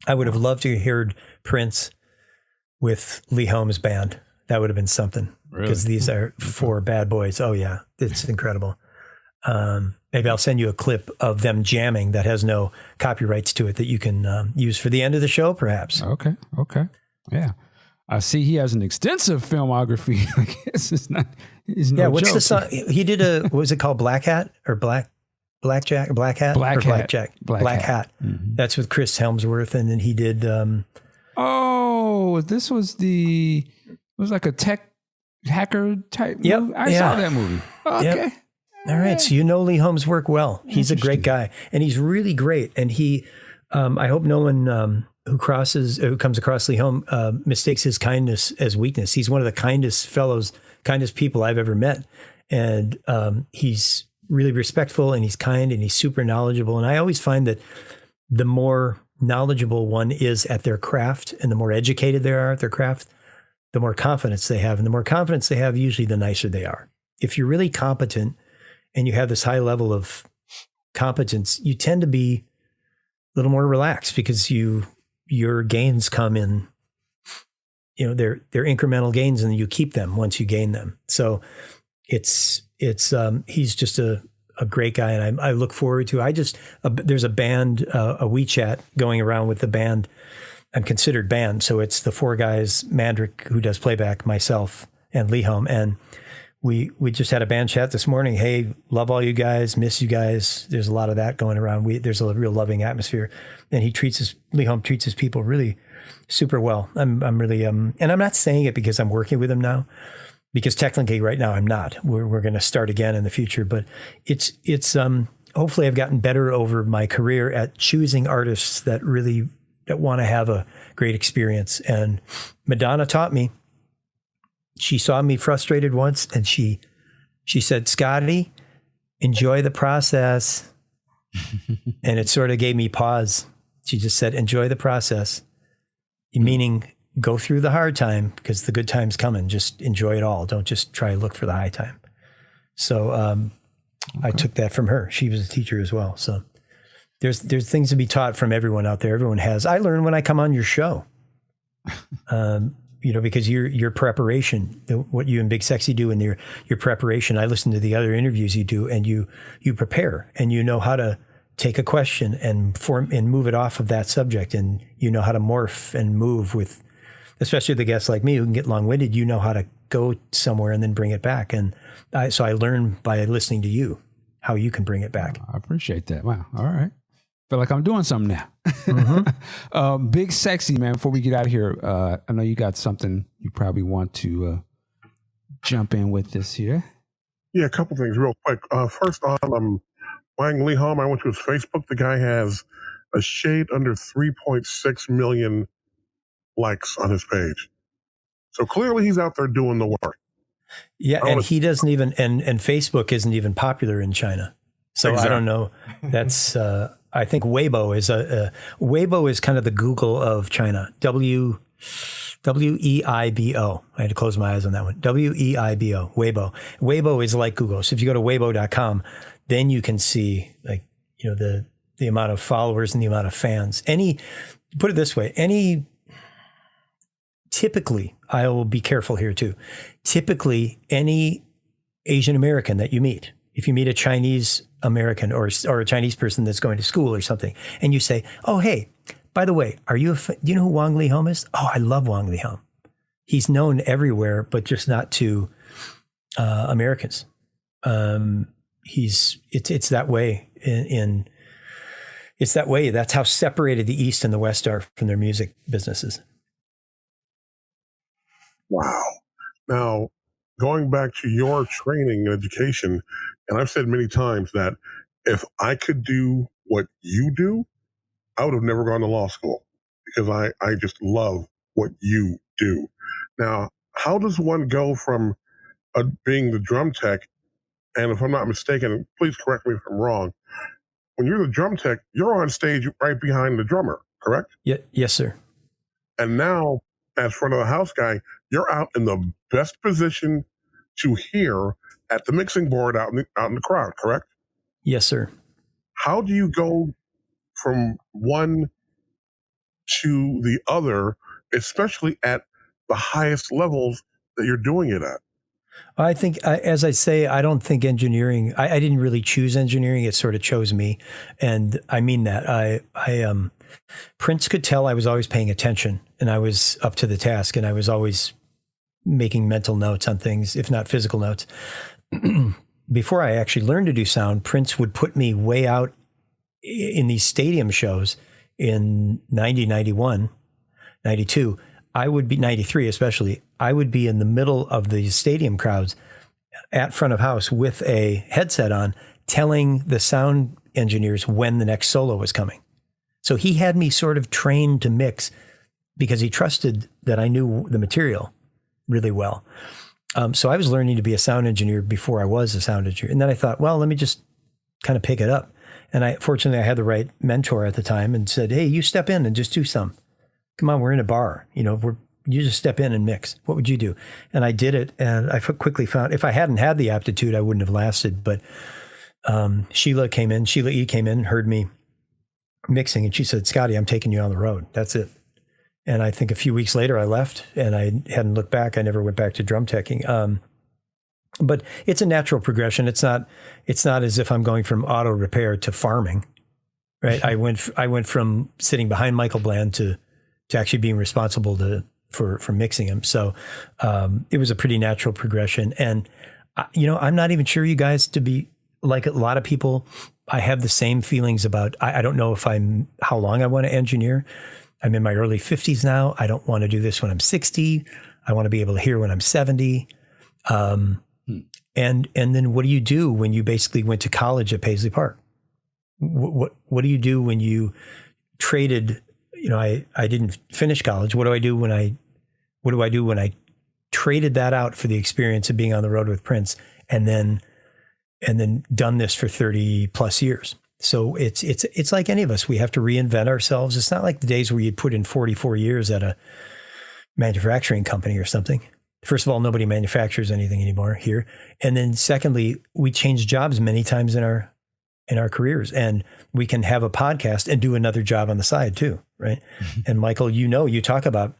I would have loved to have heard Prince with Lee Holmes' band. That would have been something, because these are 4 bad boys. Oh yeah, it's incredible. Maybe I'll send you a clip of them jamming that has no copyrights to it that you can use for the end of the show, perhaps. Okay, yeah. I see he has an extensive filmography. I guess it's not. What's joke. The song he did? What was it called? Black Hat or Black Hat? Black Hat. Mm-hmm. That's with Chris Helmsworth, and then he did. This was it was like a tech hacker type movie. I saw that movie. Okay. Yep. All right. So you know Lee Holmes' work well. He's a great guy, and he's really great. And he, I hope no one who comes across Lee Holmes mistakes his kindness as weakness. He's one of the kindest people I've ever met. And he's really respectful, and he's kind, and he's super knowledgeable. And I always find that the more knowledgeable one is at their craft, and the more educated they are at their craft, the more confidence they have. And the more confidence they have, usually the nicer they are. If you're really competent and you have this high level of competence, you tend to be a little more relaxed, because your gains come in, they're incremental gains, and you keep them once you gain them. So he's just a great guy, and I look forward to. There's a band, a WeChat going around with the band. I'm considered band, so it's the 4 guys: Mandrick, who does playback, myself, and Lee Holm, and we just had a band chat this morning. Hey, love all you guys, miss you guys. There's a lot of that going around. There's a real loving atmosphere, and Lee Holm treats his people really super well. I'm really and I'm not saying it because I'm working with him now, because technically right now I'm not. We're going to start again in the future, but it's hopefully I've gotten better over my career at choosing artists that want to have a great experience. And Madonna taught me. She saw me frustrated once, and she said, "Scottie, enjoy the process." And it sort of gave me pause. She just said, enjoy the process, meaning go through the hard time because the good time's coming. Just enjoy it all. Don't just try to look for the high time. So I took that from her. She was a teacher as well. So there's things to be taught from everyone out there. Everyone has. I learn when I come on your show, because your preparation, what you and Big Sexy do, and your preparation. I listen to the other interviews you do, and you prepare, and you know how to take a question and move it off of that subject, and you know how to morph and move with, especially the guests like me who can get long-winded. You know how to go somewhere and then bring it back, and so I learn by listening to you how you can bring it back. I appreciate that. Wow. All right. Feel like I'm doing something now. Mm-hmm. Big Sexy, man, before we get out of here, I know you got something you probably want to jump in with this here. Yeah, a couple things real quick. First off, Wang Leehom, I went to his Facebook. The guy has a shade under 3.6 million likes on his page. So clearly he's out there doing the work. Yeah, and he doesn't even, and Facebook isn't even popular in China. So exactly. I don't know. That's, I think Weibo is kind of the Google of China. Weibo. I had to close my eyes on that one. Weibo. Weibo is like Google. So if you go to weibo.com, then you can see the amount of followers and the amount of fans. Put it this way, typically, I will be careful here too. Typically, any Asian American that you meet, if you meet a Chinese American or a Chinese person that's going to school or something, and you say, "Oh, hey, by the way, do you know who Wang Leehom is?" "Oh, I love Wang Leehom. He's known everywhere, but just not to Americans." It's that way it's that way. That's how separated the East and the West are from their music businesses. Wow. Now, going back to your training and education, and I've said many times that if I could do what you do, I would have never gone to law school because I just love what you do. Now, how does one go from being the drum tech, and if I'm not mistaken, please correct me if I'm wrong, when you're the drum tech, you're on stage right behind the drummer, correct? Yeah, yes, sir. And now, as front of the house guy, you're out in the best position to hear at the mixing board out in the crowd, correct? Yes, sir. How do you go from one to the other, especially at the highest levels that you're doing it at? I think, as I say, I don't think engineering, I didn't really choose engineering. It sort of chose me. And I mean that. Prince could tell I was always paying attention and I was up to the task and I was always making mental notes on things, if not physical notes. Before I actually learned to do sound, Prince would put me way out in these stadium shows in 90, 91, 92. I would be 93, especially. I would be in the middle of the stadium crowds at front of house with a headset on, telling the sound engineers when the next solo was coming. So he had me sort of trained to mix because he trusted that I knew the material really well. So I was learning to be a sound engineer before I was a sound engineer. And then I thought, well, let me just kind of pick it up. And fortunately, I had the right mentor at the time and said, "Hey, you step in and just do some. Come on, we're in a bar. You just step in and mix. What would you do?" And I did it. And I quickly found if I hadn't had the aptitude, I wouldn't have lasted. But Sheila E came in, heard me mixing, and she said, "Scottie, I'm taking you on the road. That's it." And I think a few weeks later I left and I hadn't looked back. I never went back to drum teching. But it's a natural progression. It's not as if I'm going from auto repair to farming, right? I went from sitting behind Michael Bland to actually being responsible for mixing him. So it was a pretty natural progression. And I'm not even sure, you guys, to be like a lot of people, I have the same feelings about, I don't know how long I want to engineer. I'm in my early 50s now. I don't want to do this when I'm 60. I want to be able to hear when I'm 70. And then what do you do when you basically went to college at Paisley Park? What do you do when you traded? I didn't finish college. What do I do when I traded that out for the experience of being on the road with Prince and then done this for 30 plus years? So it's like any of us. We have to reinvent ourselves. It's not like the days where you'd put in 44 years at a manufacturing company or something. First of all, nobody manufactures anything anymore here. And then secondly, we change jobs many times in our careers, and we can have a podcast and do another job on the side too, right? Mm-hmm. And Michael, you talk about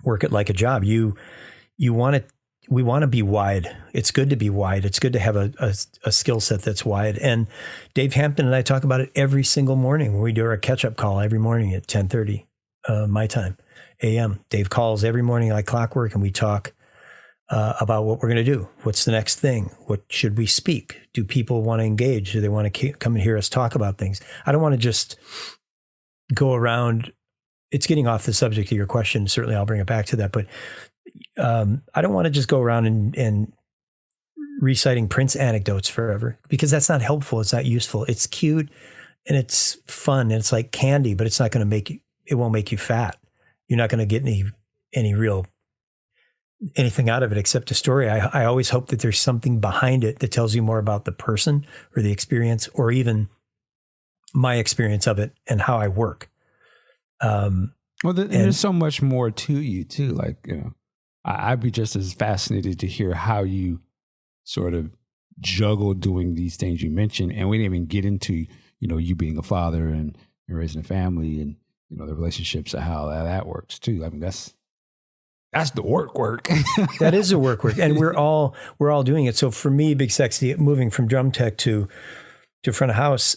work it like a job. We want to be wide. It's good to be wide. It's good to have a skill set that's wide. And Dave Hampton and I talk about it every single morning when we do our catch-up call every morning at 10:30 my time, a.m. Dave calls every morning like clockwork, and we talk about what we're going to do. What's the next thing? What should we speak? Do people want to engage? Do they want to come and hear us talk about things? I don't want to just go around. It's getting off the subject of your question. Certainly I'll bring it back to that. But I don't want to just go around and reciting Prince anecdotes forever, because that's not helpful. It's not useful. It's cute and it's fun and it's like candy, but it's not going to it won't make you fat. You're not going to get anything out of it except a story. I always hope that there's something behind it that tells you more about the person or the experience, or even my experience of it and how I work. There's so much more to you too. Like, I'd be just as fascinated to hear how you sort of juggle doing these things you mentioned. And we didn't even get into, you being a father and raising a family and, the relationships and how that works too. I mean, that's the work. That is a work. And we're all doing it. So for me, Big Sexy, moving from drum tech to front of house,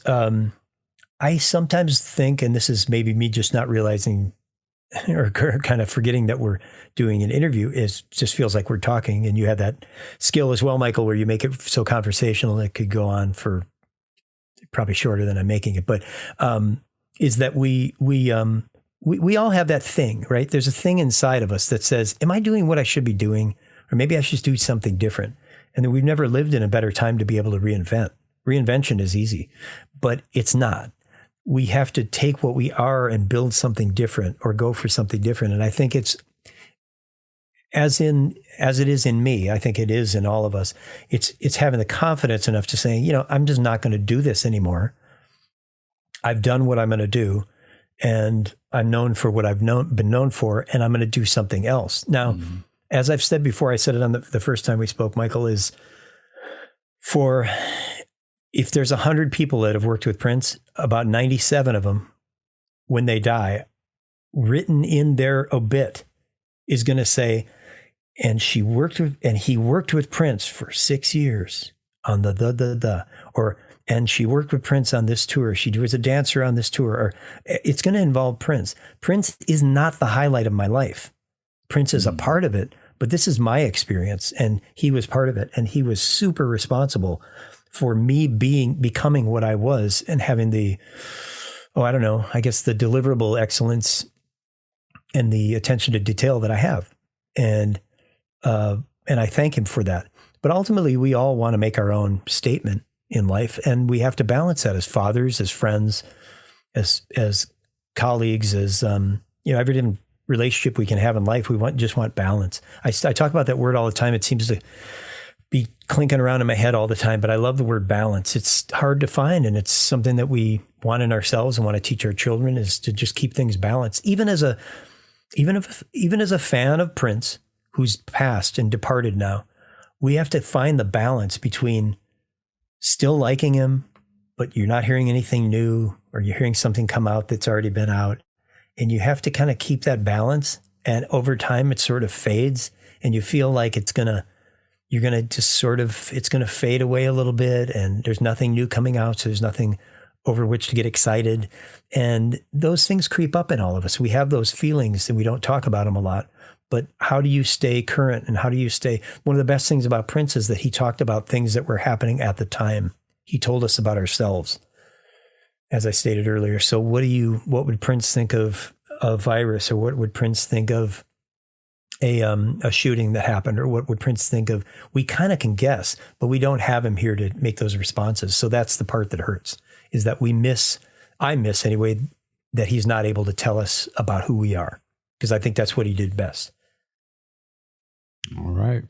I sometimes think, and this is maybe me just not realizing or kind of forgetting that we're doing an interview, just feels like we're talking. And you have that skill as well, Michael, where you make it so conversational it could go on for probably shorter than I'm making it. But is that we all have that thing, right? There's a thing inside of us that says, am I doing what I should be doing? Or maybe I should do something different. And then we've never lived in a better time to be able to reinvent. Reinvention is easy, but it's not. We have to take what we are and build something different or go for something different. And I think it's as it is in me, I think it is in all of us. It's having the confidence enough to say, I'm just not going to do this anymore. I've done what I'm going to do, and I'm known for what I've been known for, and I'm going to do something else. Now, as I've said before, I said it on the first time we spoke, Michael, is if there's 100 people that have worked with Prince, about 97 of them, when they die, written in their obit is going to say, and he worked with Prince for 6 years on and she worked with Prince on this tour. She was a dancer on this tour. Or it's going to involve Prince. Prince is not the highlight of my life. Prince is a part of it, but this is my experience, and he was part of it, and he was super responsible for me becoming what I was and having the deliverable excellence and the attention to detail that I have. And I thank him for that. But ultimately, we all want to make our own statement in life, and we have to balance that as fathers, as friends, as colleagues, as every different relationship we can have in life. We just want balance. I talk about that word all the time. It seems to be clinking around in my head all the time, but I love the word balance. It's hard to find, and it's something that we want in ourselves and want to teach our children, is to just keep things balanced. Even as a fan of Prince, who's passed and departed now, we have to find the balance between still liking him, but you're not hearing anything new, or you're hearing something come out that's already been out. And you have to kind of keep that balance. And over time, it sort of fades, and you feel like it's going to fade away a little bit, and there's nothing new coming out. So there's nothing over which to get excited. And those things creep up in all of us. We have those feelings, and we don't talk about them a lot. But how do you stay current, and how do you stay? One of the best things about Prince is that he talked about things that were happening at the time. He told us about ourselves, as I stated earlier. So what would Prince think of a virus, or what would Prince think of a shooting that happened, or what would Prince think of? We kind of can guess, but we don't have him here to make those responses. So that's the part that hurts, is that I miss anyway, that he's not able to tell us about who we are, because I think that's what he did best. All right.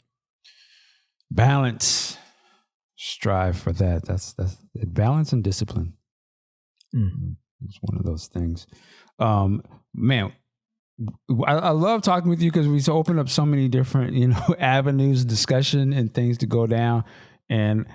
Balance. Strive for that. That's balance and discipline. It's one of those things. Man, I love talking with you because we open up so many different, avenues, discussion and things to go down. And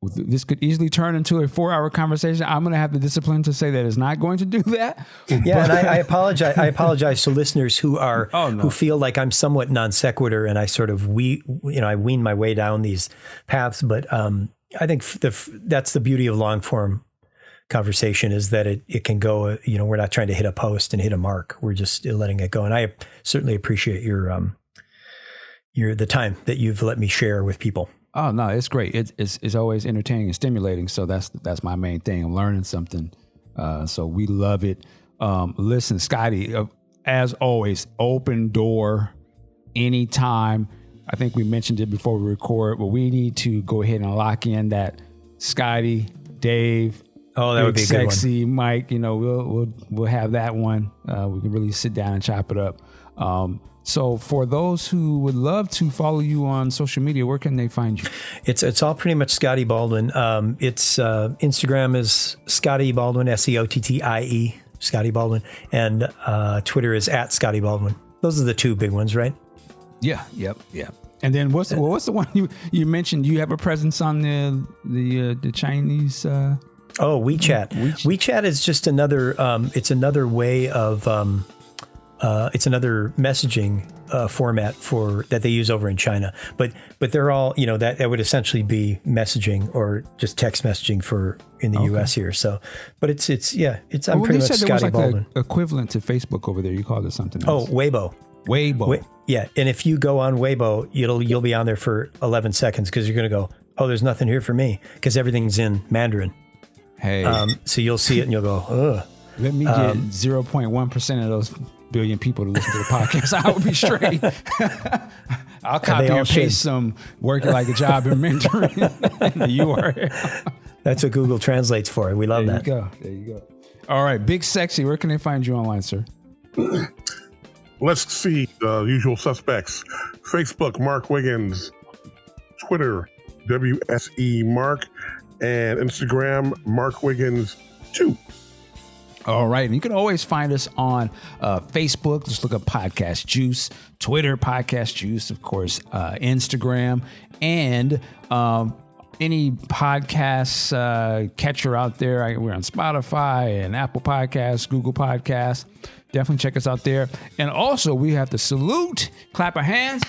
this could easily turn into a 4-hour conversation. I'm going to have the discipline to say that it's not going to do that. Yeah, and I apologize. I apologize to listeners who who feel like I'm somewhat non sequitur, and I sort of I wean my way down these paths. But I think that's the beauty of long form conversation, is that it can go. We're not trying to hit a post and hit a mark. We're just letting it go. And I certainly appreciate the time that you've let me share with people. Oh no, it's great. It's always entertaining and stimulating. So that's my main thing. I'm learning something. So we love it. Listen, Scottie, as always, open door anytime. I think we mentioned it before we record, but we need to go ahead and lock in that Scottie, Dave. Oh, that would be a good sexy one. Mike. We'll have that one. We can really sit down and chop it up. So for those who would love to follow you on social media, where can they find you? It's all pretty much Scottie Baldwin. It's Instagram is Scottie Baldwin, SEOTTIE, Scottie Baldwin, and Twitter is @Scottie Baldwin. Those are the two big ones, right? Yeah. Yep. And then what's the one you mentioned? You have a presence on the Chinese. WeChat. WeChat is just another. It's another way of. It's another messaging format that they use over in China, but they're all, that would essentially be messaging or just text messaging in the U.S. here. So, but I'm pretty much Scottie Baldwin. The equivalent to Facebook over there. You called it something else. Oh, Weibo. Yeah, and if you go on Weibo, you'll be on there for 11 seconds because you're going to go, oh, there's nothing here for me because everything's in Mandarin. Hey, so you'll see it and you'll go, ugh. Let me get 0.1% of those billion people to listen to the podcast. I would be straight. I'll copy and paste some "working like a job" in Mandarin in the URL. That's what Google translates for. We love that. There you go. All right, Big Sexy, where can they find you online, sir? Let's see the usual suspects. Facebook, Mark Wiggins. Twitter, WSE Mark. And Instagram, Mark Wiggins 2. All right. And you can always find us on Facebook. Just look up Podcast Juice. Twitter, Podcast Juice, of course, Instagram, and any podcast catcher out there. We're on Spotify and Apple Podcasts, Google Podcasts. Definitely check us out there. And also, we have to salute, clap our hands,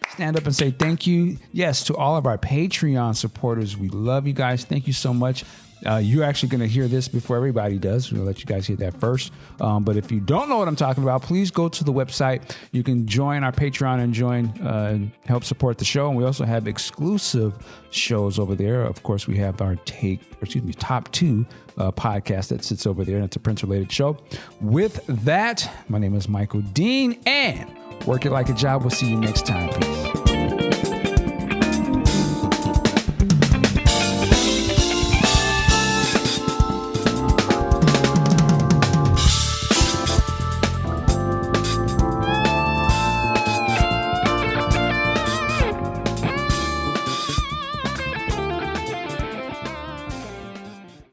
stand up and say thank you. Yes, to all of our Patreon supporters. We love you guys. Thank you so much. You're actually going to hear this before everybody does. We'll let you guys hear that first. But if you don't know what I'm talking about, please go to the website. You can join our Patreon and help support the show. And we also have exclusive shows over there. Of course, we have our top 2 podcast that sits over there. And it's a Prince-related show. With that, my name is Michael Dean, and work it like a job. We'll see you next time. Peace.